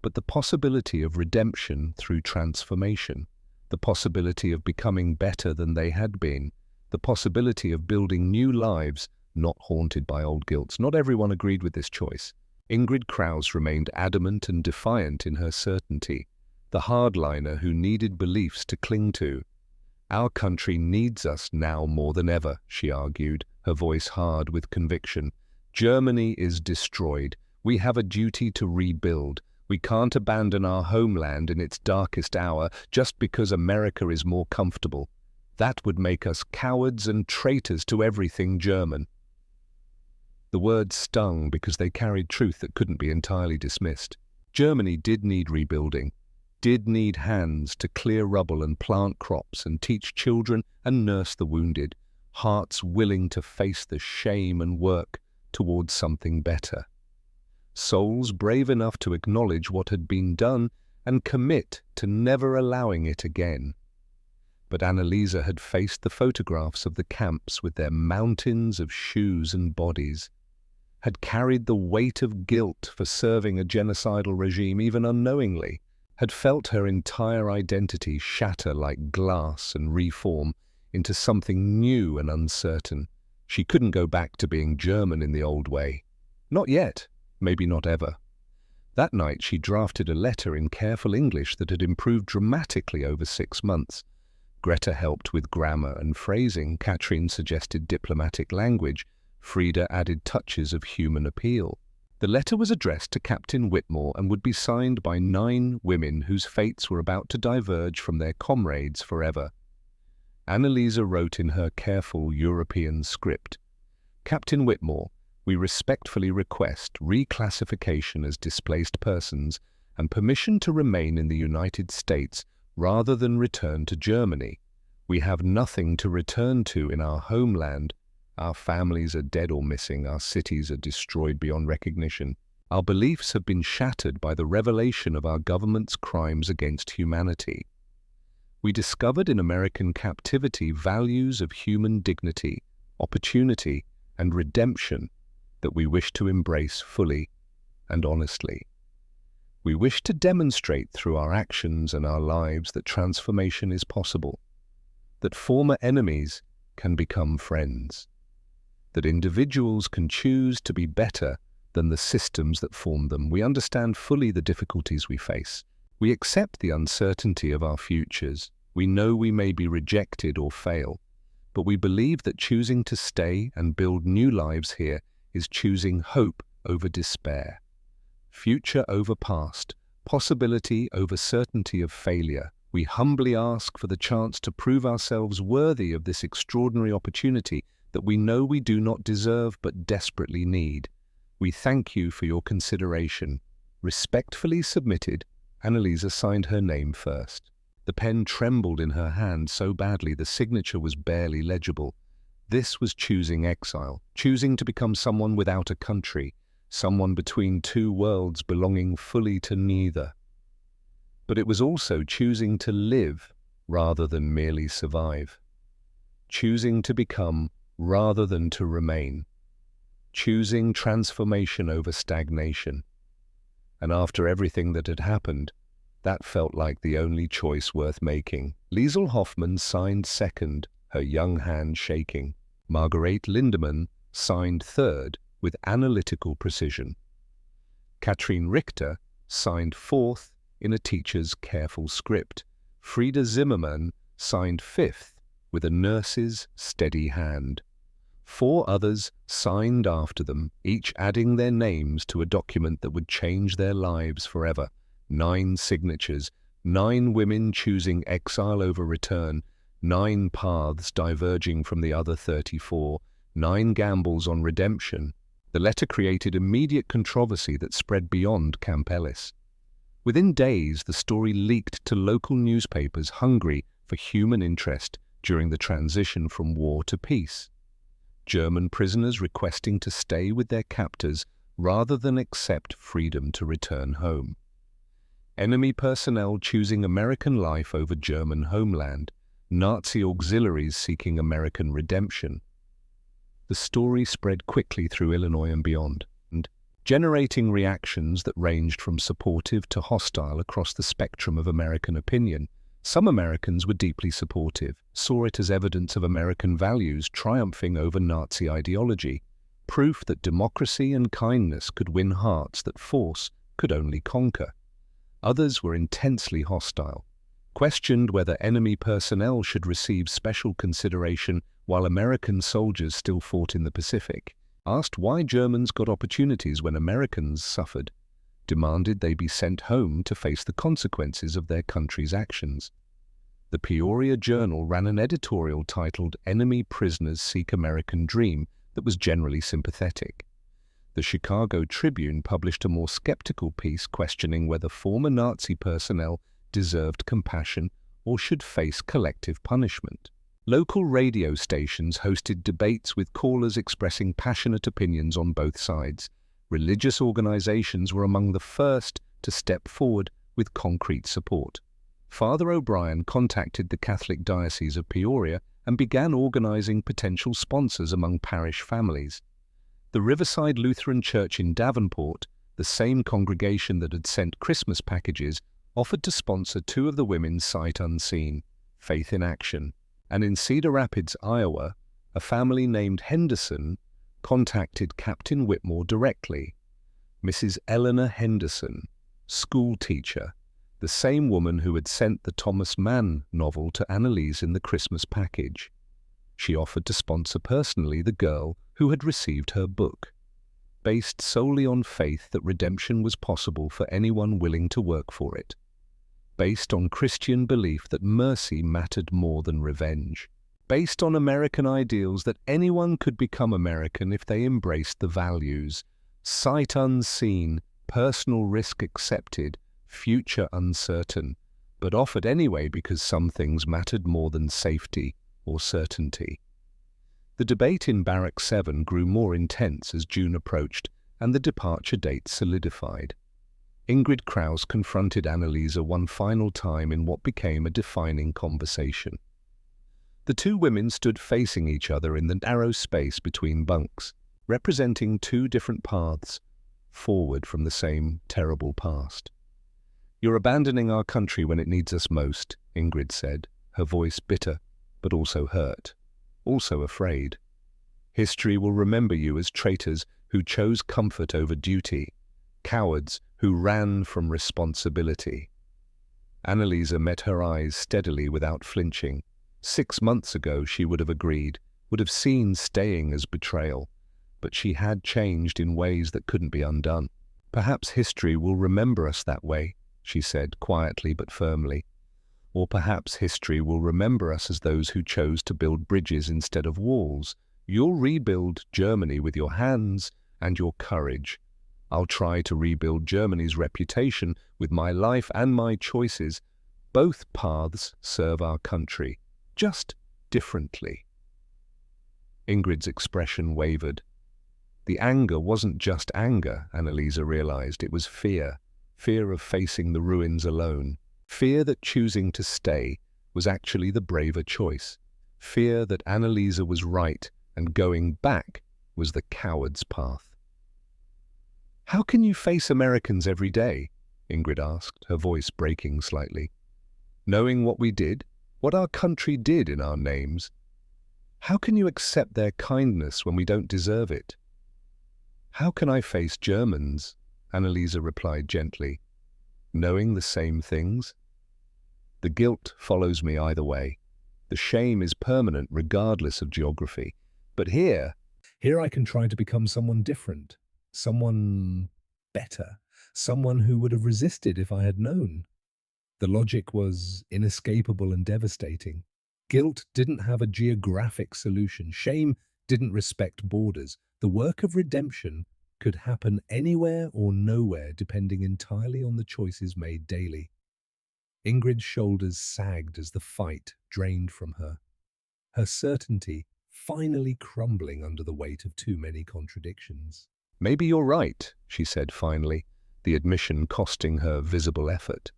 but the possibility of redemption through transformation, the possibility of becoming better than they had been, the possibility of building new lives not haunted by old guilt. Not everyone agreed with this choice. Ingrid Kraus remained adamant and defiant in her certainty, the hardliner who needed beliefs to cling to. "Our country needs us now more than ever," she argued, her voice hard with conviction. "Germany is destroyed. We have a duty to rebuild. We can't abandon our homeland in its darkest hour just because America is more comfortable. That would make us cowards and traitors to everything German." The words stung because they carried truth that couldn't be entirely dismissed. Germany did need rebuilding, did need hands to clear rubble and plant crops and teach children and nurse the wounded, hearts willing to face the shame and work towards something better. Souls brave enough to acknowledge what had been done and commit to never allowing it again. But Annalisa had faced the photographs of the camps with their mountains of shoes and bodies, had carried the weight of guilt for serving a genocidal regime even unknowingly, had felt her entire identity shatter like glass and reform into something new and uncertain. She couldn't go back to being German in the old way. Not yet, maybe not ever. That night she drafted a letter in careful English that had improved dramatically over 6 months. Greta helped with grammar and phrasing, Katrin suggested diplomatic language, Frida added touches of human appeal. The letter was addressed to Captain Whitmore and would be signed by 9 women whose fates were about to diverge from their comrades forever. Annalisa wrote in her careful European script, "Captain Whitmore, we respectfully request reclassification as displaced persons and permission to remain in the United States rather than return to Germany. We have nothing to return to in our homeland. Our families are dead or missing, our cities are destroyed beyond recognition. Our beliefs have been shattered by the revelation of our government's crimes against humanity. We discovered in American captivity values of human dignity, opportunity, and redemption that we wish to embrace fully and honestly. We wish to demonstrate through our actions and our lives that transformation is possible, that former enemies can become friends, that individuals can choose to be better than the systems that form them. We understand fully the difficulties we face. We accept the uncertainty of our futures. We know we may be rejected or fail, but we believe that choosing to stay and build new lives here is choosing hope over despair, future over past, possibility over certainty of failure. We humbly ask for the chance to prove ourselves worthy of this extraordinary opportunity that we know we do not deserve but desperately need. We thank you for your consideration." Respectfully submitted, Annalisa signed her name first. The pen trembled in her hand so badly the signature was barely legible. This was choosing exile, choosing to become someone without a country, someone between 2 worlds belonging fully to neither. But it was also choosing to live rather than merely survive, choosing to become rather than to remain, choosing transformation over stagnation. And after everything that had happened, that felt like the only choice worth making. Liesl Hoffmann signed second, her young hand shaking. Marguerite Lindemann signed third with analytical precision. Katrin Richter signed fourth in a teacher's careful script. Frida Zimmermann signed fifth with a nurse's steady hand. 4 others signed after them, each adding their names to a document that would change their lives forever. 9 signatures, 9 women choosing exile over return, 9 paths diverging from the other 34, 9 gambles on redemption. The letter created immediate controversy that spread beyond Camp Ellis. Within days, the story leaked to local newspapers hungry for human interest during the transition from war to peace. German prisoners requesting to stay with their captors rather than accept freedom to return home. Enemy personnel choosing American life over German homeland. Nazi auxiliaries seeking American redemption. The story spread quickly through Illinois and beyond, generating reactions that ranged from supportive to hostile across the spectrum of American opinion. Some Americans were deeply supportive, saw it as evidence of American values triumphing over Nazi ideology. proof that democracy and kindness could win hearts that force could only conquer. Others were intensely hostile, questioned whether enemy personnel should receive special consideration while American soldiers still fought in the Pacific, asked why Germans got opportunities when Americans suffered, demanded they be sent home to face the consequences of their country's actions. The Peoria Journal ran an editorial titled "Enemy Prisoners Seek American Dream" that was generally sympathetic. The Chicago Tribune published a more skeptical piece questioning whether former Nazi personnel deserved compassion or should face collective punishment. Local radio stations hosted debates with callers expressing passionate opinions on both sides. Religious organizations were among the first to step forward with concrete support. Father O'Brien contacted the Catholic Diocese of Peoria and began organizing potential sponsors among parish families. The Riverside Lutheran Church in Davenport, the same congregation that had sent Christmas packages, offered to sponsor two of the women's sight unseen, Faith in Action. And in Cedar Rapids, Iowa, a family named Henderson contacted Captain Whitmore directly. Mrs. Eleanor Henderson, school teacher, the same woman who had sent the Thomas Mann novel to Annalise in the Christmas package. She offered to sponsor personally the girl who had received her book, based solely on faith that redemption was possible for anyone willing to work for it, based on Christian belief that mercy mattered more than revenge, based on American ideals that anyone could become American if they embraced the values, sight unseen, personal risk accepted, future uncertain, but offered anyway because some things mattered more than safety or certainty. The debate in Barrack 7 grew more intense as June approached and the departure date solidified. Ingrid Krause confronted Annalisa one final time in what became a defining conversation. The two women stood facing each other in the narrow space between bunks, representing two different paths forward from the same terrible past. "You're abandoning our country when it needs us most," Ingrid said, her voice bitter, but also hurt, also afraid. "History will remember you as traitors who chose comfort over duty, cowards who ran from responsibility." Annalisa met her eyes steadily without flinching. 6 months ago she would have agreed, would have seen staying as betrayal, but she had changed in ways that couldn't be undone. "Perhaps history will remember us that way," she said, quietly but firmly. "Or perhaps history will remember us as those who chose to build bridges instead of walls. You'll rebuild Germany with your hands and your courage. I'll try to rebuild Germany's reputation with my life and my choices. Both paths serve our country, just differently." Ingrid's expression wavered. The anger wasn't just anger, Annalisa realized. It was fear. Fear of facing the ruins alone. Fear that choosing to stay was actually the braver choice. Fear that Annalisa was right and going back was the coward's path. "How can you face Americans every day?" Ingrid asked, her voice breaking slightly. "Knowing what we did, what our country did in our names. How can you accept their kindness when we don't deserve it?" "How can I face Germans?" Annalisa replied gently. "Knowing the same things? The guilt follows me either way. The shame is permanent regardless of geography. But here I can try to become someone different, someone better, someone who would have resisted if I had known." The logic was inescapable and devastating. Guilt didn't have a geographic solution. Shame didn't respect borders. The work of redemption could happen anywhere or nowhere, depending entirely on the choices made daily. Ingrid's shoulders sagged as the fight drained from her, her certainty finally crumbling under the weight of too many contradictions. "Maybe you're right," she said finally, the admission costing her visible effort.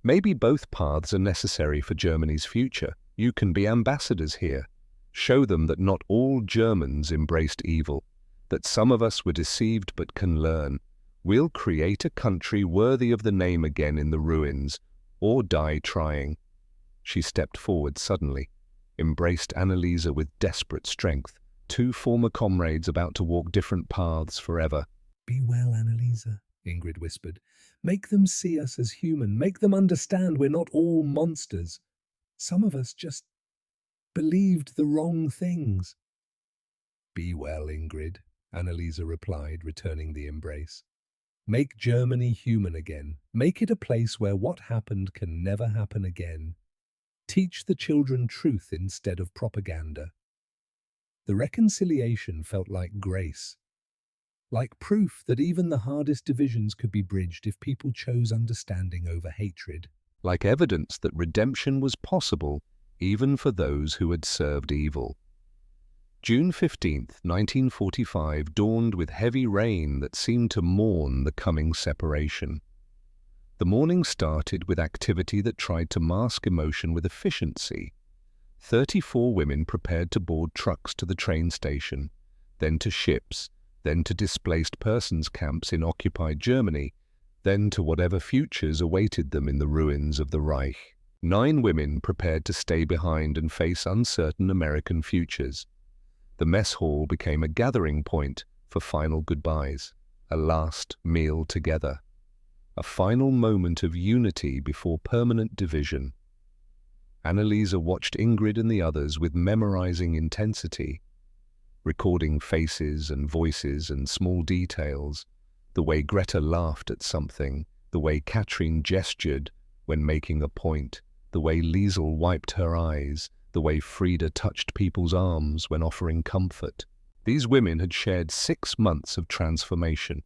"Maybe both paths are necessary for Germany's future. You can be ambassadors here. Show them that not all Germans embraced evil, that some of us were deceived but can learn. We'll create a country worthy of the name again in the ruins, or die trying." She stepped forward suddenly, embraced Annalisa with desperate strength, Two former comrades about to walk different paths forever. "Be well, Annalisa," Ingrid whispered. "Make them see us as human. Make them understand we're not all monsters. Some of us just believed the wrong things." "Be well, Ingrid," Annalisa replied, returning the embrace. "Make Germany human again. Make it a place where what happened can never happen again. Teach the children truth instead of propaganda." The reconciliation felt like grace, like proof that even the hardest divisions could be bridged if people chose understanding over hatred. Like evidence that redemption was possible even for those who had served evil. June 15th, 1945 dawned with heavy rain that seemed to mourn the coming separation. The morning started with activity that tried to mask emotion with efficiency. 34 women prepared to board trucks to the train station, then to ships, then to displaced persons camps in occupied Germany, then to whatever futures awaited them in the ruins of the Reich. 9 women prepared to stay behind and face uncertain American futures. The mess hall became a gathering point for final goodbyes, a last meal together, a final moment of unity before permanent division. Annalisa watched Ingrid and the others with memorizing intensity, recording faces and voices and small details, the way Greta laughed at something, the way Katrin gestured when making a point, the way Liesel wiped her eyes, the way Frida touched people's arms when offering comfort. These women had shared 6 months of transformation,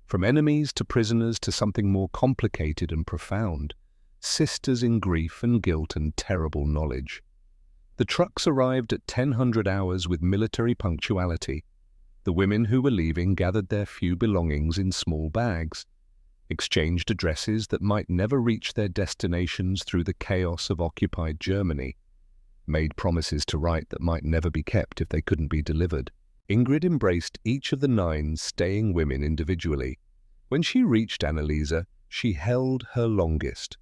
from enemies to prisoners to something more complicated and profound, sisters in grief and guilt and terrible knowledge. The trucks arrived at 1000 hours with military punctuality. The women who were leaving gathered their few belongings in small bags, exchanged addresses that might never reach their destinations through the chaos of occupied Germany, made promises to write that might never be kept if they couldn't be delivered. Ingrid embraced each of the 9 staying women individually. When she reached Annalisa, she held her longest.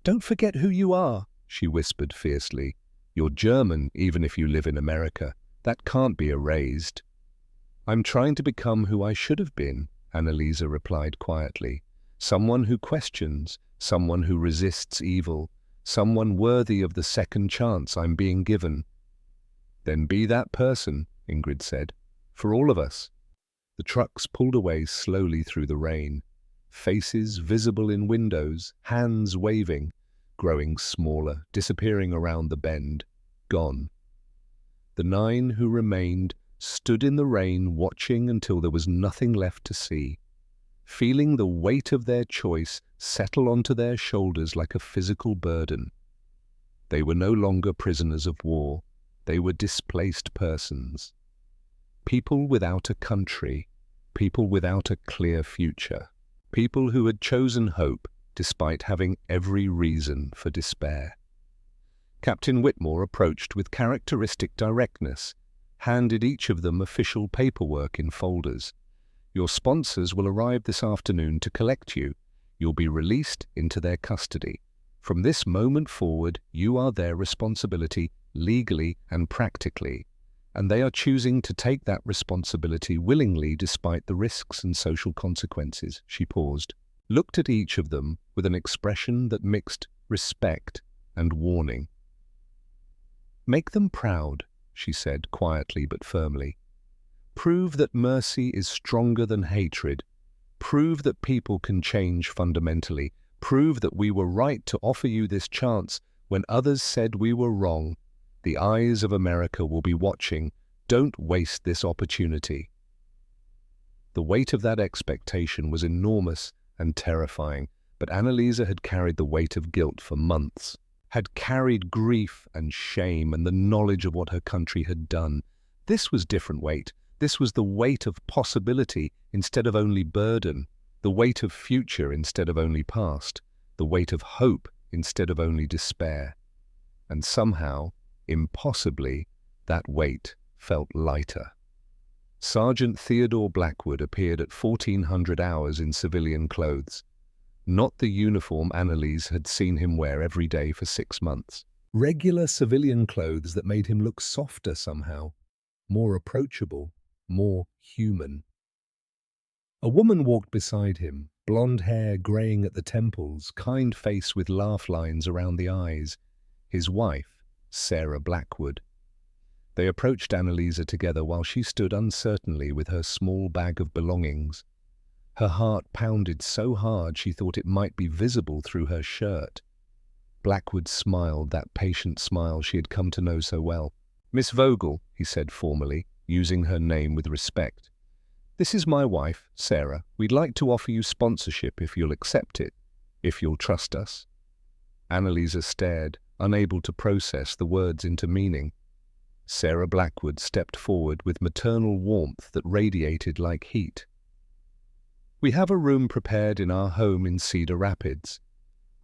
"Don't forget who you are," she whispered fiercely. "You're German, even if you live in America. That can't be erased." "I'm trying to become who I should have been," Annalisa replied quietly. "Someone who questions, someone who resists evil, someone worthy of the second chance I'm being given." "Then be that person," Ingrid said, "for all of us." The trucks pulled away slowly through the rain, faces visible in windows, hands waving, growing smaller, disappearing around the bend, gone. The 9 who remained stood in the rain watching until there was nothing left to see, feeling the weight of their choice settle onto their shoulders like a physical burden. They were no longer prisoners of war. They were displaced persons. People without a country, people without a clear future, people who had chosen hope despite having every reason for despair. Captain Whitmore approached with characteristic directness, handed each of them official paperwork in folders. "Your sponsors will arrive this afternoon to collect you. You'll be released into their custody. From this moment forward, you are their responsibility, legally and practically, and they are choosing to take that responsibility willingly despite the risks and social consequences." She paused, looked at each of them with an expression that mixed respect and warning. "Make them proud," she said quietly but firmly. "Prove that mercy is stronger than hatred. Prove that people can change fundamentally. Prove that we were right to offer you this chance when others said we were wrong. The eyes of America will be watching. Don't waste this opportunity." The weight of that expectation was enormous and terrifying, but Annalisa had carried the weight of guilt for months, had carried grief and shame and the knowledge of what her country had done. This was different weight. This was the weight of possibility instead of only burden, the weight of future instead of only past, the weight of hope instead of only despair. And somehow, impossibly, that weight felt lighter. Sergeant Theodore Blackwood appeared at 1400 hours in civilian clothes, not the uniform Annalise had seen him wear every day for 6 months. Regular civilian clothes that made him look softer somehow, more approachable, more human. A woman walked beside him, blonde hair graying at the temples, kind face with laugh lines around the eyes. His wife, Sarah Blackwood. They approached Annalisa together while she stood uncertainly with her small bag of belongings. Her heart pounded so hard she thought it might be visible through her shirt. Blackwood smiled, that patient smile she had come to know so well. "Miss Vogel," he said formally, using her name with respect. "This is my wife, Sarah. We'd like to offer you sponsorship if you'll accept it, if you'll trust us." Annalisa stared, unable to process the words into meaning. Sarah Blackwood stepped forward with maternal warmth that radiated like heat. "We have a room prepared in our home in Cedar Rapids.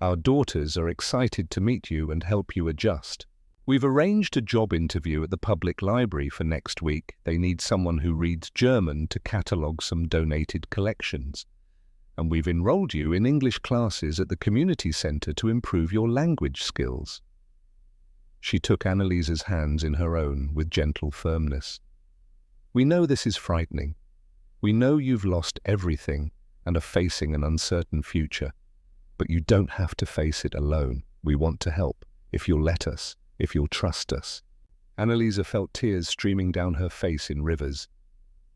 Our daughters are excited to meet you and help you adjust. We've arranged a job interview at the public library for next week. They need someone who reads German to catalogue some donated collections. And we've enrolled you in English classes at the community centre to improve your language skills." She took Annalisa's hands in her own with gentle firmness. "We know this is frightening. We know you've lost everything and are facing an uncertain future. But you don't have to face it alone. We want to help, if you'll let us, if you'll trust us." Annalisa felt tears streaming down her face in rivers.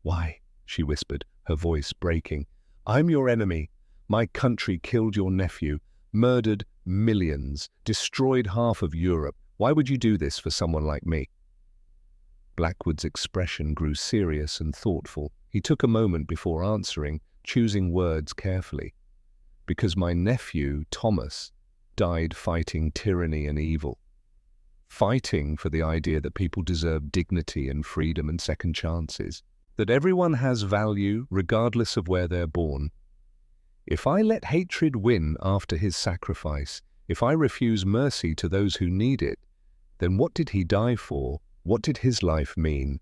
"Why?" she whispered, her voice breaking. "I'm your enemy. My country killed your nephew, murdered millions, destroyed half of Europe. Why would you do this for someone like me?" Blackwood's expression grew serious and thoughtful. He took a moment before answering, choosing words carefully. "Because my nephew, Thomas, died fighting tyranny and evil. Fighting for the idea that people deserve dignity and freedom and second chances, that everyone has value regardless of where they're born. If I let hatred win after his sacrifice, if I refuse mercy to those who need it, then what did he die for? What did his life mean?"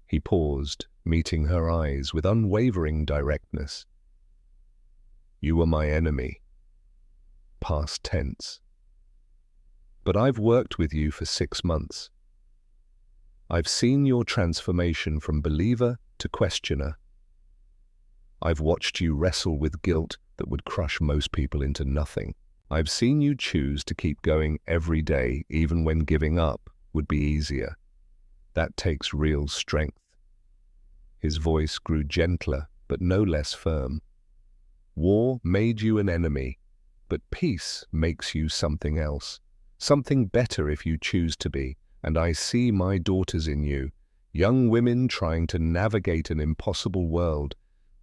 He paused, meeting her eyes with unwavering directness. "You were my enemy." Past tense. "But I've worked with you for 6 months. I've seen your transformation from believer to questioner. I've watched you wrestle with guilt that would crush most people into nothing. I've seen you choose to keep going every day, even when giving up would be easier. That takes real strength." His voice grew gentler, but no less firm. "War made you an enemy, but peace makes you something else. Something better if you choose to be, and I see my daughters in you, young women trying to navigate an impossible world,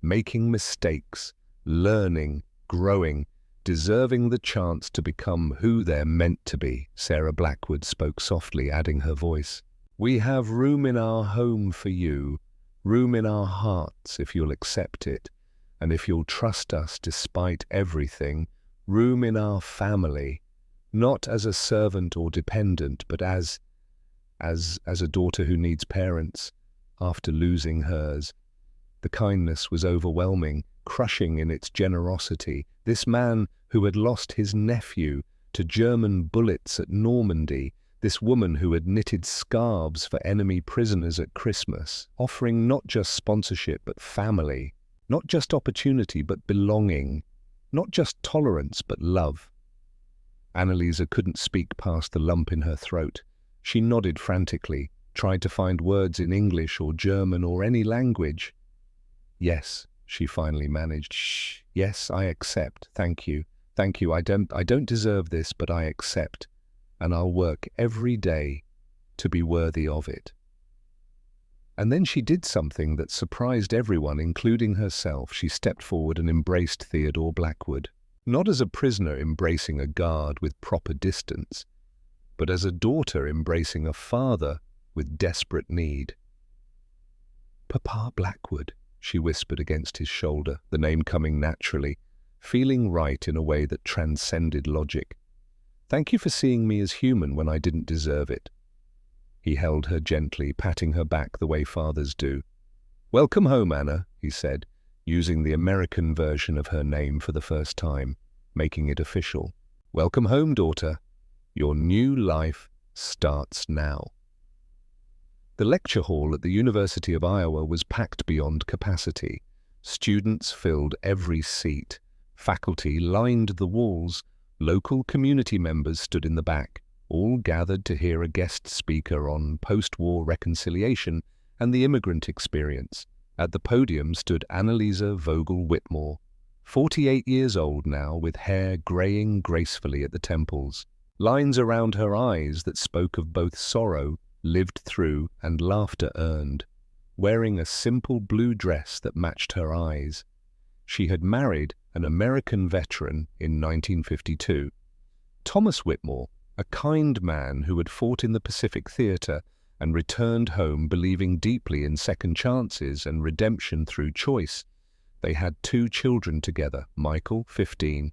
making mistakes, learning, growing, deserving the chance to become who they're meant to be." Sarah Blackwood spoke softly, adding her voice. "We have room in our home for you, room in our hearts if you'll accept it, and if you'll trust us despite everything, room in our family, not as a servant or dependent, but as a daughter who needs parents after losing hers." The kindness was overwhelming, crushing in its generosity. This man who had lost his nephew to German bullets at Normandy, this woman who had knitted scarves for enemy prisoners at Christmas, offering not just sponsorship but family, not just opportunity but belonging, not just tolerance but love. Annalisa couldn't speak past the lump in her throat. She nodded frantically, tried to find words in English or German or any language. "Yes," she finally managed. "Shh. Yes, I accept. Thank you. Thank you. I don't deserve this, but I accept. And I'll work every day to be worthy of it." And then she did something that surprised everyone, including herself. She stepped forward and embraced Theodore Blackwood. Not as a prisoner embracing a guard with proper distance, but as a daughter embracing a father with desperate need. "Papa Blackwood," she whispered against his shoulder, the name coming naturally, feeling right in a way that transcended logic. "Thank you for seeing me as human when I didn't deserve it." He held her gently, patting her back the way fathers do. "Welcome home, Anna," he said, using the American version of her name for the first time, making it official. "Welcome home, daughter. Your new life starts now." The lecture hall at the University of Iowa was packed beyond capacity. Students filled every seat. Faculty lined the walls. Local community members stood in the back, all gathered to hear a guest speaker on post-war reconciliation and the immigrant experience. At the podium stood Annalisa Vogel Whitmore, 48 years old now, with hair graying gracefully at the temples, lines around her eyes that spoke of both sorrow lived through and laughter earned, wearing a simple blue dress that matched her eyes. She had married an American veteran in 1952. Thomas Whitmore, a kind man who had fought in the Pacific Theater and returned home believing deeply in second chances and redemption through choice. They had 2 children together, Michael, 15,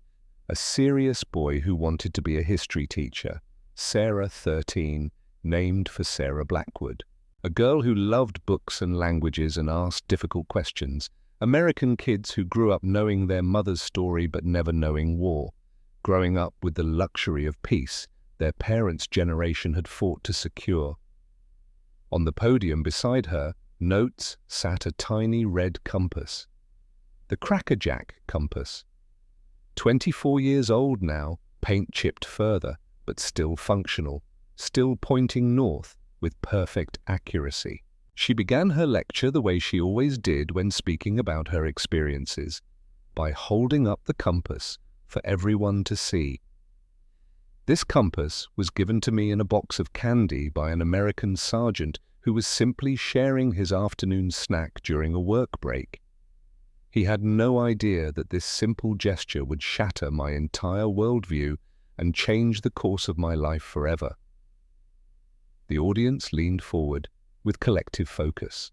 a serious boy who wanted to be a history teacher, Sarah, 13, named for Sarah Blackwood, a girl who loved books and languages and asked difficult questions, American kids who grew up knowing their mother's story but never knowing war, growing up with the luxury of peace their parents' generation had fought to secure. On the podium beside her, notes, sat a tiny red compass. The Crackerjack compass. 24 years old now, paint chipped further, but still functional, still pointing north with perfect accuracy. She began her lecture the way she always did when speaking about her experiences, by holding up the compass for everyone to see. This compass was given to me in a box of candy by an American sergeant who was simply sharing his afternoon snack during a work break. He had no idea that this simple gesture would shatter my entire worldview and change the course of my life forever. The audience leaned forward with collective focus.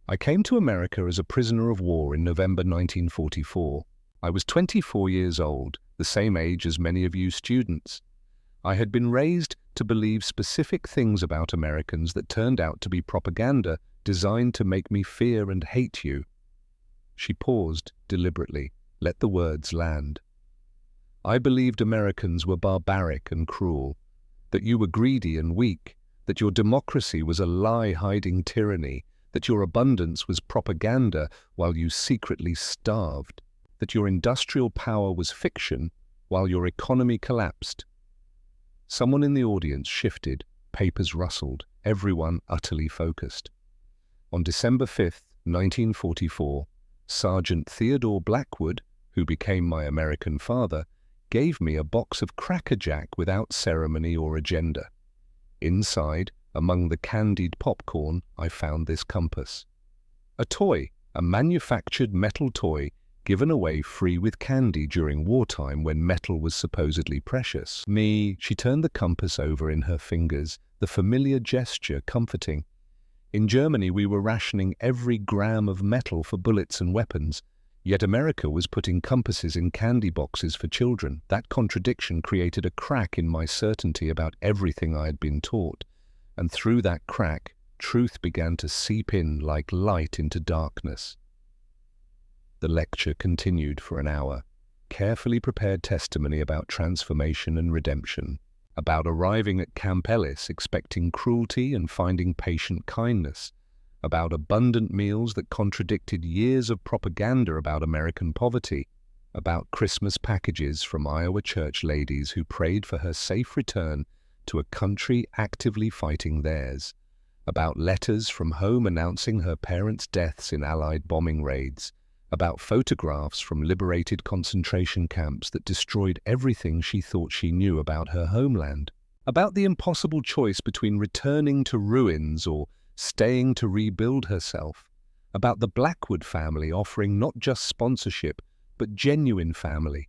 I came to America as a prisoner of war in November 1944. I was 24 years old, the same age as many of you students. I had been raised to believe specific things about Americans that turned out to be propaganda designed to make me fear and hate you. She paused deliberately, let the words land. I believed Americans were barbaric and cruel, that you were greedy and weak, that your democracy was a lie-hiding tyranny, that your abundance was propaganda while you secretly starved, that your industrial power was fiction while your economy collapsed. Someone in the audience shifted, papers rustled, everyone utterly focused. On December 5th, 1944, Sergeant Theodore Blackwood, who became my American father, gave me a box of Crackerjack without ceremony or agenda. Inside, among the candied popcorn, I found this compass. A toy, a manufactured metal toy given away free with candy during wartime when metal was supposedly precious. She turned the compass over in her fingers, the familiar gesture comforting. In Germany, we were rationing every gram of metal for bullets and weapons, yet America was putting compasses in candy boxes for children. That contradiction created a crack in my certainty about everything I had been taught, and through that crack, truth began to seep in like light into darkness. The lecture continued for an hour, carefully prepared testimony about transformation and redemption, about arriving at Camp Ellis expecting cruelty and finding patient kindness, about abundant meals that contradicted years of propaganda about American poverty, about Christmas packages from Iowa church ladies who prayed for her safe return to a country actively fighting theirs, about letters from home announcing her parents' deaths in Allied bombing raids, about photographs from liberated concentration camps that destroyed everything she thought she knew about her homeland, about the impossible choice between returning to ruins or staying to rebuild herself, about the Blackwood family offering not just sponsorship, but genuine family.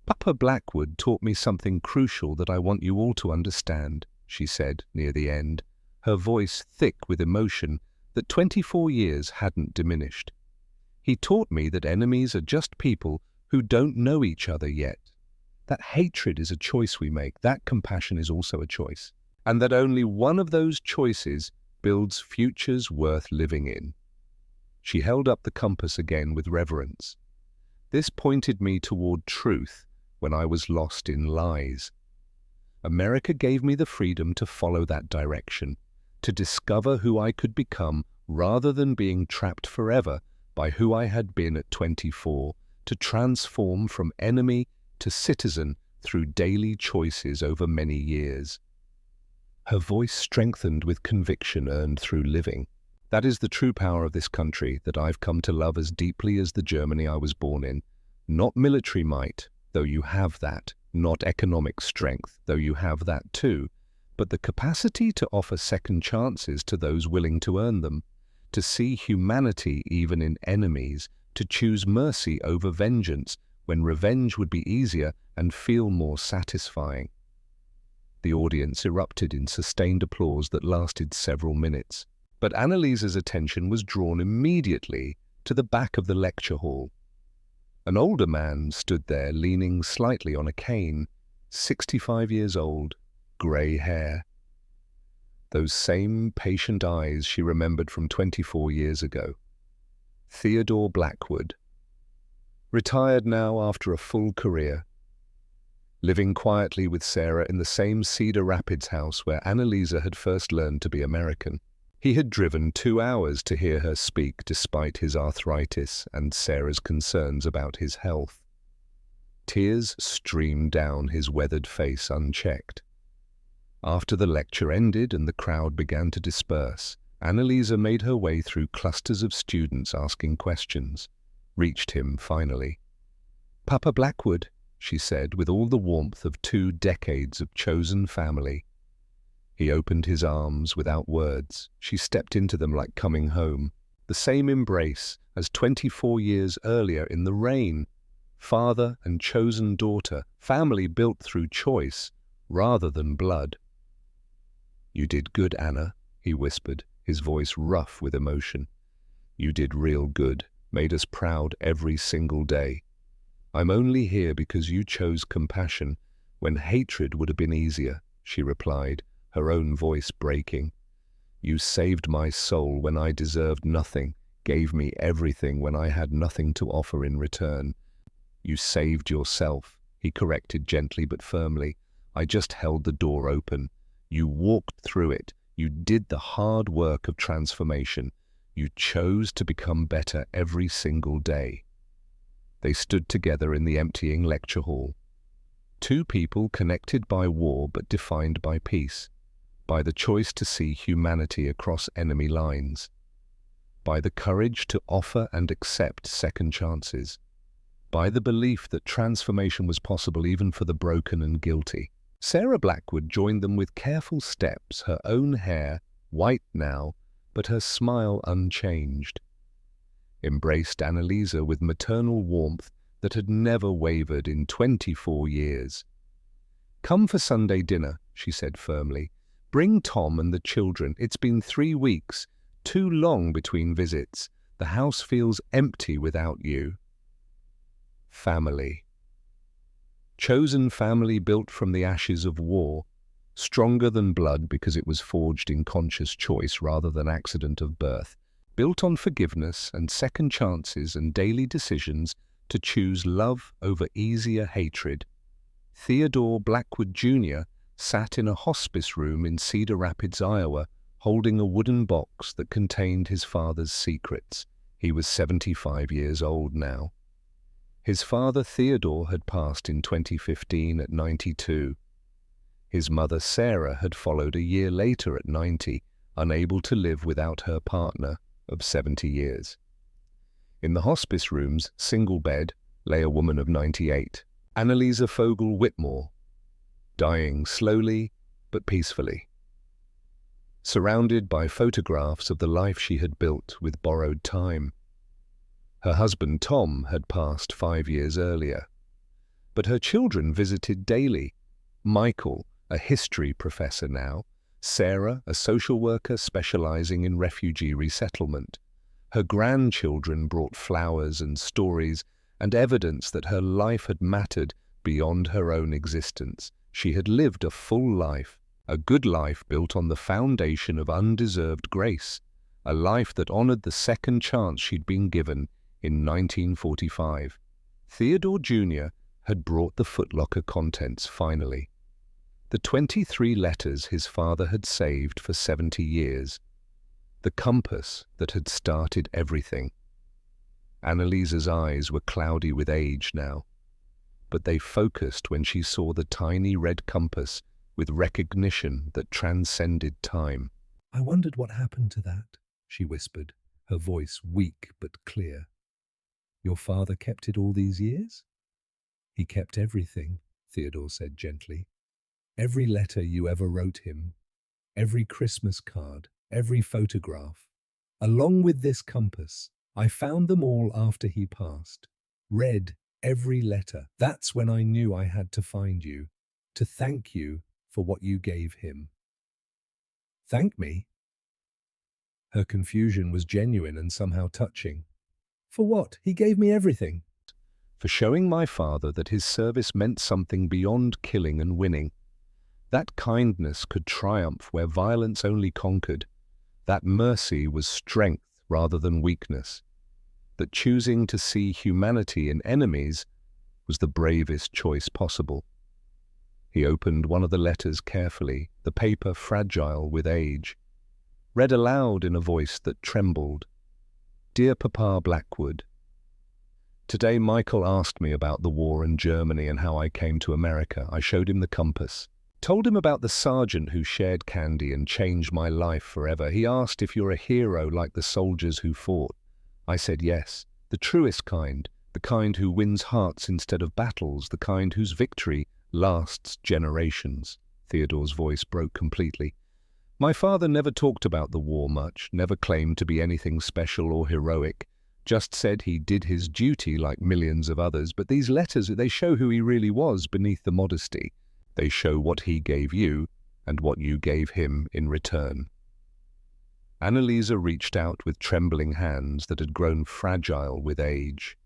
Papa Blackwood taught me something crucial that I want you all to understand, she said near the end, her voice thick with emotion that 24 years hadn't diminished. He taught me that enemies are just people who don't know each other yet, that hatred is a choice we make, that compassion is also a choice, and that only one of those choices builds futures worth living in. She held up the compass again with reverence. This pointed me toward truth when I was lost in lies. America gave me the freedom to follow that direction. to discover who I could become rather than being trapped forever by who I had been at 24, to transform from enemy to citizen through daily choices over many years. Her voice strengthened with conviction earned through living. That is the true power of this country that I've come to love as deeply as the Germany I was born in. Not military might, though you have that, not economic strength, though you have that too, but the capacity to offer second chances to those willing to earn them, to see humanity even in enemies, to choose mercy over vengeance when revenge would be easier and feel more satisfying. The audience erupted in sustained applause that lasted several minutes, but Annaliese's attention was drawn immediately to the back of the lecture hall. An older man stood there leaning slightly on a cane, 65 years old, grey hair. Those same patient eyes she remembered from 24 years ago. Theodore Blackwood. Retired now after a full career. Living quietly with Sarah in the same Cedar Rapids house where Annalise had first learned to be American. He had driven 2 hours to hear her speak despite his arthritis and Sarah's concerns about his health. Tears streamed down his weathered face unchecked. After the lecture ended and the crowd began to disperse, Annalise made her way through clusters of students asking questions, reached him finally. "Papa Blackwood," she said with all the warmth of 2 decades of chosen family. He opened his arms without words. She stepped into them like coming home. The same embrace as 24 years earlier in the rain. Father and chosen daughter, family built through choice rather than blood. "You did good, Anna," he whispered, his voice rough with emotion. "You did real good, made us proud every single day. I'm only here because you chose compassion when hatred would have been easier," she replied, her own voice breaking. "You saved my soul when I deserved nothing, gave me everything when I had nothing to offer in return. You saved yourself," he corrected gently but firmly. "I just held the door open. You walked through it. You did the hard work of transformation. You chose to become better every single day." They stood together in the emptying lecture hall. 2 people connected by war but defined by peace, by the choice to see humanity across enemy lines, by the courage to offer and accept second chances, by the belief that transformation was possible even for the broken and guilty. Sarah Blackwood joined them with careful steps, her own hair white now, but her smile unchanged. Embraced Annalise with maternal warmth that had never wavered in 24 years. "Come for Sunday dinner," she said firmly. "Bring Tom and the children. It's been 3 weeks, too long between visits. The house feels empty without you." Family. Chosen family built from the ashes of war, stronger than blood because it was forged in conscious choice rather than accident of birth, built on forgiveness and second chances and daily decisions to choose love over easier hatred. Theodore Blackwood Jr. sat in a hospice room in Cedar Rapids, Iowa, holding a wooden box that contained his father's secrets. He was 75 years old now. His father Theodore had passed in 2015 at 92. His mother Sarah had followed a year later at 90, unable to live without her partner of 70 years. In the hospice room's single bed lay a woman of 98, Annalise Fogel Whitmore, dying slowly but peacefully. Surrounded by photographs of the life she had built with borrowed time. Her husband Tom had passed 5 years earlier, but her children visited daily. Michael, a history professor now, Sarah, a social worker specializing in refugee resettlement. Her grandchildren brought flowers and stories and evidence that her life had mattered beyond her own existence. She had lived a full life, a good life built on the foundation of undeserved grace, a life that honored the second chance she'd been given in 1945. Theodore Jr. had brought the Foot Locker contents finally. The 23 letters his father had saved for 70 years. The compass that had started everything. Annalisa's eyes were cloudy with age now, but they focused when she saw the tiny red compass with recognition that transcended time. "I wondered what happened to that," she whispered, her voice weak but clear. "Your father kept it all these years?" "He kept everything," Theodore said gently. "Every letter you ever wrote him, every Christmas card, every photograph. Along with this compass, I found them all after he passed. Read every letter. That's when I knew I had to find you, to thank you for what you gave him." "Thank me?" Her confusion was genuine and somehow touching. "For what? He gave me everything." For showing my father that his service meant something beyond killing and winning. That kindness could triumph where violence only conquered. That mercy was strength rather than weakness. That choosing to see humanity in enemies was the bravest choice possible. He opened one of the letters carefully, the paper fragile with age. Read aloud in a voice that trembled. "Dear Papa Blackwood, today Michael asked me about the war in Germany and how I came to America. I showed him the compass. Told him about the sergeant who shared candy and changed my life forever. He asked if you're a hero like the soldiers who fought. I said yes, the truest kind, the kind who wins hearts instead of battles, the kind whose victory lasts generations." Theodore's voice broke completely. "My father never talked about the war much, never claimed to be anything special or heroic, just said he did his duty like millions of others, but these letters, they show who he really was beneath the modesty. They show what he gave you and what you gave him in return." Annalisa reached out with trembling hands that had grown fragile with age.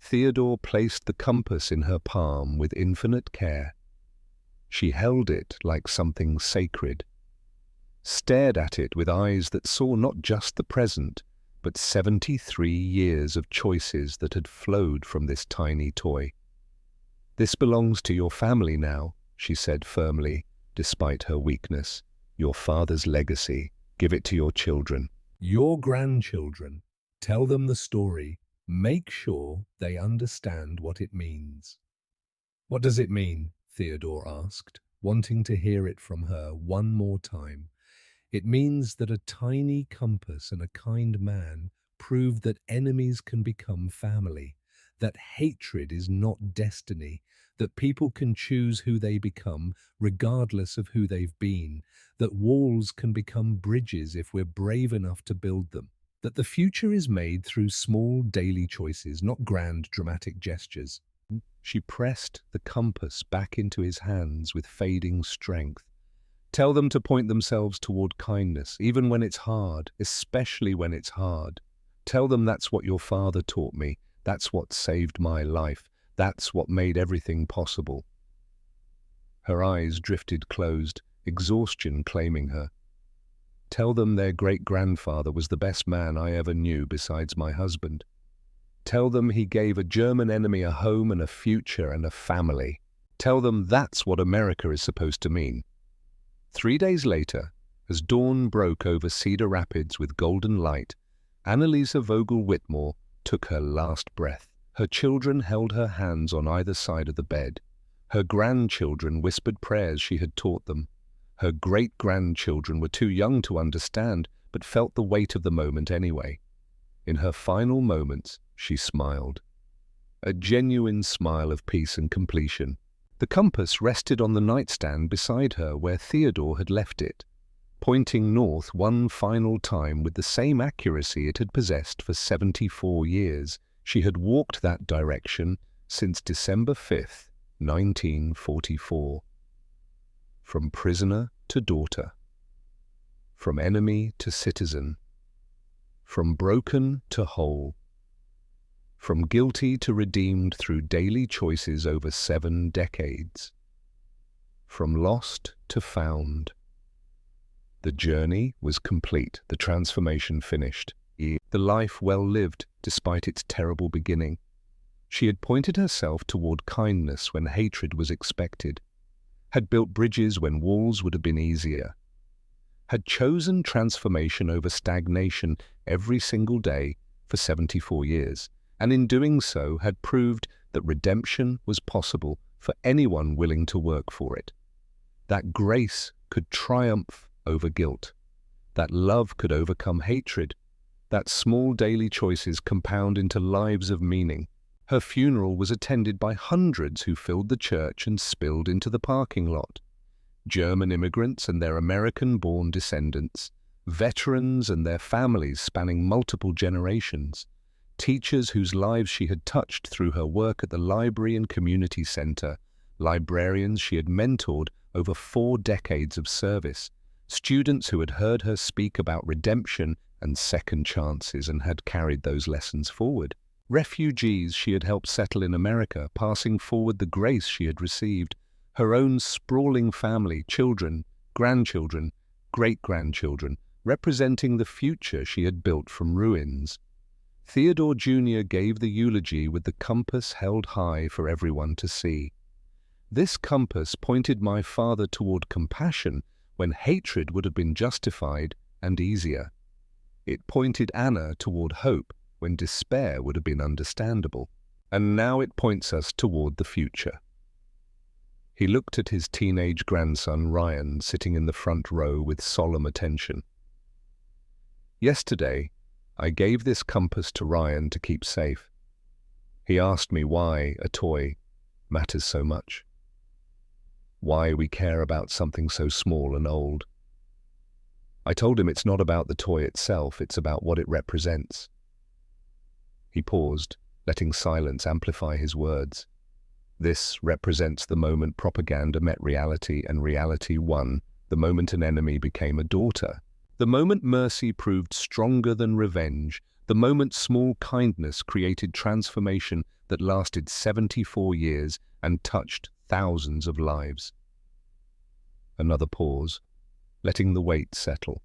Theodore placed the compass in her palm with infinite care. She held it like something sacred, stared at it with eyes that saw not just the present, but 73 years of choices that had flowed from this tiny toy. "This belongs to your family now," she said firmly, despite her weakness. "Your father's legacy. Give it to your children." "Your grandchildren. Tell them the story. Make sure they understand what it means." "What does it mean?" Theodore asked, wanting to hear it from her one more time. "It means that a tiny compass and a kind man proved that enemies can become family, that hatred is not destiny, that people can choose who they become regardless of who they've been, that walls can become bridges if we're brave enough to build them, that the future is made through small daily choices, not grand dramatic gestures." She pressed the compass back into his hands with fading strength. "Tell them to point themselves toward kindness, even when it's hard, especially when it's hard. Tell them that's what your father taught me. That's what saved my life. That's what made everything possible." Her eyes drifted closed, exhaustion claiming her. "Tell them their great-grandfather was the best man I ever knew besides my husband. Tell them he gave a German enemy a home and a future and a family. Tell them that's what America is supposed to mean." 3 days later, as dawn broke over Cedar Rapids with golden light, Annalisa Vogel Whitmore took her last breath. Her children held her hands on either side of the bed. Her grandchildren whispered prayers she had taught them. Her great-grandchildren were too young to understand, but felt the weight of the moment anyway. In her final moments, she smiled. A genuine smile of peace and completion. The compass rested on the nightstand beside her where Theodore had left it, pointing north one final time with the same accuracy it had possessed for 74 years. She had walked that direction since December 5th, 1944. From prisoner to daughter. From enemy to citizen. From broken to whole. From guilty to redeemed through daily choices over 7 decades. From lost to found. The journey was complete, the transformation finished, the life well lived despite its terrible beginning. She had pointed herself toward kindness when hatred was expected, had built bridges when walls would have been easier, had chosen transformation over stagnation every single day for 74 years, and in doing so had proved that redemption was possible for anyone willing to work for it. That grace could triumph over guilt, that love could overcome hatred, that small daily choices compound into lives of meaning. Her funeral was attended by hundreds who filled the church and spilled into the parking lot. German immigrants and their American-born descendants, veterans and their families spanning multiple generations, teachers whose lives she had touched through her work at the library and community center, librarians she had mentored over 4 decades of service, students who had heard her speak about redemption and second chances and had carried those lessons forward, refugees she had helped settle in America, passing forward the grace she had received, her own sprawling family, children, grandchildren, great-grandchildren, representing the future she had built from ruins. Theodore Jr. gave the eulogy with the compass held high for everyone to see. This compass pointed my father toward compassion when hatred would have been justified and easier. It pointed Anna toward hope when despair would have been understandable. And now it points us toward the future. He looked at his teenage grandson, Ryan, sitting in the front row with solemn attention. Yesterday, I gave this compass to Ryan to keep safe. He asked me why a toy matters so much. Why we care about something so small and old. I told him it's not about the toy itself, it's about what it represents. He paused, letting silence amplify his words. This represents the moment propaganda met reality and reality won, the moment an enemy became a daughter, the moment mercy proved stronger than revenge, the moment small kindness created transformation that lasted 74 years and touched thousands of lives. Another pause, letting the weight settle.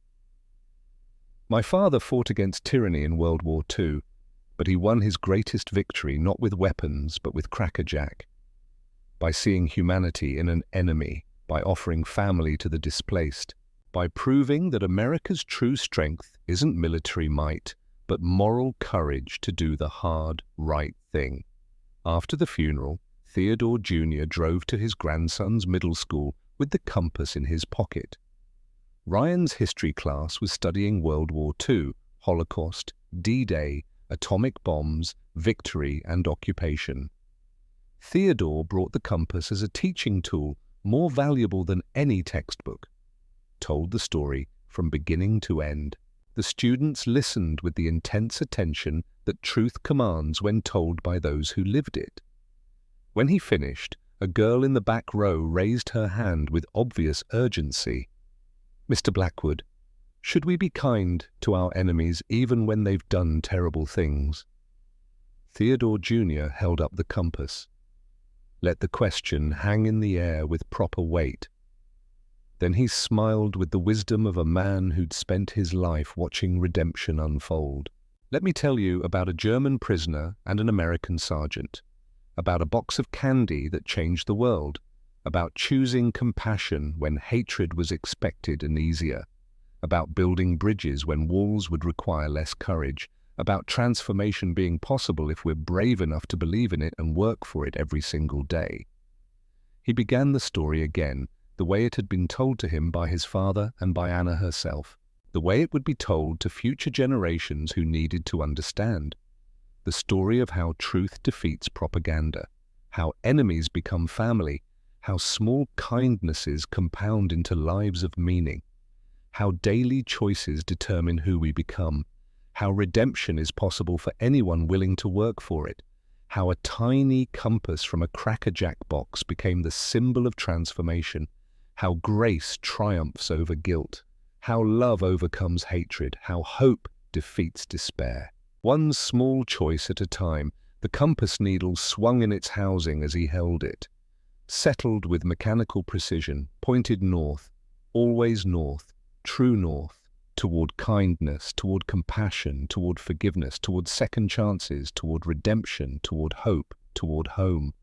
My father fought against tyranny in World War II, but he won his greatest victory not with weapons but with Cracker Jack. By seeing humanity in an enemy, by offering family to the displaced, by proving that America's true strength isn't military might, but moral courage to do the hard, right thing. After the funeral, Theodore Jr. drove to his grandson's middle school with the compass in his pocket. Ryan's history class was studying World War II, Holocaust, D-Day, atomic bombs, victory and occupation. Theodore brought the compass as a teaching tool more valuable than any textbook. Told the story from beginning to end. The students listened with the intense attention that truth commands when told by those who lived it. When he finished, a girl in the back row raised her hand with obvious urgency. "Mr. Blackwood, should we be kind to our enemies even when they've done terrible things?" Theodore Jr. held up the compass. Let the question hang in the air with proper weight. Then he smiled with the wisdom of a man who'd spent his life watching redemption unfold. Let me tell you about a German prisoner and an American sergeant, about a box of candy that changed the world, about choosing compassion when hatred was expected and easier, about building bridges when walls would require less courage, about transformation being possible if we're brave enough to believe in it and work for it every single day. He began the story again, the way it had been told to him by his father and by Anna herself, the way it would be told to future generations who needed to understand. The story of how truth defeats propaganda, how enemies become family, how small kindnesses compound into lives of meaning, how daily choices determine who we become, how redemption is possible for anyone willing to work for it, how a tiny compass from a Cracker Jack box became the symbol of transformation, how grace triumphs over guilt, how love overcomes hatred, how hope defeats despair. One small choice at a time, the compass needle swung in its housing as he held it, settled with mechanical precision, pointed north, always north, true north, toward kindness, toward compassion, toward forgiveness, toward second chances, toward redemption, toward hope, toward home.